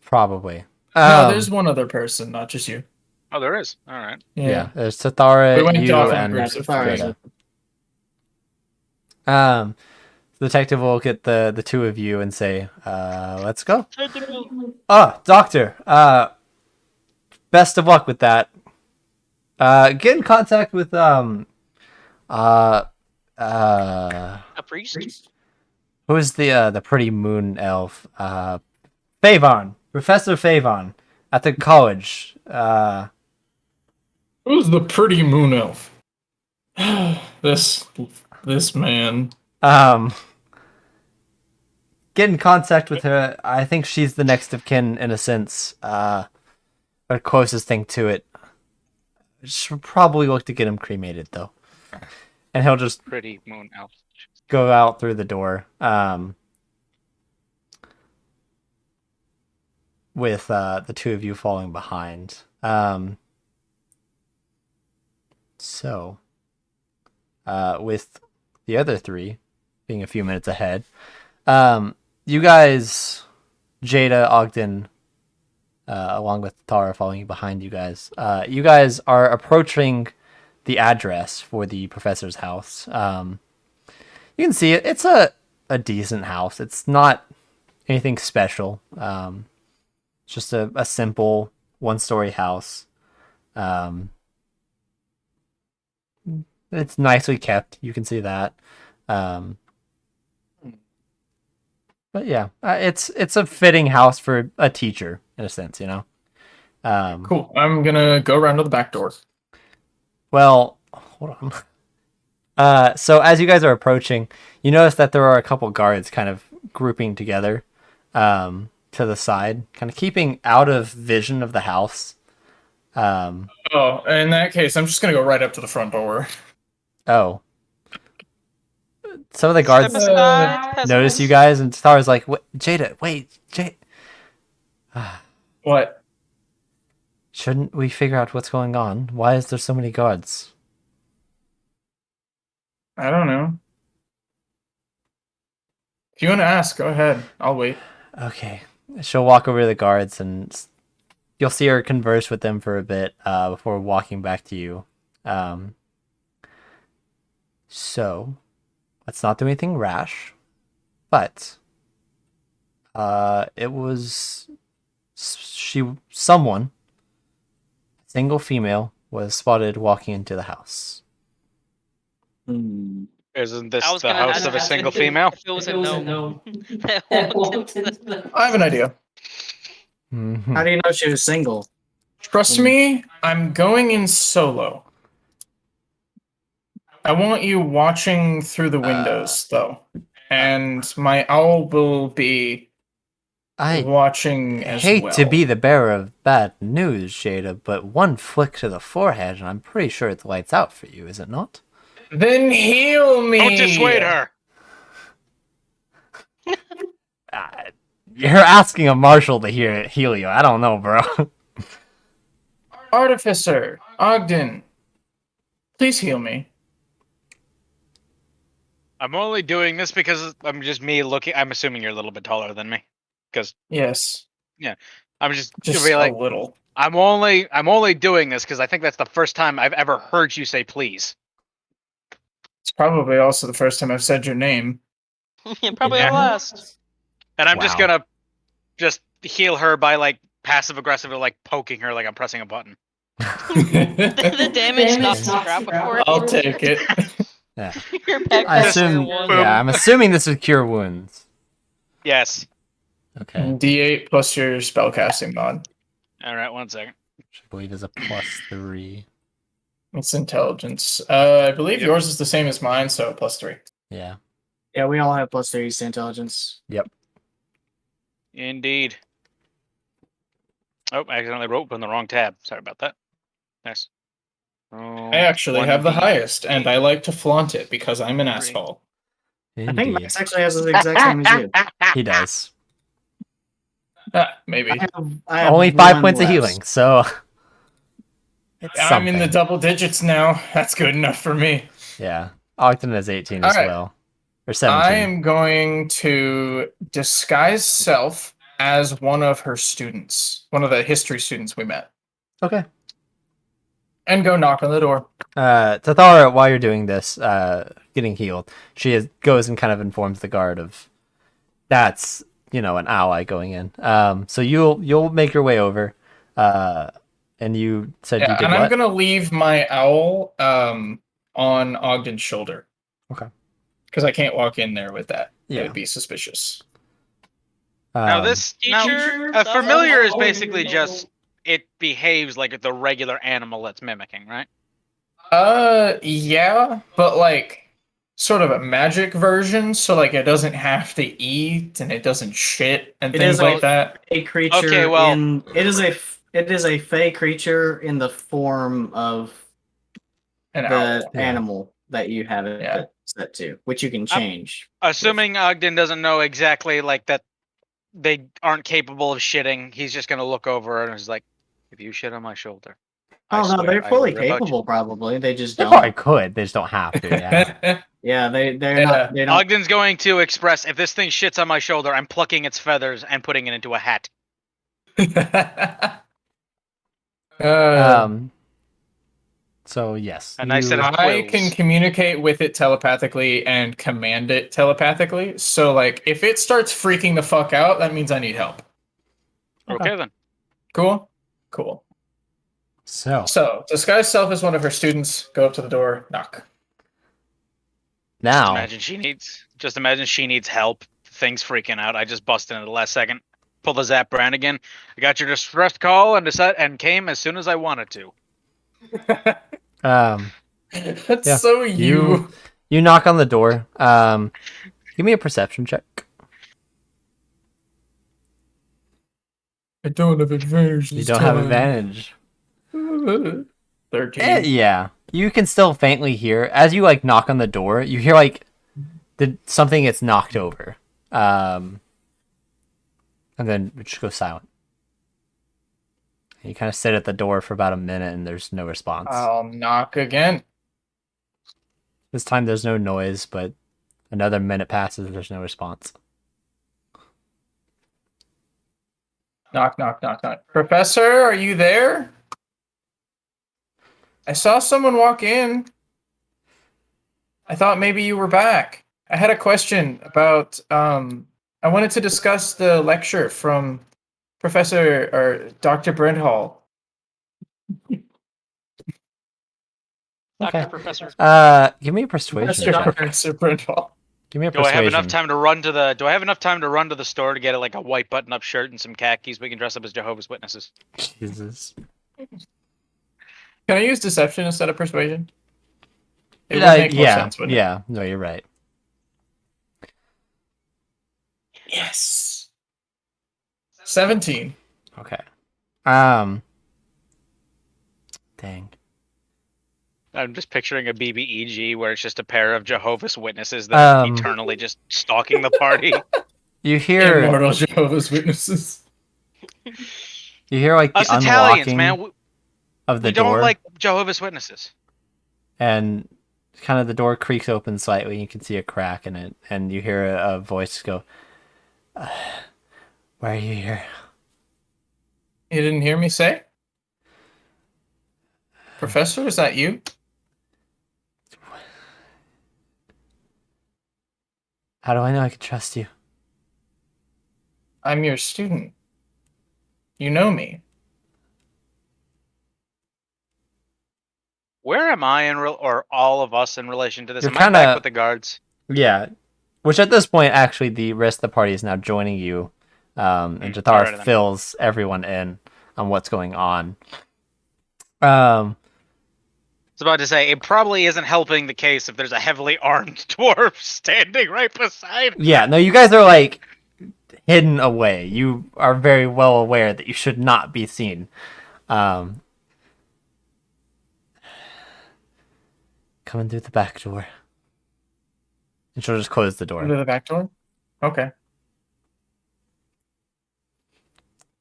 probably. No, there's one other person, not just you. Oh, there is. All right. Yeah, there's Tathara, We went you, off on and groups of Tathara. Jada. The detective will look at the two of you and say, let's go. Oh, doctor, best of luck with that. Get in contact with, A priest? who is the pretty moon elf? Favon, Professor Favon, at the college. Who's the pretty moon elf? this man. Get in contact with her. I think she's the next of kin in a sense. Or closest thing to it. Should probably look to get him cremated though. And he'll just Pretty moon elf. go out through the door. With the two of you falling behind. So, with the other three being a few minutes ahead, you guys, Jada, Ogden, along with Tara following behind you guys are approaching the address for the professor's house. You can see it. It's a decent house. It's not anything special. It's just a simple one-story house. It's nicely kept. You can see that. But yeah, it's a fitting house for a teacher in a sense, you know. Cool. I'm gonna go around to the back door. Well, hold on. So as you guys are approaching, you notice that there are a couple guards kind of grouping together, to the side, kind of keeping out of vision of the house. Oh, in that case, I'm just gonna go right up to the front door. Oh, some of the guards Step aside, notice you peasants. guys, and Star's like, Jada, wait, What? shouldn't we figure out what's going on? Why is there so many guards? I don't know. If you want to ask, go ahead. I'll wait. Okay, she'll walk over to the guards, and you'll see her converse with them for a bit, before walking back to you. So, let's not do anything rash, but it was someone, single female, was spotted walking into the house. Hmm. Isn't this I was the gonna house ask of a if single it- female? If it was a no. That walked into the- I have an idea. Mhm. How do you know she was single? Trust me, I'm going in solo. I want you watching through the windows, though. And my owl will be I watching as hate well. to be the bearer of bad news, Jada, but one flick to the forehead, and I'm pretty sure it's lights out for you, is it not? Then heal me! Don't dissuade her. Uh, you're asking a marshal to heal you. I don't know, bro. Artificer, Ogden, please heal me. I'm only doing this because I'm just me looking. I'm assuming you're a little bit taller than me, because Yes, I'm just just be like, a little. I'm only doing this because I think that's the first time I've ever heard you say please. It's probably also the first time I've said your name. Yeah, probably Yeah. the last. And I'm just Wow. gonna just heal her by like passive aggressively like poking her like I'm pressing a button. The damage knocks the crap before I'll take it. Yeah. You're back I to assume. square one. Yeah, I'm assuming this would cure wounds. Yes. Okay. D8 plus your spellcasting mod. All right. 1 second. Which I believe is a +3. It's intelligence. I believe Yep. yours is the same as mine, so +3. Yeah. Yeah, we all have +3s to intelligence. Indeed. Oh, I accidentally opened the wrong tab. Sorry about that. Nice. Oh, I actually have the 1d8. highest, and I like to flaunt it because I'm an Great. asshole. I think Indeed. Max actually has the exact same as you. He does. Maybe. I have Only 5 one points of less. healing, so it's I'm in the something. double digits now. That's good enough for me. Yeah. Ogden has 18 as Alright. well. Or 17. I am going to disguise self as one of her students, one of the history students we met, Okay. and go knock on the door. Tathara, while you're doing this, getting healed, goes and kind of informs the guard of that's, an ally going in. So you'll make your way over, and you said you Yeah, did and what? I'm gonna leave my owl on Ogden's shoulder. Okay. Because I can't walk in there with that. It Yeah. would be suspicious. Now Um, this Teacher, a stuff familiar is like- basically just it behaves like the regular animal it's mimicking, right? Yeah, but like sort of a magic version, so like it doesn't have to eat and it doesn't shit and It things is like that. A creature Okay, well- it is a fey creature in the form of An the owl. Yeah. animal that you have it Yeah. set to, which you can change. Assuming Ogden doesn't know exactly like that they aren't capable of shitting, he's just gonna look over and is like, "If you shit on my shoulder, I Oh no, swear they're I fully will rip out capable. Probably they just they don't. probably could. They just don't have to. Yeah. Yeah, they're Yeah. not. They your-" don't. Ogden's going to express, "If this thing shits on my shoulder, I'm plucking its feathers and putting it into a hat." Um. So yes, A nice set of I quills. can communicate with it telepathically and command it telepathically. So like if it starts freaking the fuck out, that means I need help. Okay then. Cool? Cool. So So disguise self as one of her students, go up to the door, knock. Just now, imagine she needs help thing's freaking out. I just busted in at the last second. Pull the Zap brand again. I got your distressed call and came as soon as I wanted to. That's Yeah. so you. You knock on the door. Give me a perception check. I don't have advantage. You don't have advantage. 13. Yeah, you can still faintly hear as you like knock on the door. You hear like something gets knocked over, and then it just goes silent. And you kind of sit at the door for about a minute, and there's no response. I'll knock again. This time there's no noise, but another minute passes. There's no response. Knock, knock, knock, knock. Professor, are you there? I saw someone walk in. I thought maybe you were back. I had a question about, I wanted to discuss the lecture from Professor or Dr. Brendhall. Okay. Professor. Give me a persuasion. Professor Brendhall. Give me a Do I persuasion. have enough time to run to the? Do I have enough time to run to the store to get like a white button-up shirt and some khakis? We can dress up as Jehovah's Witnesses. Jesus. Can I use deception instead of persuasion? It would Yeah, make more sense, wouldn't it? yeah. No, you're right. Yes. 17. Okay. Dang. I'm just picturing a BBEG where it's just a pair of Jehovah's Witnesses that are eternally just stalking the party. You hear Immortal Jehovah's Witnesses. you hear like the Us Italians, unlocking man, of the we door, don't like Jehovah's Witnesses. and kind of the door creaks open slightly. You can see a crack in it, and you hear a voice go, "Why are you here?" You didn't hear me say? Professor, is that you? How do I know I can trust you? I'm your student. You know me. Where am I or all of us in relation to this? You're Am I back kinda- with the guards? Yeah. Which at this point, actually, the rest of the party is now joining you, and Jathar alright then. fills everyone in on what's going on. I was about to say, it probably isn't helping the case if there's a heavily armed dwarf standing right beside. Yeah, no, you guys are like hidden away. You are very well aware that you should not be seen. Coming through the back door. And she'll just close the door. Under the back door? Okay.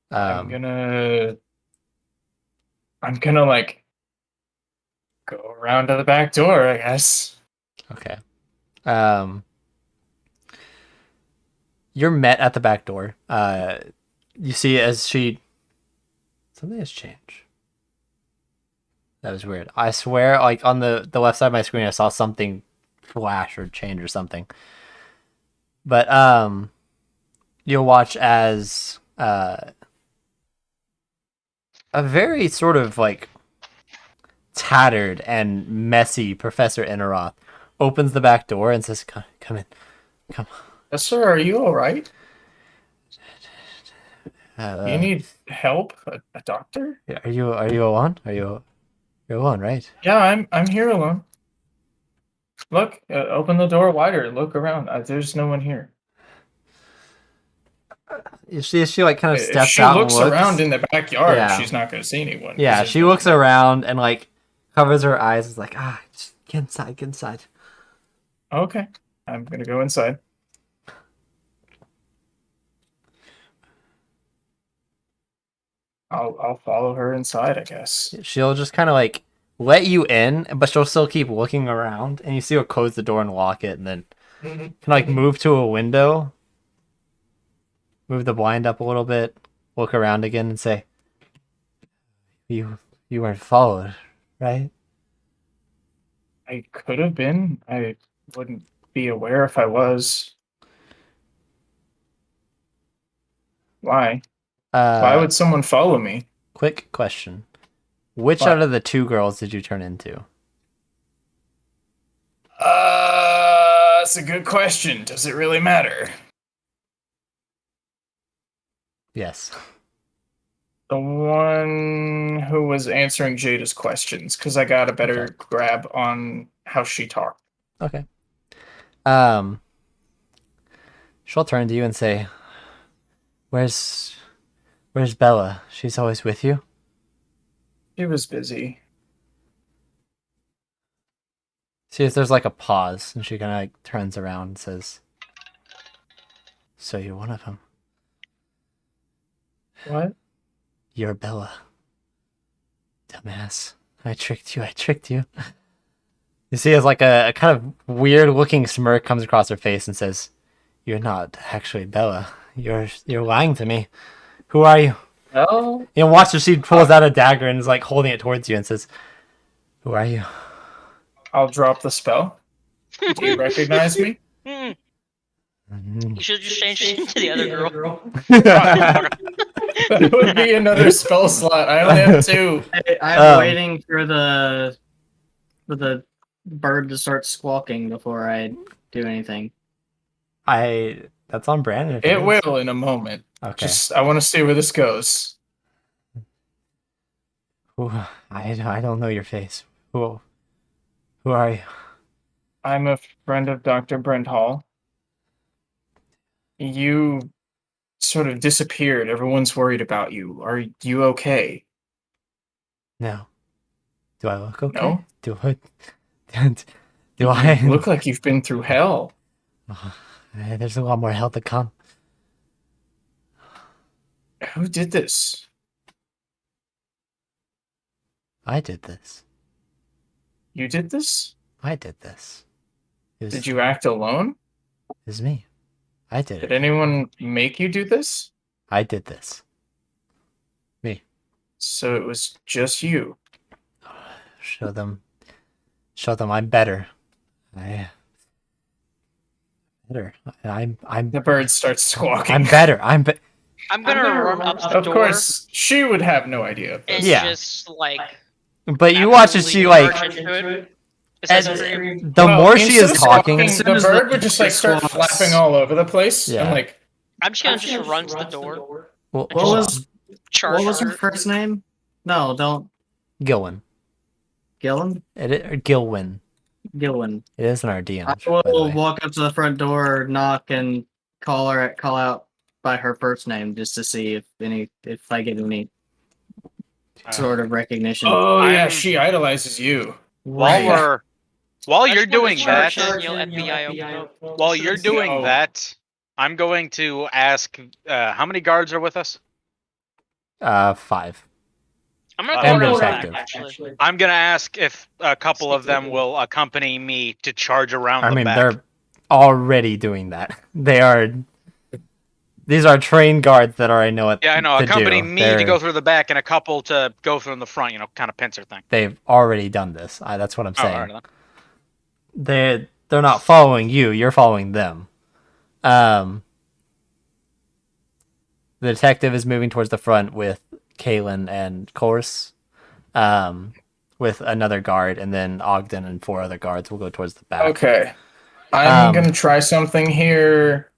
I'm gonna like go around to the back door, I guess. Okay. You're met at the back door. You see as something has changed. That was weird. I swear, like on the left side of my screen, I saw something flash or change or something. But you'll watch as a very sort of like tattered and messy Professor Interoth opens the back door and says, "Come in, come." Yes, sir. Are you all right? You need help? A doctor? Are you alone? You're alone, right? Yeah, I'm here alone. Look, open the door wider. Look around. There's no one here. She like kind of If steps she out looks and looks around in the backyard, Yeah. she's not going to see anyone. Yeah, 'cause she there's looks no- around and like covers her eyes. Is like, just get inside, get inside. Okay, I'm going to go inside. I'll follow her inside, I guess. She'll just kind of like let you in, but she'll still keep looking around, and you see her close the door and lock it, and then can like move to a window, move the blind up a little bit, look around again, and say, "You weren't followed, right?" I could have been. I wouldn't be aware if I was. Why? Why would someone follow me? Quick question: which What? out of the two girls did you turn into? That's a good question. Does it really matter? Yes. The one who was answering Jada's questions, because I got a better Okay. grab on how she talked. Okay. She'll turn to you and say, Where's Bella? She's always with you? She was busy. See if there's like a pause, and she kind of like turns around and says, So you're one of them. What? You're Bella. Dumbass. I tricked you. You see as like a kind of weird looking smirk comes across her face and says, You're not actually Bella. You're lying to me. Who are you? Oh. You know, watch as she pulls out a dagger and is like holding it towards you and says, Who are you? I'll drop the spell. Do you recognize me? You should just change it to the other girl. That would be another spell slot. I only have 2. I'm waiting for the bird to start squawking before I do anything. That's on Brandon. if It is. will in a moment. Okay. I want to see where this goes. I don't know your face. Who are you? I'm a friend of Dr. Brent Hall. You sort of disappeared. Everyone's worried about you. Are you okay? No. Do I look okay? No? Do I? You look like you've been through hell. There's a lot more hell to come. Who did this? I did this. You did this? I did this. Did you act alone? It was me. I did Did it. anyone make you do this? I did this. Me. So it was just you. Show them I'm better. Better. I'm The bird starts squawking. I'm better. I'm gonna run up the Of door course, she would have no idea. of and this. Yeah. just like. But you watch as she absolutely like charge into it. Is as that pretty- the Well, more she instead is of talking, squawking, the bird would just like start flapping all over the place Yeah. and like. I'm just gonna run to the door. well, and hold just on. charge What was her her. first name? No, don't. Gilwin. Gillen? Gilwin. Gillen. It is in our DM. I by the will way. walk up to the front door, knock, and call out by her first name just to see if I get any sort of recognition. Oh yeah, I'm- she idolizes you. While I you're just wanna doing charge that, and yell FBI open up. while you're doing No. that, I'm going to ask how many guards are with us? 5. I'm gonna And go around detective. back, actually. I'm gonna ask if a couple of them will accompany me to charge around I the mean, back. they're already doing that. These are trained guards that already know what Yeah, I know. to Accompany do. me to go through the back and a couple to go through in the front, kind of pincer thing. They've already done this. That's what I'm Oh, saying. all right, then. They're not following you. You're following them. The detective is moving towards the front with Kaylin and Course, with another guard, and then Ogden and 4 other guards will go towards the back. Okay, I'm Um, gonna try something here.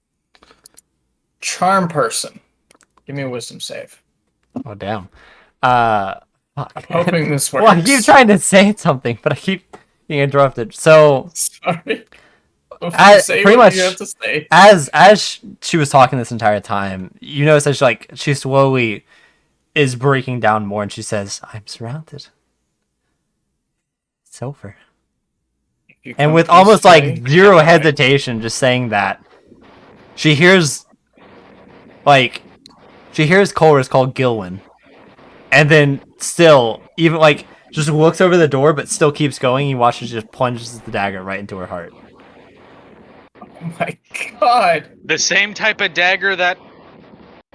Charm person. Give me a wisdom save. Oh damn. Fuck. Hoping this works. Well, I keep trying to say something, but I keep being interrupted. So Sorry. Say pretty what much you have to say. as she was talking this entire time, you notice that she slowly is breaking down more, and she says, "I'm surrounded. It's over." You And come with almost like peacefully. zero hesitation, just saying that, she hears Colress called Gilwin, and then still even like just looks over the door, but still keeps going. You watch her just plunges the dagger right into her heart. Oh my god. The same type of dagger that.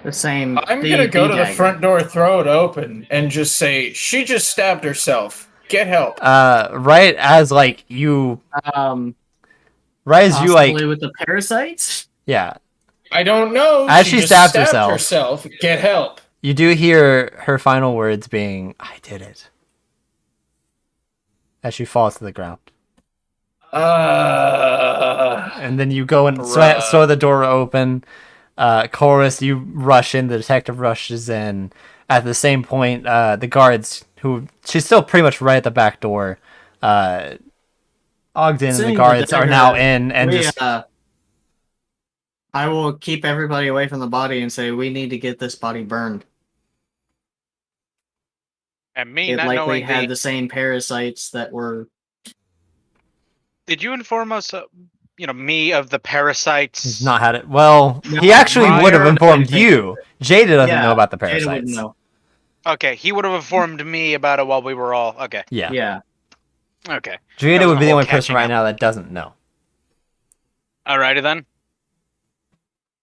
The same. I'm D- gonna go to the D-dagger. front door, throw it open, and just say, she just stabbed herself. Get help. Right as like you, right as you Possibly like, with the parasites. yeah, I don't know. As she just stabs stabbed herself. Get help. you do hear her final words being, "I did it," as she falls to the ground. And then you go and Bruh. throw the door open. Chorus, you rush in. The detective rushes in. At the same point, the guards, she's still pretty much right at the back door. Ogden and the Seeing guards are now dagger, in, and we, just I will keep everybody away from the body and say we need to get this body burned. And me It not likely knowing had the same parasites that were. Did you inform us, me of the parasites? he's not had it. Well, No, he actually would have Meyer informed didn't think you. Jada doesn't Yeah, know about the Jada wouldn't parasites. know. Okay, he would have informed me about it while we were all. Okay. Yeah. Yeah. Okay. Jada That was would be the whole only person catching right up. now that doesn't know. Alrighty then.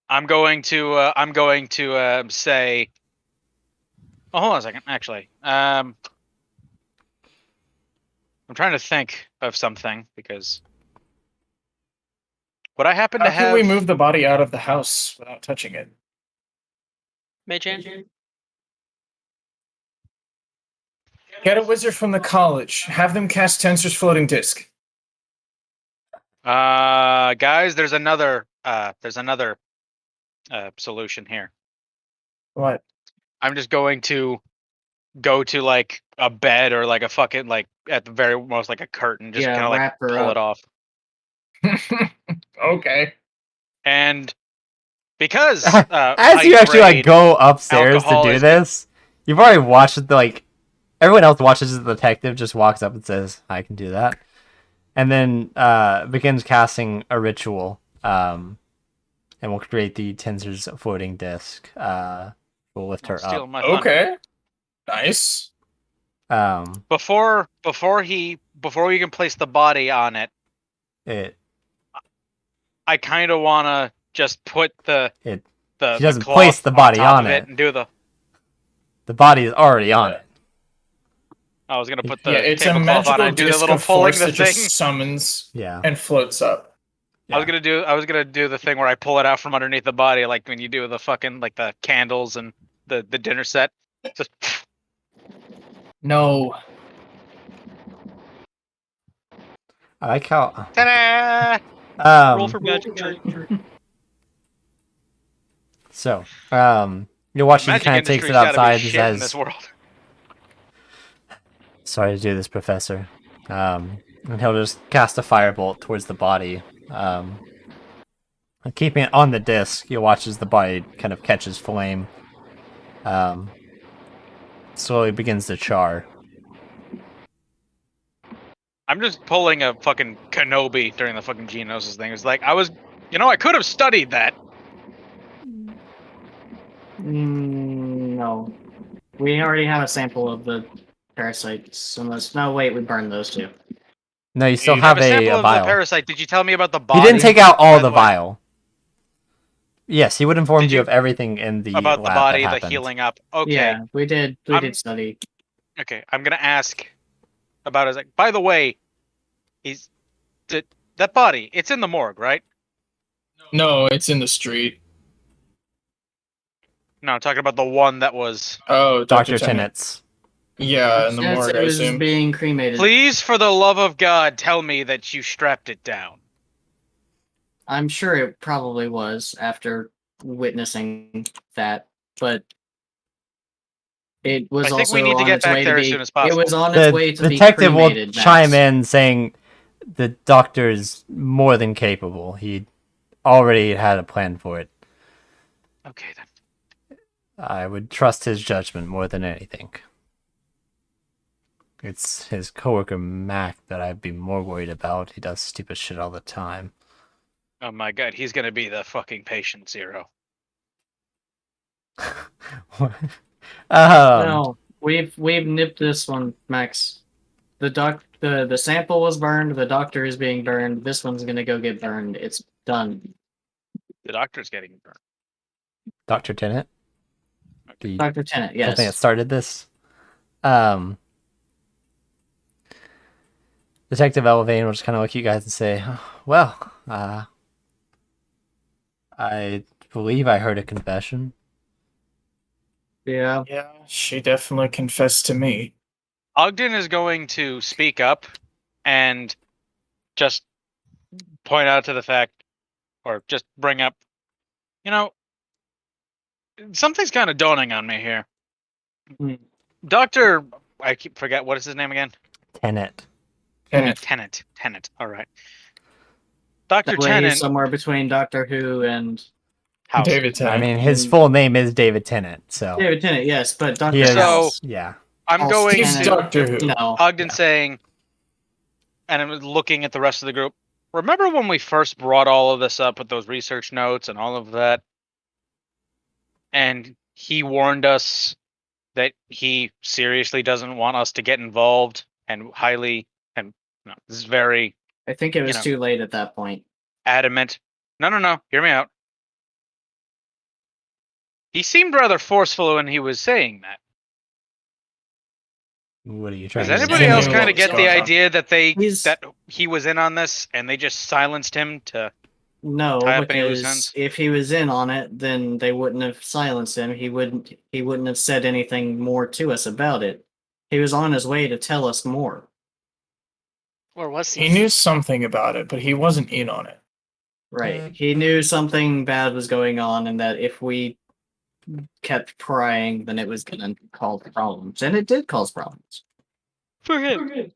I'm going to say. Oh, hold on a second. Actually, I'm trying to think of something because would I happen to How can have? we move the body out of the house without touching it? Mage hand? Get a wizard from the college. Have them cast Tensor's floating disc. Guys, there's another solution here. What? I'm just going to go to like a bed or like a fucking like at the very most like a curtain, just Yeah, kind of like wrap her pull up. it off. Okay. And because As you actually like go upstairs to alcohol do is- this, you've already watched it. Like everyone else watches, the detective just walks up and says, "I can do that," and then begins casting a ritual. And we'll create the Tensor's floating disc. We'll lift her steal up. my thunder. Okay. Nice. Before we can place the body on it, I kind of wanna just put the He the doesn't cloth place the body top on of it. and do the. The body is already on it. I was gonna put the Yeah, it's a tablecloth on magical it and do the disc little of pulling force the that thing. just summons Yeah. and floats up. I was gonna do the thing where I pull it out from underneath the body, like when you do the fucking like the candles and the dinner set. Just No. I like how. ta-da! Roll for magic trick. So, you'll watch The as he kind of magic takes it industry's gotta be outside and shit in says, this world. "Sorry to do this, Professor." And he'll just cast a firebolt towards the body. And keeping it on the disc, you'll watch as the body kind of catches flame. Slowly begins to char. I'm just pulling a fucking Kenobi during the fucking Genosis thing. It's like I could have studied that. No. We already have a sample of the parasites. Unless. No, wait, we burned those two. No, you still You have a sample a of vial. the parasite. Did you tell me about the He body? didn't take out all By the way? vial. Yes, he would inform Did you you- of everything in the About the lab body, that the happened. healing up. Okay. Yeah, we did. We I'm- did study. Okay, I'm gonna ask about his. By the way, that body. It's in the morgue, right? No, it's in the street. No, I'm talking about the one that was. Oh, Dr. Dr. Tennant. Tennett's. Yeah, in the Since morgue, it I was assume. being cremated. Please, for the love of God, tell me that you strapped it down. I'm sure it probably was after witnessing that, but it was I think also we need to on get its back way there to as be. soon as possible. It was on The its way to be detective will cremated. chime Max. in saying the doctor is more than capable. He already had a plan for it. Okay then. I would trust his judgment more than anything. It's his coworker Mac that I'd be more worried about. He does stupid shit all the time. Oh my God, he's gonna be the fucking patient zero. No, we've nipped this one, Max. The sample was burned. The doctor is being burned. This one's gonna go get burned. It's done. The doctor's getting burned. Dr. Tennant? The Dr. Tennant, thing that yes. started this. Detective Elvane will just kind of look at you guys and say, well, I believe I heard a confession. Yeah. Yeah, she definitely confessed to me. Ogden is going to speak up and just point out to the fact, or just bring up, something's kind of dawning on me here. Hmm. Doctor, I keep forget what is his name again. Tenet. Tennant. All right. Doctor That way he's Tennant. somewhere between Doctor Who and House. David Tennant. I mean, his full name is David Tennant, so David Tennant, yes, but Doctor he is. House. Yeah. I'm House going He's to Doctor Who. No. Ogden saying, and I'm looking at the rest of the group. Remember when we first brought all of this up with those research notes and all of that? And he warned us that he seriously doesn't want us to get involved and this is very I think it was know. too late at that point. adamant. No. Hear me out. He seemed rather forceful when he was saying that. What are you trying Does to anybody He else knew kind what of was get the going on. idea that He's- that he was in on this and they just silenced him to No, tie up any loose because ends? if he was in on it, then they wouldn't have silenced him. He wouldn't have said anything more to us about it. He was on his way to tell us more. Or was He knew something about it, but he wasn't in on it. Right. He knew something bad was going on and that if we kept prying, then it was gonna cause problems. And it did cause problems. For him.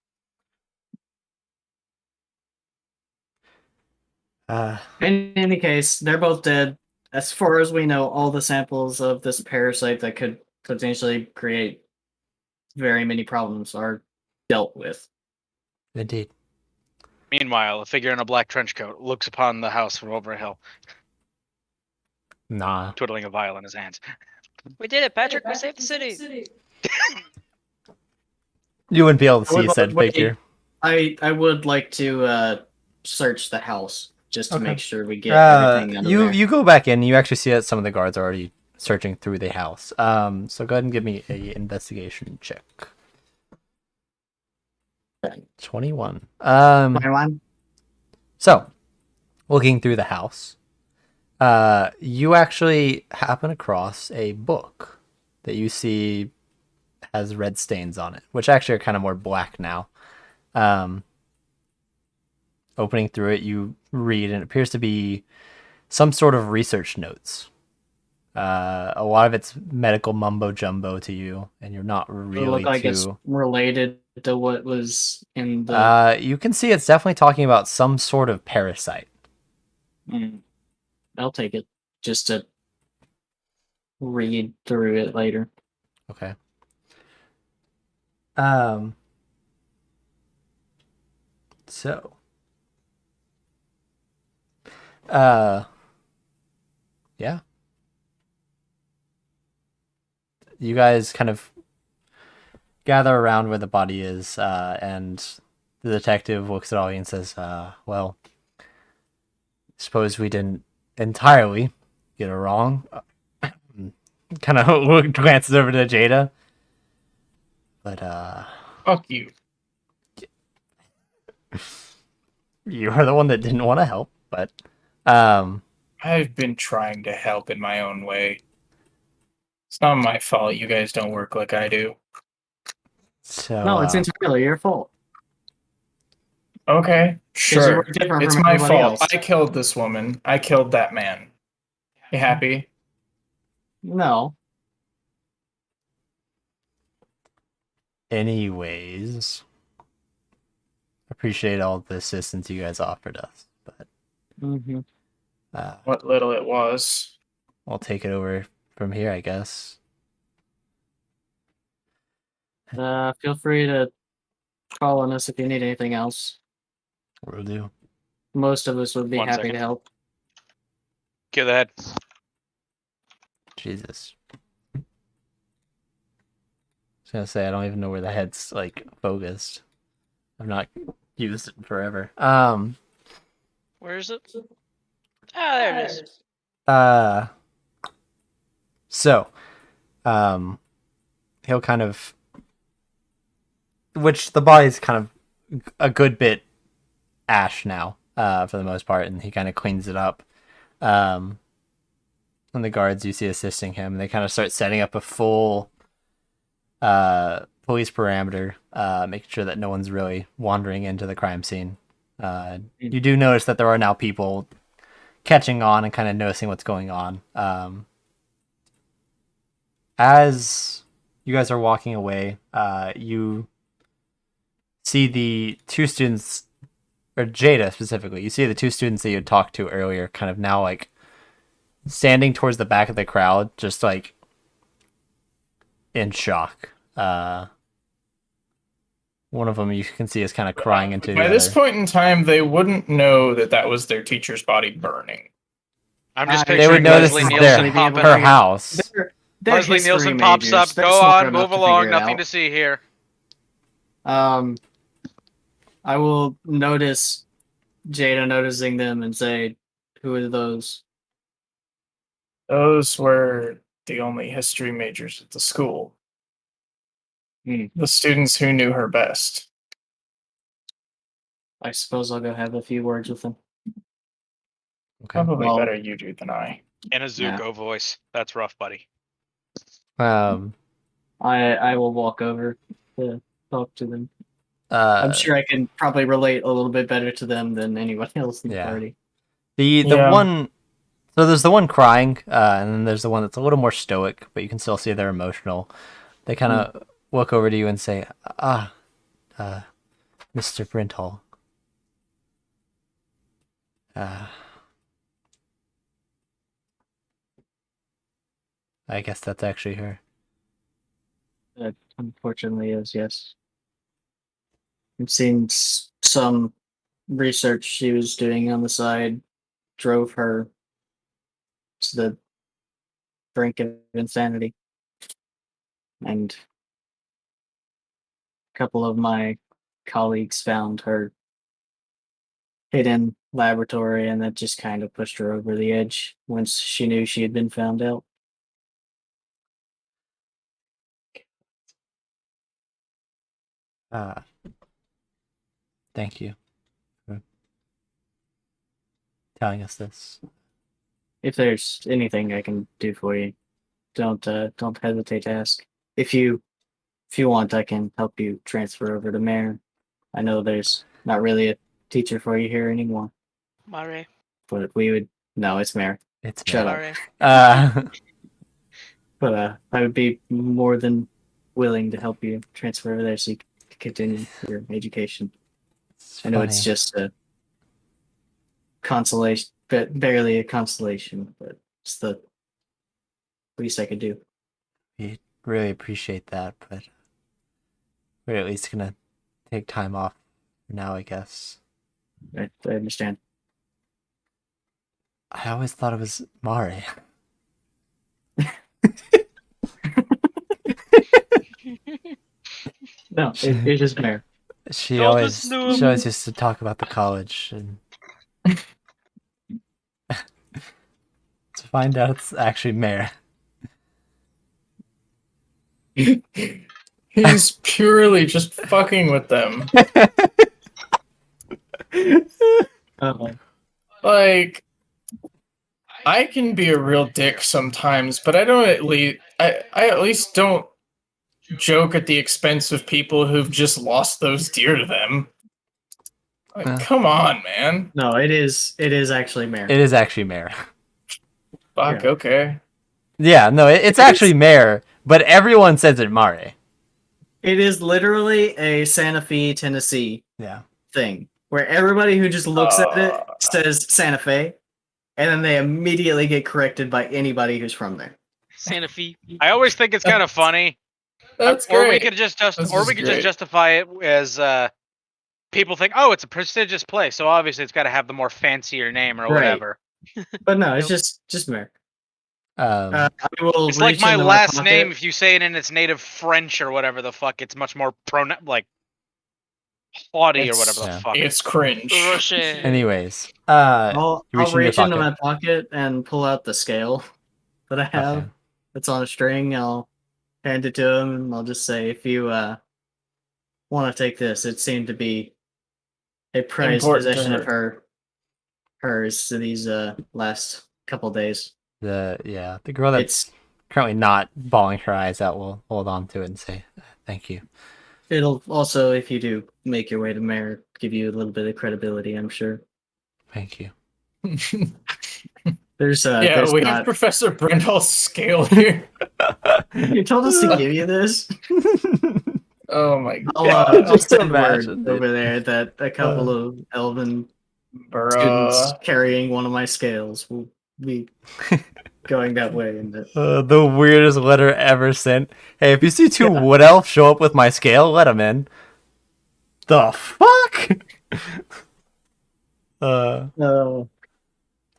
In any case, they're both dead. As far as we know, all the samples of this parasite that could potentially create very many problems are dealt with. Indeed. Meanwhile, a figure in a black trench coat looks upon the house from over a hill, Nah. twiddling a vial in his hands. We did it, Patrick. We saved the city. You wouldn't be able to I would see like- said wait. figure. I would like to search the house just to Okay. make sure we get everything out of there. You go back in. You actually see that some of the guards are already searching through the house. So go ahead and give me a investigation check. 21. One. So, looking through the house, you actually happen across a book that you see has red stains on it, which actually are kind of more black now. Opening through it, you read, and it appears to be some sort of research notes. A lot of it's medical mumbo jumbo to you, and you're not It really look like it's too. related to what was in the. You can see it's definitely talking about some sort of parasite. I'll take it just to read through it later. Okay. So. Yeah. You guys kind of gather around where the body is, and the detective looks at all you and says, well, suppose we didn't entirely get it wrong. Kind of glances over to Jada. But, Fuck you. you are the one that didn't want to help, but, I've been trying to help in my own way. It's not my fault you guys don't work like I do. so, No, it's entirely your fault. Okay, 'Cause you sure. were different It's from my everybody fault. else. I killed this woman. I killed that man. You happy? No. anyways, appreciate all the assistance you guys offered us, but, Mm-hmm. What little it was. I'll take it over from here, I guess. Feel free to call on us if you need anything else. Will do. Most of us would be 1 happy second. to help. Get that. Jesus. I was gonna say I don't even know where the head's like focused. I've not used it in forever. Where is it? Ah, there it is. So, he'll kind of, which the body's kind of a good bit ash now, for the most part, and he kind of cleans it up. And the guards you see assisting him, they kind of start setting up a full police parameter, making sure that no one's really wandering into the crime scene. You do notice that there are now people catching on and kind of noticing what's going on. as you guys are walking away, you see the two students, or Jada specifically, you see the two students that you had talked to earlier kind of now like standing towards the back of the crowd, just like in shock. One of them you can see is kind of crying into the By other. this point in time, they wouldn't know that was their teacher's body burning. I'm just They picturing would know this Leslie is Nielsen their- popping her up. house. They're Leslie history Nielsen pops majors. up. They're Go smart on, enough move to along. figure it Nothing out. to see here. I will notice Jada noticing them and say, "Who are those?" Those were the only history majors at the school. The students who knew her best. I suppose I'll go have a few words with them. Okay. Probably Well- better you do than I. In a Zuko voice. That's rough, buddy. I will walk over to talk to them. I'm sure I can probably relate a little bit better to them than anyone else in the Yeah. party. The Yeah. one, so there's the one crying, and then there's the one that's a little more stoic, but you can still see they're emotional. They kind of look over to you and say, Mr. Brinthall. I guess that's actually her. That unfortunately is, yes. I've seen some research she was doing on the side drove her to the brink of insanity. And a couple of my colleagues found her hidden laboratory, and that just kind of pushed her over the edge once she knew she had been found out. Thank you for telling us this. If there's anything I can do for you, don't hesitate to ask. If you want, I can help you transfer over to Mare. I know there's not really a teacher for you here anymore, Mare. but we would. No, it's Mare. It's Shut me. up. Mare. But I would be more than willing to help you transfer over there so you can continue your education. It's I know it's funny. just a consolation, but barely a consolation, but it's the least I could do. We really appreciate that, but we're at least gonna take time off for now, I guess. I understand. I always thought it was Mari. No, it's just Mare. She Don't always assume. she always used to talk about the college, and to find out it's actually Mare. He's purely just fucking with them. Like, I can be a real dick sometimes, but I don't I at least don't joke at the expense of people who've just lost those dear to them. Like, come on, man. No, it is actually Mare. It is actually Mare. Fuck, Yeah. okay. Yeah, no, it's actually Mare, but everyone says it Mare. It is literally a Santa Fe, Tennessee Yeah. thing where everybody who just looks at it says Santa Fe, and then they immediately get corrected by anybody who's from there. Santa Fe. I always think it's kind of funny. That's Or we great. could just This or is we could great. just justify it as people think, oh, it's a prestigious place, so obviously it's got to have the more fancier name or Right. whatever. But no, it's just Mare. I will It's like reach my into last pocket. name. If you say it in its native French or whatever the fuck, it's much more like haughty or whatever the Yeah. fuck. It's cringe. Russian. Anyways, I'll you reach in your reach into pocket. my pocket and pull out the scale that I have. Okay. It's on a string. I'll hand it to him, and I'll just say, if you want to take this, it seemed to be a prized Important to possession of her. hers these last couple days. The girl that's It's currently not bawling her eyes out will hold on to it and say, "Thank you." it'll also, if you do make your way to Mare, give you a little bit of credibility, I'm sure. Thank you. There's we have not. Professor Brindle's scale here. You told us to give you this. Oh my I'll god. Just send imagine, word dude. over there that a couple of elven students Bruh. carrying one of my scales will be going that way. And The weirdest letter ever sent. Hey, if you see two wood elves show up with my scale, let them in. The fuck?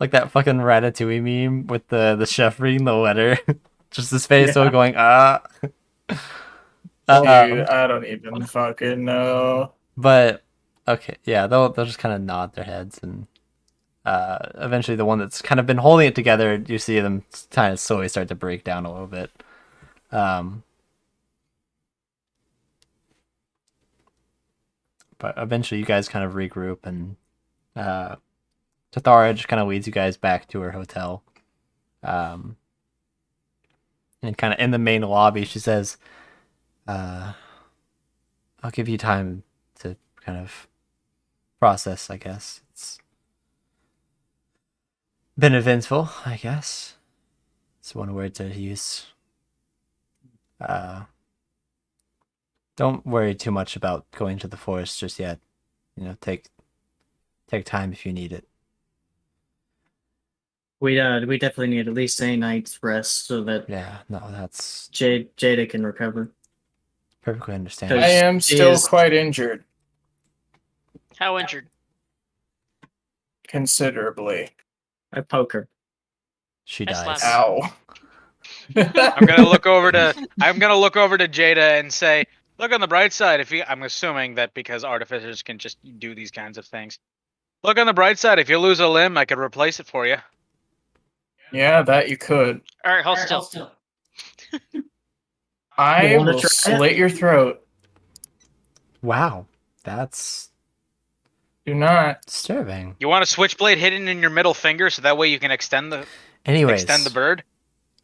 Like that fucking Ratatouille meme with the chef reading the letter. Just his face still going, Dude, I don't even fucking know. But okay, yeah, they'll just kind of nod their heads, and eventually the one that's kind of been holding it together, you see them kind of slowly start to break down a little bit. But eventually you guys kind of regroup, and Tathara just kind of leads you guys back to her hotel. And kind of in the main lobby, she says, I'll give you time to kind of process, I guess. It's been eventful, I guess. It's one word to use. Don't worry too much about going to the forest just yet. You know, take time if you need it. we definitely need at least a night's rest so that Yeah, no, that's Jada can recover. perfectly understandable. I am still is- quite injured. How injured? Considerably. I poke her. She I dies. slapped Ow. I'm gonna look over to Jada and say, look on the bright side. I'm assuming that because artificers can just do these kinds of things. Look on the bright side. If you lose a limb, I could replace it for you. Yeah, that you could. All right, hold still. I You wanna will try it? slit your throat. Wow, that's Do not. disturbing. You want a switchblade hidden in your middle finger so that way you can extend the Anyways, bird?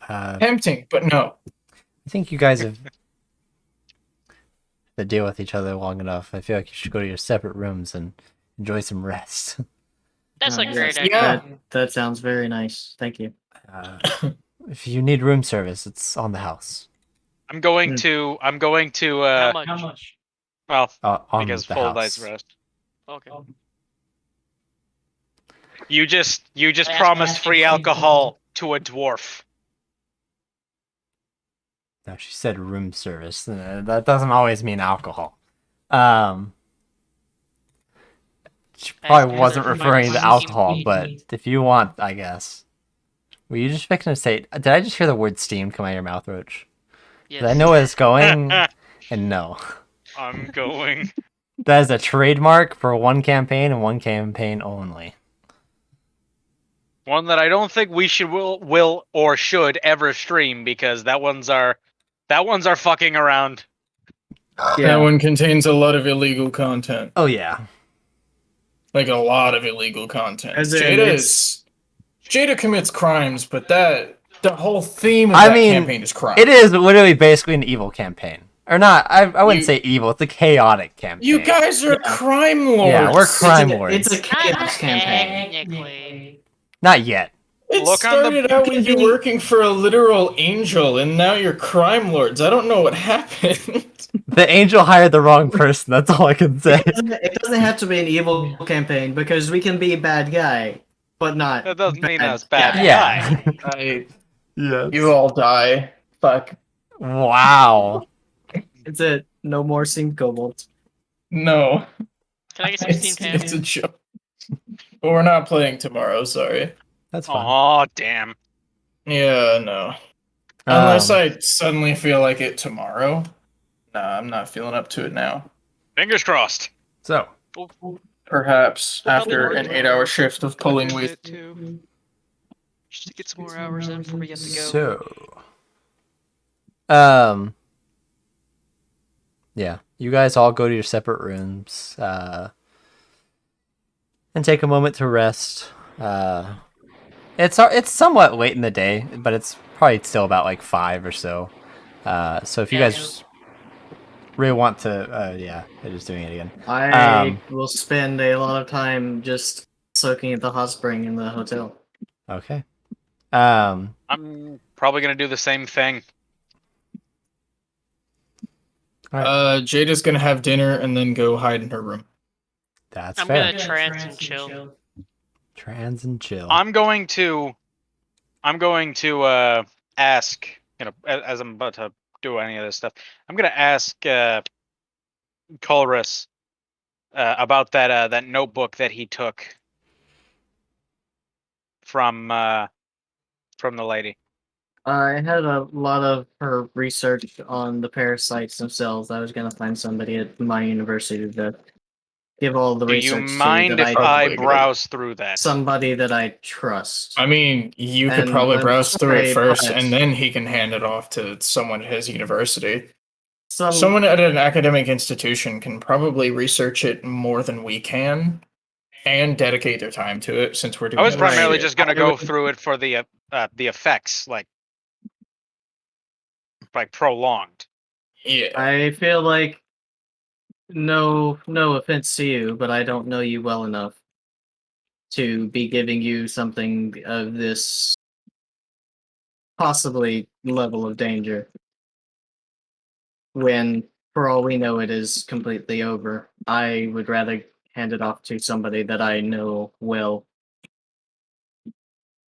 Tempting, but no. I think you guys have to deal with each other long enough. I feel like you should go to your separate rooms and enjoy some rest. That's a Yes, great Yeah. idea. That sounds very nice. Thank you. If you need room service, it's on the house. I'm going to How much? well, On because the full house. night's rest. Okay. You just asked promised for free alcohol to a dwarf. No, she said room service. That doesn't always mean alcohol. She probably As wasn't if referring to I'm alcohol, steamed but if you want, I guess. Were you just fixing to say? Did I just hear the word "steamed" come out of your mouth, Roach? Yes. Did I know where it's going? And no, I'm going. that is a trademark for one campaign and one campaign only. One that I don't think we will or should ever stream because that one's our fucking around. That one contains a lot of illegal content. Oh yeah, Like a lot of illegal content. As in, Jada commits crimes, but the whole theme of I that mean, campaign is crime. it is literally basically an evil campaign, or not? I wouldn't say evil. It's a chaotic campaign. You guys are crime lords. Yeah, we're crime lords. It's a chaos campaign. Technically. Not yet. It Look on the- started out with you working for a literal angel, and now you're crime lords. I don't know what happened. The angel hired the wrong person. That's all I can say. It doesn't have to be an evil campaign because we can be a bad guy, but not. That doesn't mean bad that's bad. guy. Yeah. Yes. You all die. Fuck. Wow. That's it. No more Steam Cobalt. No. Can I get some steamed ham? It's a joke. But we're not playing tomorrow, sorry. That's fine. Aw, damn. Yeah, no. Unless I suddenly feel like it tomorrow. Nah, I'm not feeling up to it now. Fingers crossed. So, Perhaps Well, after probably an working 8-hour shift of pulling With weight. it too. Just to get some more hours in before we have to go. Yeah, you guys all go to your separate rooms, and take a moment to rest. It's somewhat late in the day, but it's probably still about like 5 or so. So if you Yeah, guys really want to, yeah, they're just doing it again. I will spend a lot of time just soaking at the hot spring in the hotel. Okay. I'm probably gonna do the same thing. Jada's gonna have dinner and then go hide in her room. That's I'm fair. gonna trance and chill. Trans and chill. I'm going to ask, as I'm about to do any of this stuff, I'm gonna ask Colrus about that notebook that he took from the lady. I had a lot of her research on the parasites themselves. I was gonna find somebody at my university to give all the Do you research to mind that if I I Probably good. browse through that? somebody that I trust. I mean, you could And probably I'm browse through it sorry, first, but and then he can hand it off to someone at his university. some Someone at an academic institution can probably research it more than we can, and dedicate their time to it since we're I doing was other primarily shit. just gonna I go would- through it for the effects, like prolonged. Yeah. I feel like no offense to you, but I don't know you well enough to be giving you something of this possibly level of danger when for all we know it is completely over. I would rather hand it off to somebody that I know well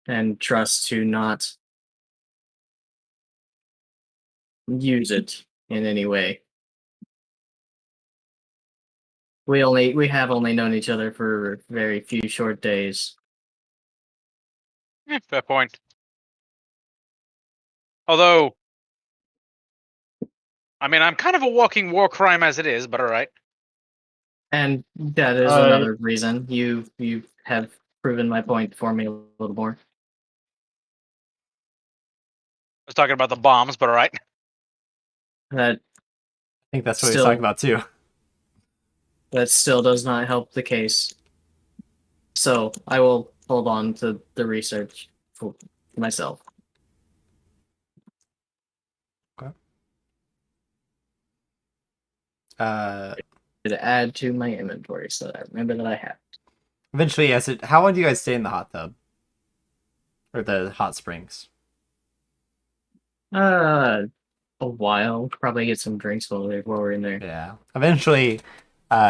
and trust to not use it in any way. We have only known each other for very few short days. Fair point. Although, I mean, I'm kind of a walking war crime as it is, but all right. And that is another reason you have proven my point for me a little more. I was talking about the bombs, but all right. That I think that's what he's Still- talking about too. still does not help the case. So I will hold on to the research for myself. To add to my inventory so that I remember that I have. Eventually, how long do you guys stay in the hot tub? Or the hot springs? A while. Probably get some drinks while we're in there. Yeah. Eventually,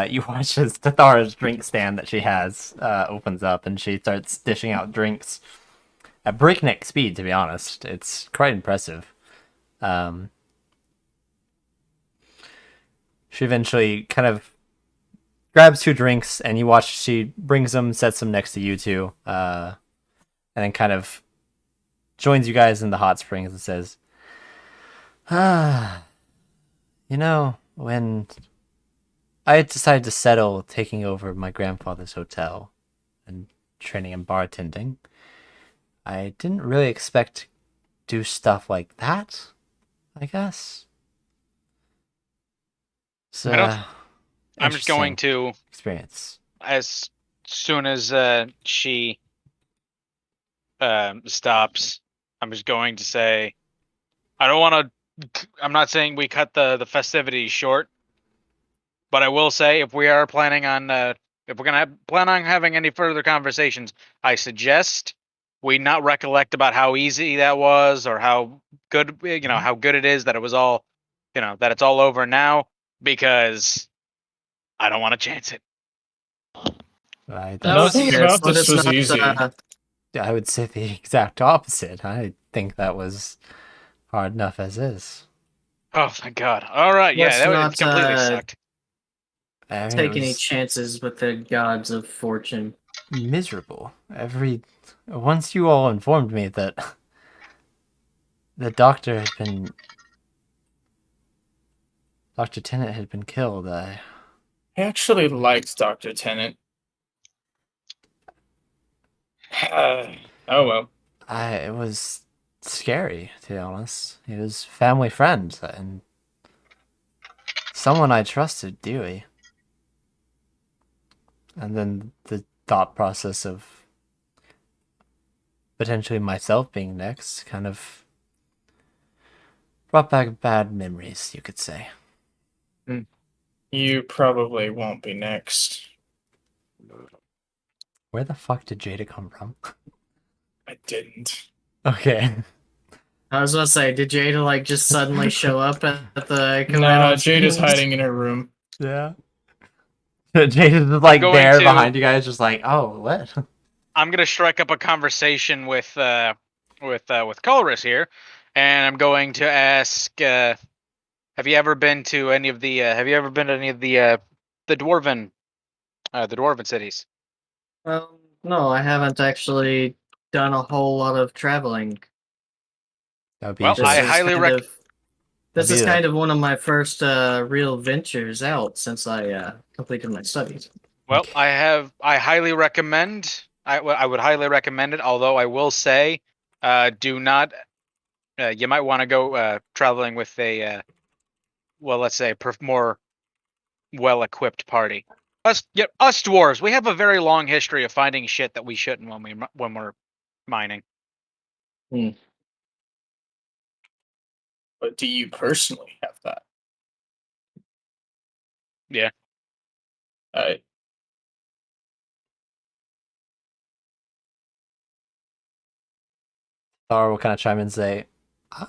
you watch as Tathara's drink stand that she has opens up and she starts dishing out drinks at breakneck speed, to be honest. It's quite impressive. She eventually kind of grabs 2 drinks and you watch she brings them, sets them next to you two, and then kind of joins you guys in the hot springs and says, when I decided to settle taking over my grandfather's hotel and training in bartending, I didn't really expect to do stuff like that, I guess. So, I'm just going to, experience. as soon as she stops, I'm just going to say, I'm not saying we cut the festivities short, but I will say if we are planning on, if we're going to plan on having any further conversations, I suggest we not recollect about how easy that was or how good, how good it is that it was all, that it's all over now, because I don't want to chance it. Nothing Yes, about let this us was not, easy. I would say the exact opposite. I think that was hard enough as is. Oh, thank God. All right, yeah, Let's that not, completely sucked. I mean, take it any was chances with the gods of fortune. miserable. Once you all informed me that the Dr. Tennant had been killed, I actually liked Dr. Tennant. Oh well. it was scary, to be honest. He was family friend and someone I trusted dearly. And then the thought process of potentially myself being next kind of brought back bad memories, you could say. You probably won't be next. Where the fuck did Jada come from? I didn't. Okay. I was gonna say, did Jada like just suddenly show up at the No, command? Jade is hiding in her room. Yeah. Jade is like going there to- behind you guys, just like, oh, what? I'm gonna strike up a conversation with Colress here, and I'm going to ask. Have you ever been to any of the? Have you ever been to any of the dwarven cities? No, I haven't actually done a whole lot of traveling. That'd be Well, This I just, is highly kind of this That'd is be kind of one of my first real ventures out since I completed my studies. Well, I highly recommend. I would highly recommend it. Although I will say, do not. You might want to go traveling with a well, let's say more well-equipped party. Us dwarves, we have a very long history of finding shit that we shouldn't when we're mining. But do you personally have that? Yeah. I Thar will kind of chime in and say, I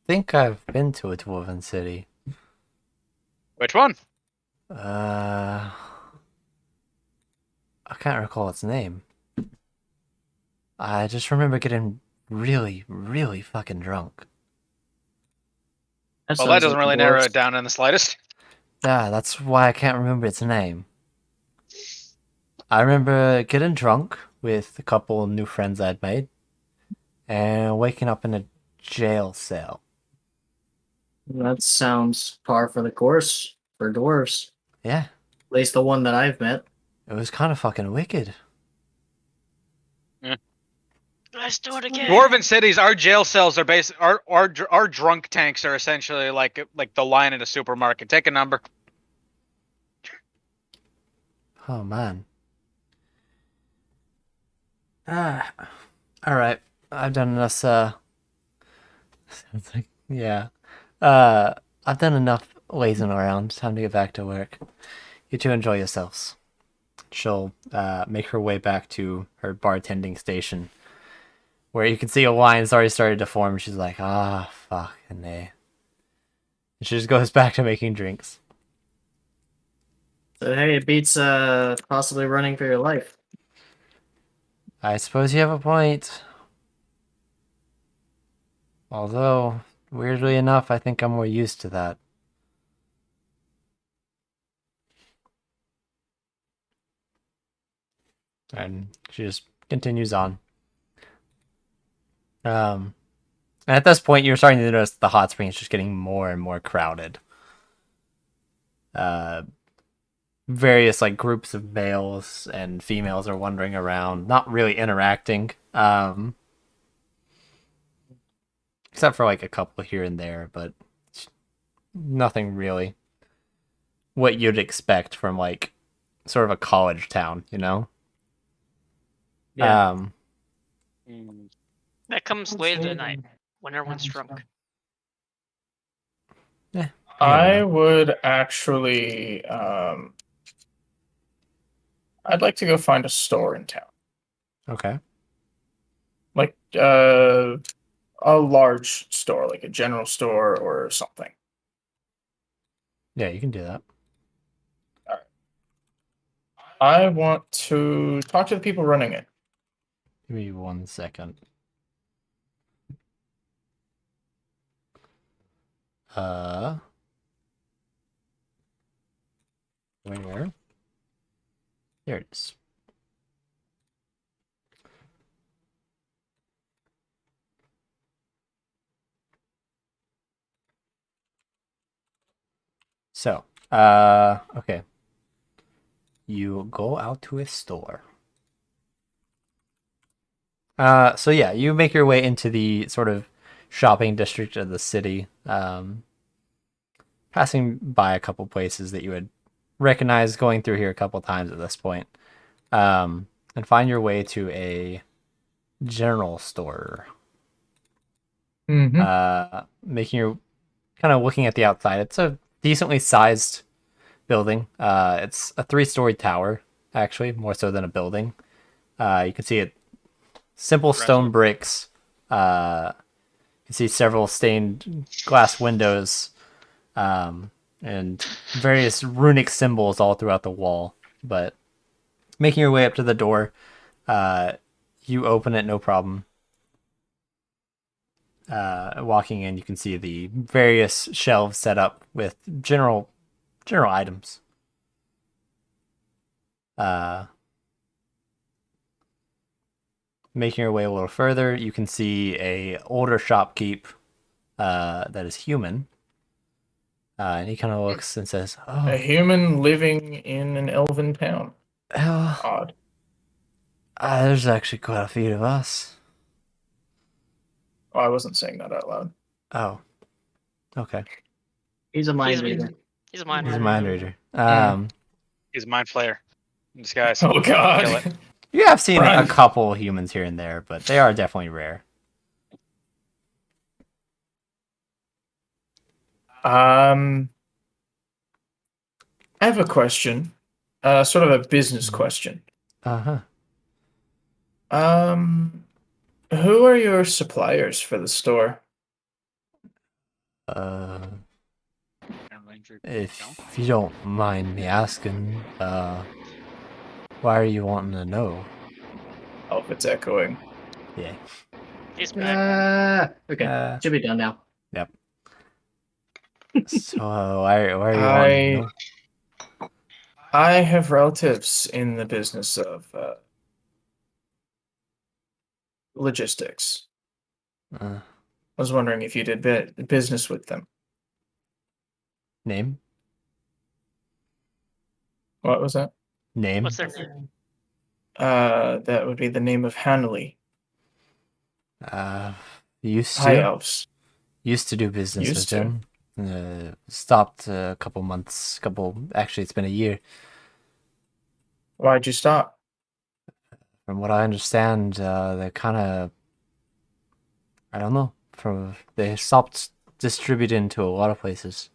think I've been to a dwarven city. Which one? I can't recall its name. I just remember getting really, really fucking drunk. Well, that sounds doesn't like really the narrow dwarves. it down in the slightest. Yeah, that's why I can't remember its name. I remember getting drunk with a couple new friends I'd made and waking up in a jail cell. That sounds par for the course for dwarves. Yeah, At least the one that I've met. it was kind of fucking wicked. Let's do it again. Dwarven cities, our jail cells are our drunk tanks are essentially like the line at a supermarket. Take a number. Oh man. Ah, all right. I've done enough. It's like, yeah. I've done enough lazing around. Time to get back to work. You two enjoy yourselves. She'll make her way back to her bartending station, where you can see a line's already started to form. She's like, ah, fucking A. And she just goes back to making drinks. So hey, it beats possibly running for your life. I suppose you have a point. Although, weirdly enough, I think I'm more used to that. And she just continues on. And at this point, you're starting to notice the hot spring is just getting more and more crowded. Various like groups of males and females are wandering around, not really interacting. Except for like a couple here and there, but nothing really what you'd expect from like sort of a college town, you know? Yeah. That comes later tonight when everyone's drunk. I would actually I'd like to go find a store in town. Okay. Like a large store, like a general store or something. Yeah, you can do that. I want to talk to the people running it. Give me 1 second. Where? There it is. So, okay. You go out to a store. So yeah, you make your way into the sort of shopping district of the city, passing by a couple places that you would recognize, going through here a couple times at this point, and find your way to a general store. Making your kind of looking at the outside. It's a decently sized building. It's a 3-story tower, actually, more so than a building. You can see it. Simple stone bricks, You see several stained glass windows, and various runic symbols all throughout the wall. But making your way up to the door, you open it, no problem. Walking in, you can see the various shelves set up with general items. Making your way a little further, you can see a older shopkeep that is human. And he kind of looks and says, A "Oh, human living in an elven town. Odd. there's actually quite a few of us." Oh, I wasn't saying that out loud. Oh, okay. He's a mind He's- reader. He's a mind He's a reader. mind reader. He's a mind flayer in disguise. Oh Kill god. it. You have seen Run. a couple humans here and there, but they are definitely rare. I have a question. Sort of a business question. Uh-huh. Who are your suppliers for the store? If you don't mind me asking, why are you wanting to know? Oh, if it's echoing. Yeah. He's back. Okay, should be done now. Yep. So, why are you wanting to know? I have relatives in the business of logistics. Uh, I was wondering if you did business with them. name? What was that? Name? What's their name? That would be the name of Hanley. Used High to. elves. Used to do business Used with to. him. Stopped a couple months. Actually, it's been a year. Why'd you stop? From what I understand, they kind of, I don't know. They stopped distributing to a lot of places.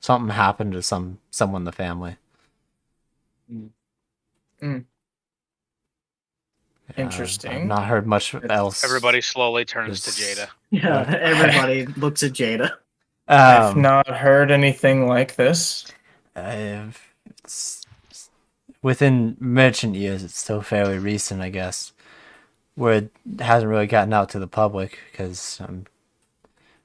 Something happened to someone in the family. Interesting. I've not heard much else. Everybody slowly turns to It's- Jada. Yeah, everybody looks at Jada. I've not heard anything like this. It's within merchant years. It's still fairly recent, I guess. Where it hasn't really gotten out to the public because I mean,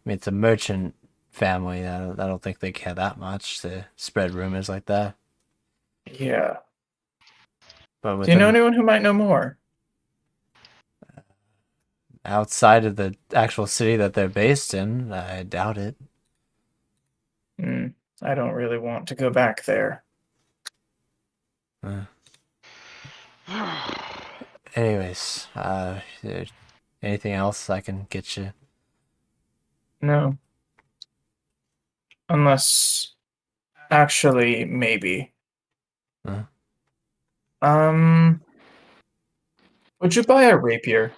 it's a merchant family. I don't think they care that much to spread rumors like that. Yeah. But Do you know anyone who might know more? outside of the actual city that they're based in, I doubt it. I don't really want to go back there. Anyways, anything else I can get you? No. Unless, actually, maybe. Huh? Would you buy a rapier?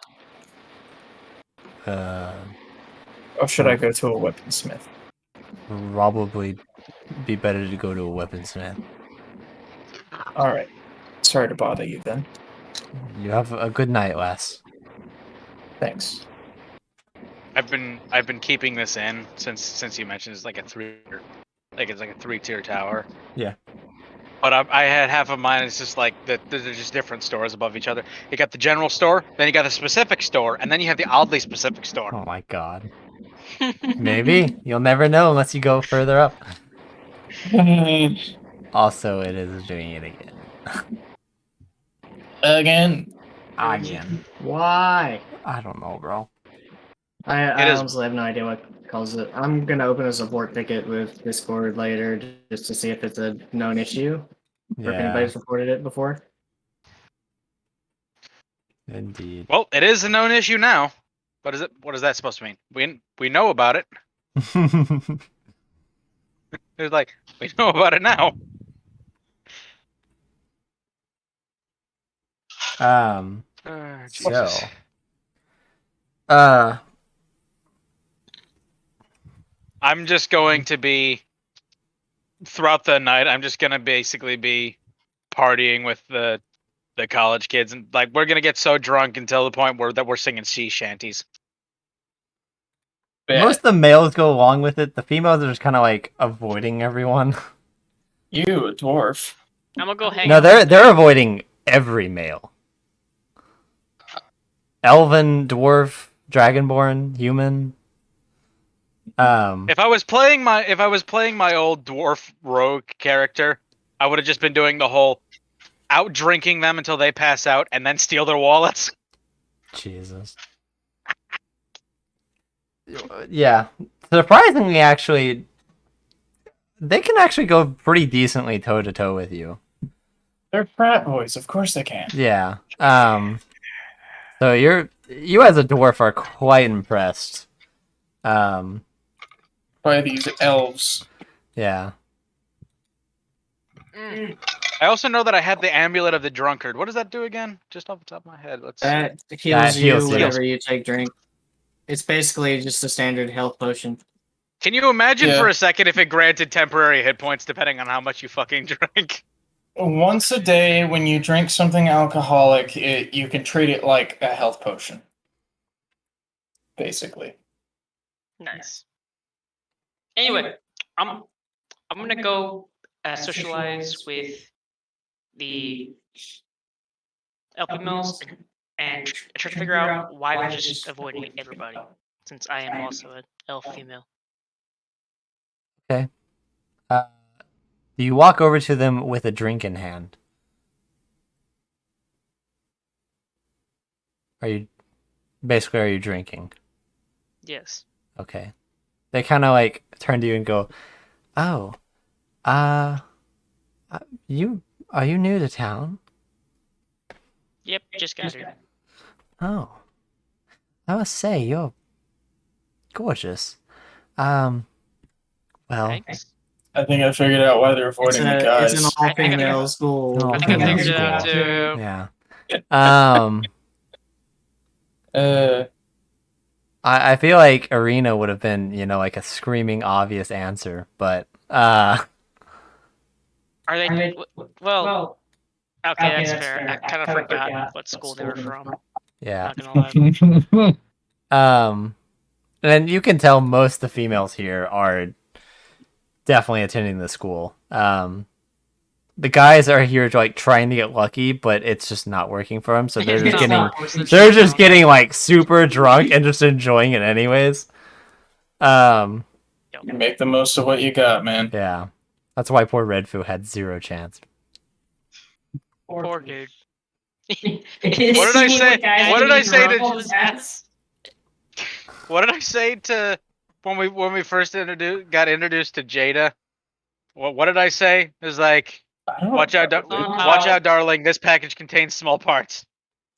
Or should I go to a weaponsmith? Probably be better to go to a weaponsmith. Alright. Sorry to bother you then. You have a good night, lass. Thanks. I've been keeping this in since you mentioned it's like a it's like a 3-tier tower. Yeah. But I had half of mine. It's just like there's just different stores above each other. You got the general store, then you got the specific store, and then you have the oddly specific store. Oh my god. Maybe you'll never know unless you go further up. Also, it is doing it again. Again. Why? I don't know, bro. I It is- honestly have no idea what causes it. I'm gonna open a support ticket with Discord later just to see if it's a known issue or if Yeah, anybody's reported it before. indeed. Well, it is a known issue now. What is it? What is that supposed to mean? We know about it. It's like we know about it now. So, Jesus. I'm just going to be throughout the night. I'm just gonna basically be partying with the college kids, and like we're gonna get so drunk until the point where we're singing sea shanties. most of the males go along with it. The females are just kind of like avoiding everyone. You, a dwarf. I'm gonna go hang No, out. they're avoiding every male. Elven, dwarf, dragonborn, human. If I was playing my old dwarf rogue character, I would have just been doing the whole out drinking them until they pass out and then steal their wallets. Jesus. Yeah. Surprisingly, actually, they can actually go pretty decently toe to toe with you. They're frat boys, of course they can. Yeah. So you as a dwarf are quite impressed. By these elves. Yeah. I also know that I have the amulet of the drunkard. What does that do again? Just off the top of my head. Let's see. That That heals heals you you. whenever you take drink. It's basically just a standard health potion. Can you imagine Yeah. for a second if it granted temporary hit points depending on how much you fucking drink? Once a day, when you drink something alcoholic, you can treat it like a health potion. Basically. Nice. Anyway, I'm gonna go socialize with the elf females and try to figure out why they're just avoiding everybody. Since I am also an elf female. You walk over to them with a drink in hand. Are you drinking? Yes. Okay. They kind of like turn to you and go, "Oh, you are you new to town?" Yep. Just got here. Oh, I must say you're gorgeous. Well, Thanks. I think I figured out why they're It's, avoiding the it's guys. an all-female school. All I think I female figured it out school. too. yeah. Uh, I feel like Arena would have been, like a screaming obvious answer, but Are they? Well, okay, that's fair. I kind of forgot what school they were from. yeah. Not gonna lie. And you can tell most of the females here are definitely attending the school. The guys are here like trying to get lucky, but it's just not working for them. So they're just getting like super drunk and just enjoying it anyways. you make the most of what you got, man. Yeah, that's why poor Redfoo had zero chance. Poor dude. What did I say? What did I say to? What did I say to when we first got introduced to Jada? What did I say? It was like, watch out, darling. This package contains small parts.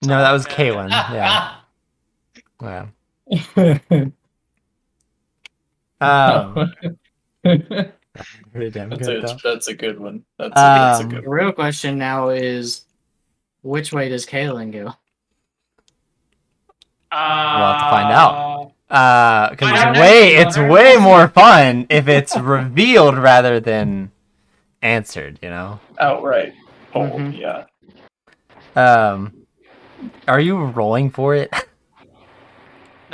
No, that was Kaylin. Yeah. Yeah. Pretty damn good though. That's a good one. That's a good The one. real question now is, which way does Kaylin go? We'll have to find out. Because I don't it's way more fun if it's revealed rather than answered. Outright. Oh, Mhm. yeah. Are you rolling for it? He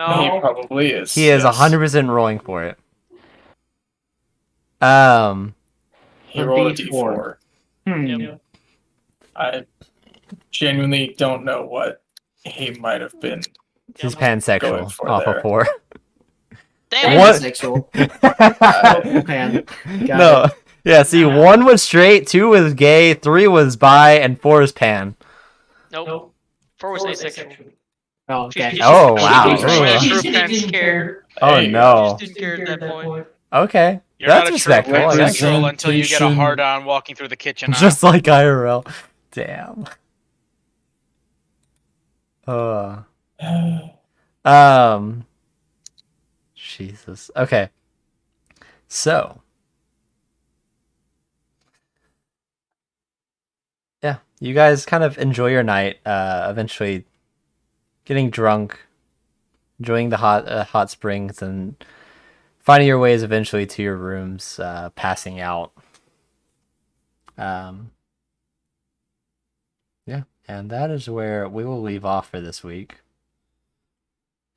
No. probably is. He is yes. 100% rolling for it. He rolled a D4. D4. Yep. I genuinely don't know what he might have been. He's Going pansexual for off there. of 4. Damn What? it. Sexual. Pan. Got No. it. Yeah, see, 1 was straight, 2 was gay, 3 was bi, and 4 is pan. Nope. 4 was asexual. Oh, okay. Oh, wow. She Ooh. just didn't care. Oh, There you go. no. Just didn't care at that point. Okay. You're That's not a true respectful, I guess. pansexual until you get a Representation. hard on walking through the kitchen. aisle. Just like IRL. Damn. Jesus. Okay. So. Yeah, you guys kind of enjoy your night, eventually getting drunk, enjoying the hot springs, and finding your ways eventually to your rooms, passing out. Yeah, and that is where we will leave off for this week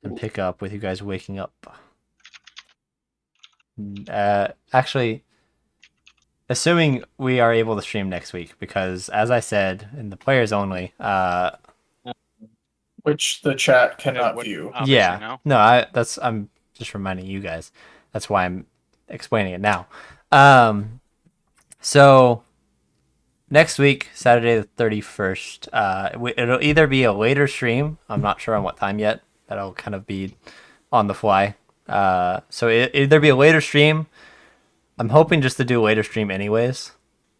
and pick up with you guys waking up. Actually, assuming we are able to stream next week, because as I said in the players only, Which the chat cannot What- view. obviously yeah, no. I'm just reminding you guys. That's why I'm explaining it now. So next week, Saturday the 31st, it'll either be a later stream. I'm not sure on what time yet. That'll kind of be on the fly. So it either be a later stream. I'm hoping just to do a later stream anyways,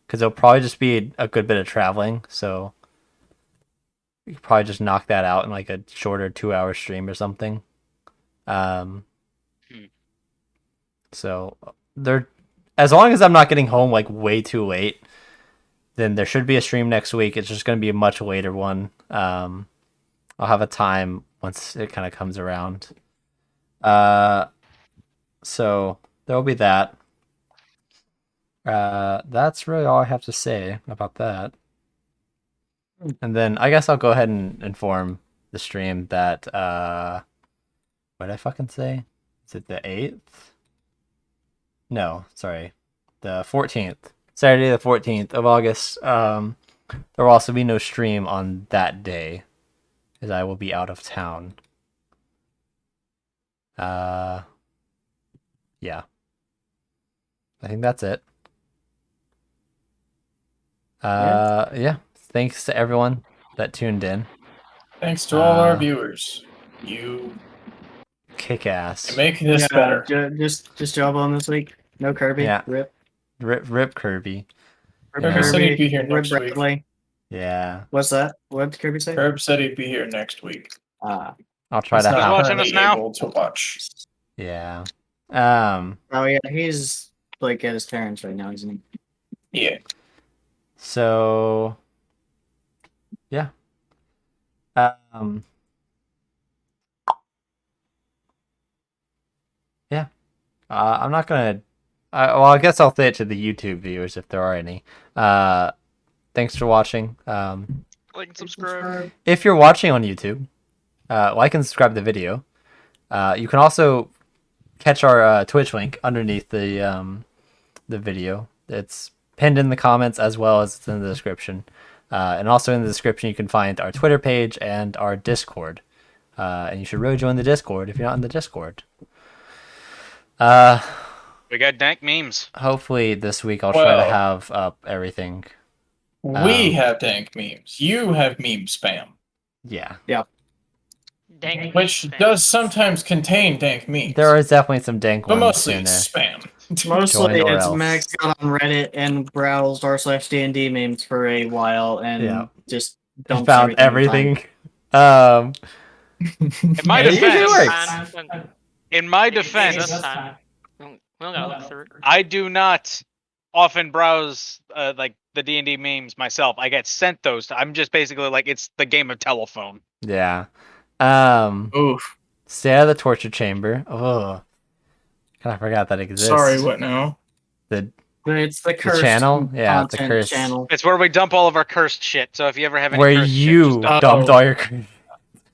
because it'll probably just be a good bit of traveling. So we could probably just knock that out in like a shorter 2-hour stream or something. So there, as long as I'm not getting home like way too late, then there should be a stream next week. It's just going to be a much later one. I'll have a time once it kind of comes around. So there will be that. That's really all I have to say about that. And then I guess I'll go ahead and inform the stream that what did I fucking say? Is it the 8th? No, sorry. The 14th. Saturday the 14th of August. There will also be no stream on that day, as I will be out of town. Yeah. I think that's it. Yeah. Thanks to everyone that tuned in. Thanks to all our viewers. You Kick ass. make this better. Just job on this week. No Kirby. Yeah. Rip. Rip Kirby. Kirby Yeah. said he'd be here Rip next week. Bradley. Yeah. What's that? What did Kirby say? Herb said he'd be here next week. I'll try He's to not have. watching us currently now? able to watch. Yeah. Oh yeah, he's like at his parents right now, isn't he? Yeah. So. Yeah. Yeah. I'm not gonna. Well, I guess I'll say it to the YouTube viewers if there are any. Thanks for watching. Like and subscribe. If you're watching on YouTube, like and subscribe to the video. You can also catch our Twitch link underneath the video. It's pinned in the comments as well as it's in the description. And also in the description you can find our Twitter page and our Discord. And you should really join the Discord if you're not in the Discord. We got dank memes. Hopefully this week I'll try to Well. have up everything. We have dank memes. You have meme spam, Yeah. Dang. which does sometimes contain dank memes. There is definitely some dank but ones mostly in it's there. spam. Mostly Join or it's else. Max got on Reddit and browsed r/D&D memes for a while and Yeah. just He dumps found everything. everything. In my Yeah, it usually defense, works. in my This defense, time. We don't gotta look through it. I do not often browse like the D&D memes myself. I get sent those. I'm just basically like it's the game of telephone. Yeah. Oof. Stay out of the torture chamber. Oh. Kind of forgot that exists. Sorry, what now? The But it's the cursed channel? Yeah, it's the content cursed- channel. It's where we dump all of our cursed shit. So if you ever have any where cursed you shit, just dumped Oh. all your.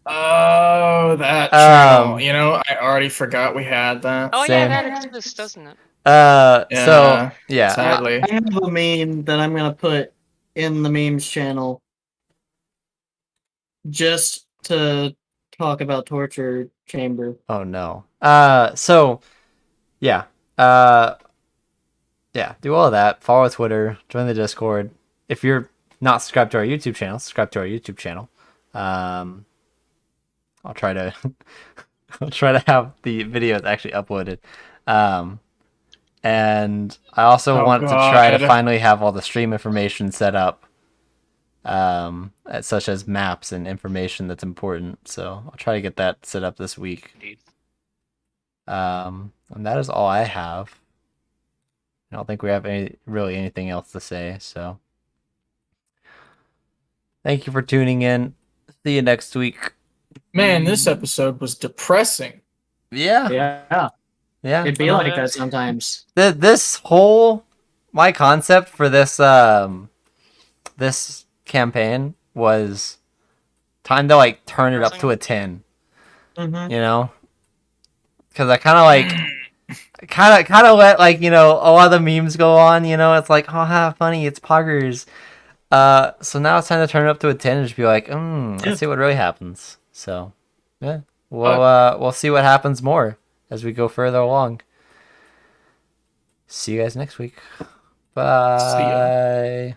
Oh, that channel. Um, You know, I already forgot we had that. Oh Same. yeah, that exists, doesn't it? So Yeah, yeah. sadly. I have a meme that I'm gonna put in the memes channel just to talk about torture chamber. Oh no. So yeah. Yeah, do all of that. Follow Twitter, join the Discord. If you're not subscribed to our YouTube channel, subscribe to our YouTube channel. I'll try to I'll try to have the videos actually uploaded. And I also Oh, want to try to God. finally have all the stream information set up. Such as maps and information that's important. So I'll try to get that set up this week. Indeed. And that is all I have. I don't think we have really anything else to say, so thank you for tuning in. See you next week. Man, this episode was depressing. Yeah. Yeah, it'd be like that sometimes. This whole my concept for this this campaign was time to like turn it up to a 10. Mm-hmm. You know? Cuz I kind of like kind of let like a lot of the memes go on. It's like, oh, how funny, it's poggers. So now it's time to turn it up to a 10 and just be like, let's see what really happens. So yeah, we'll see what happens more as we go further along. See you guys next week. Bye. See ya.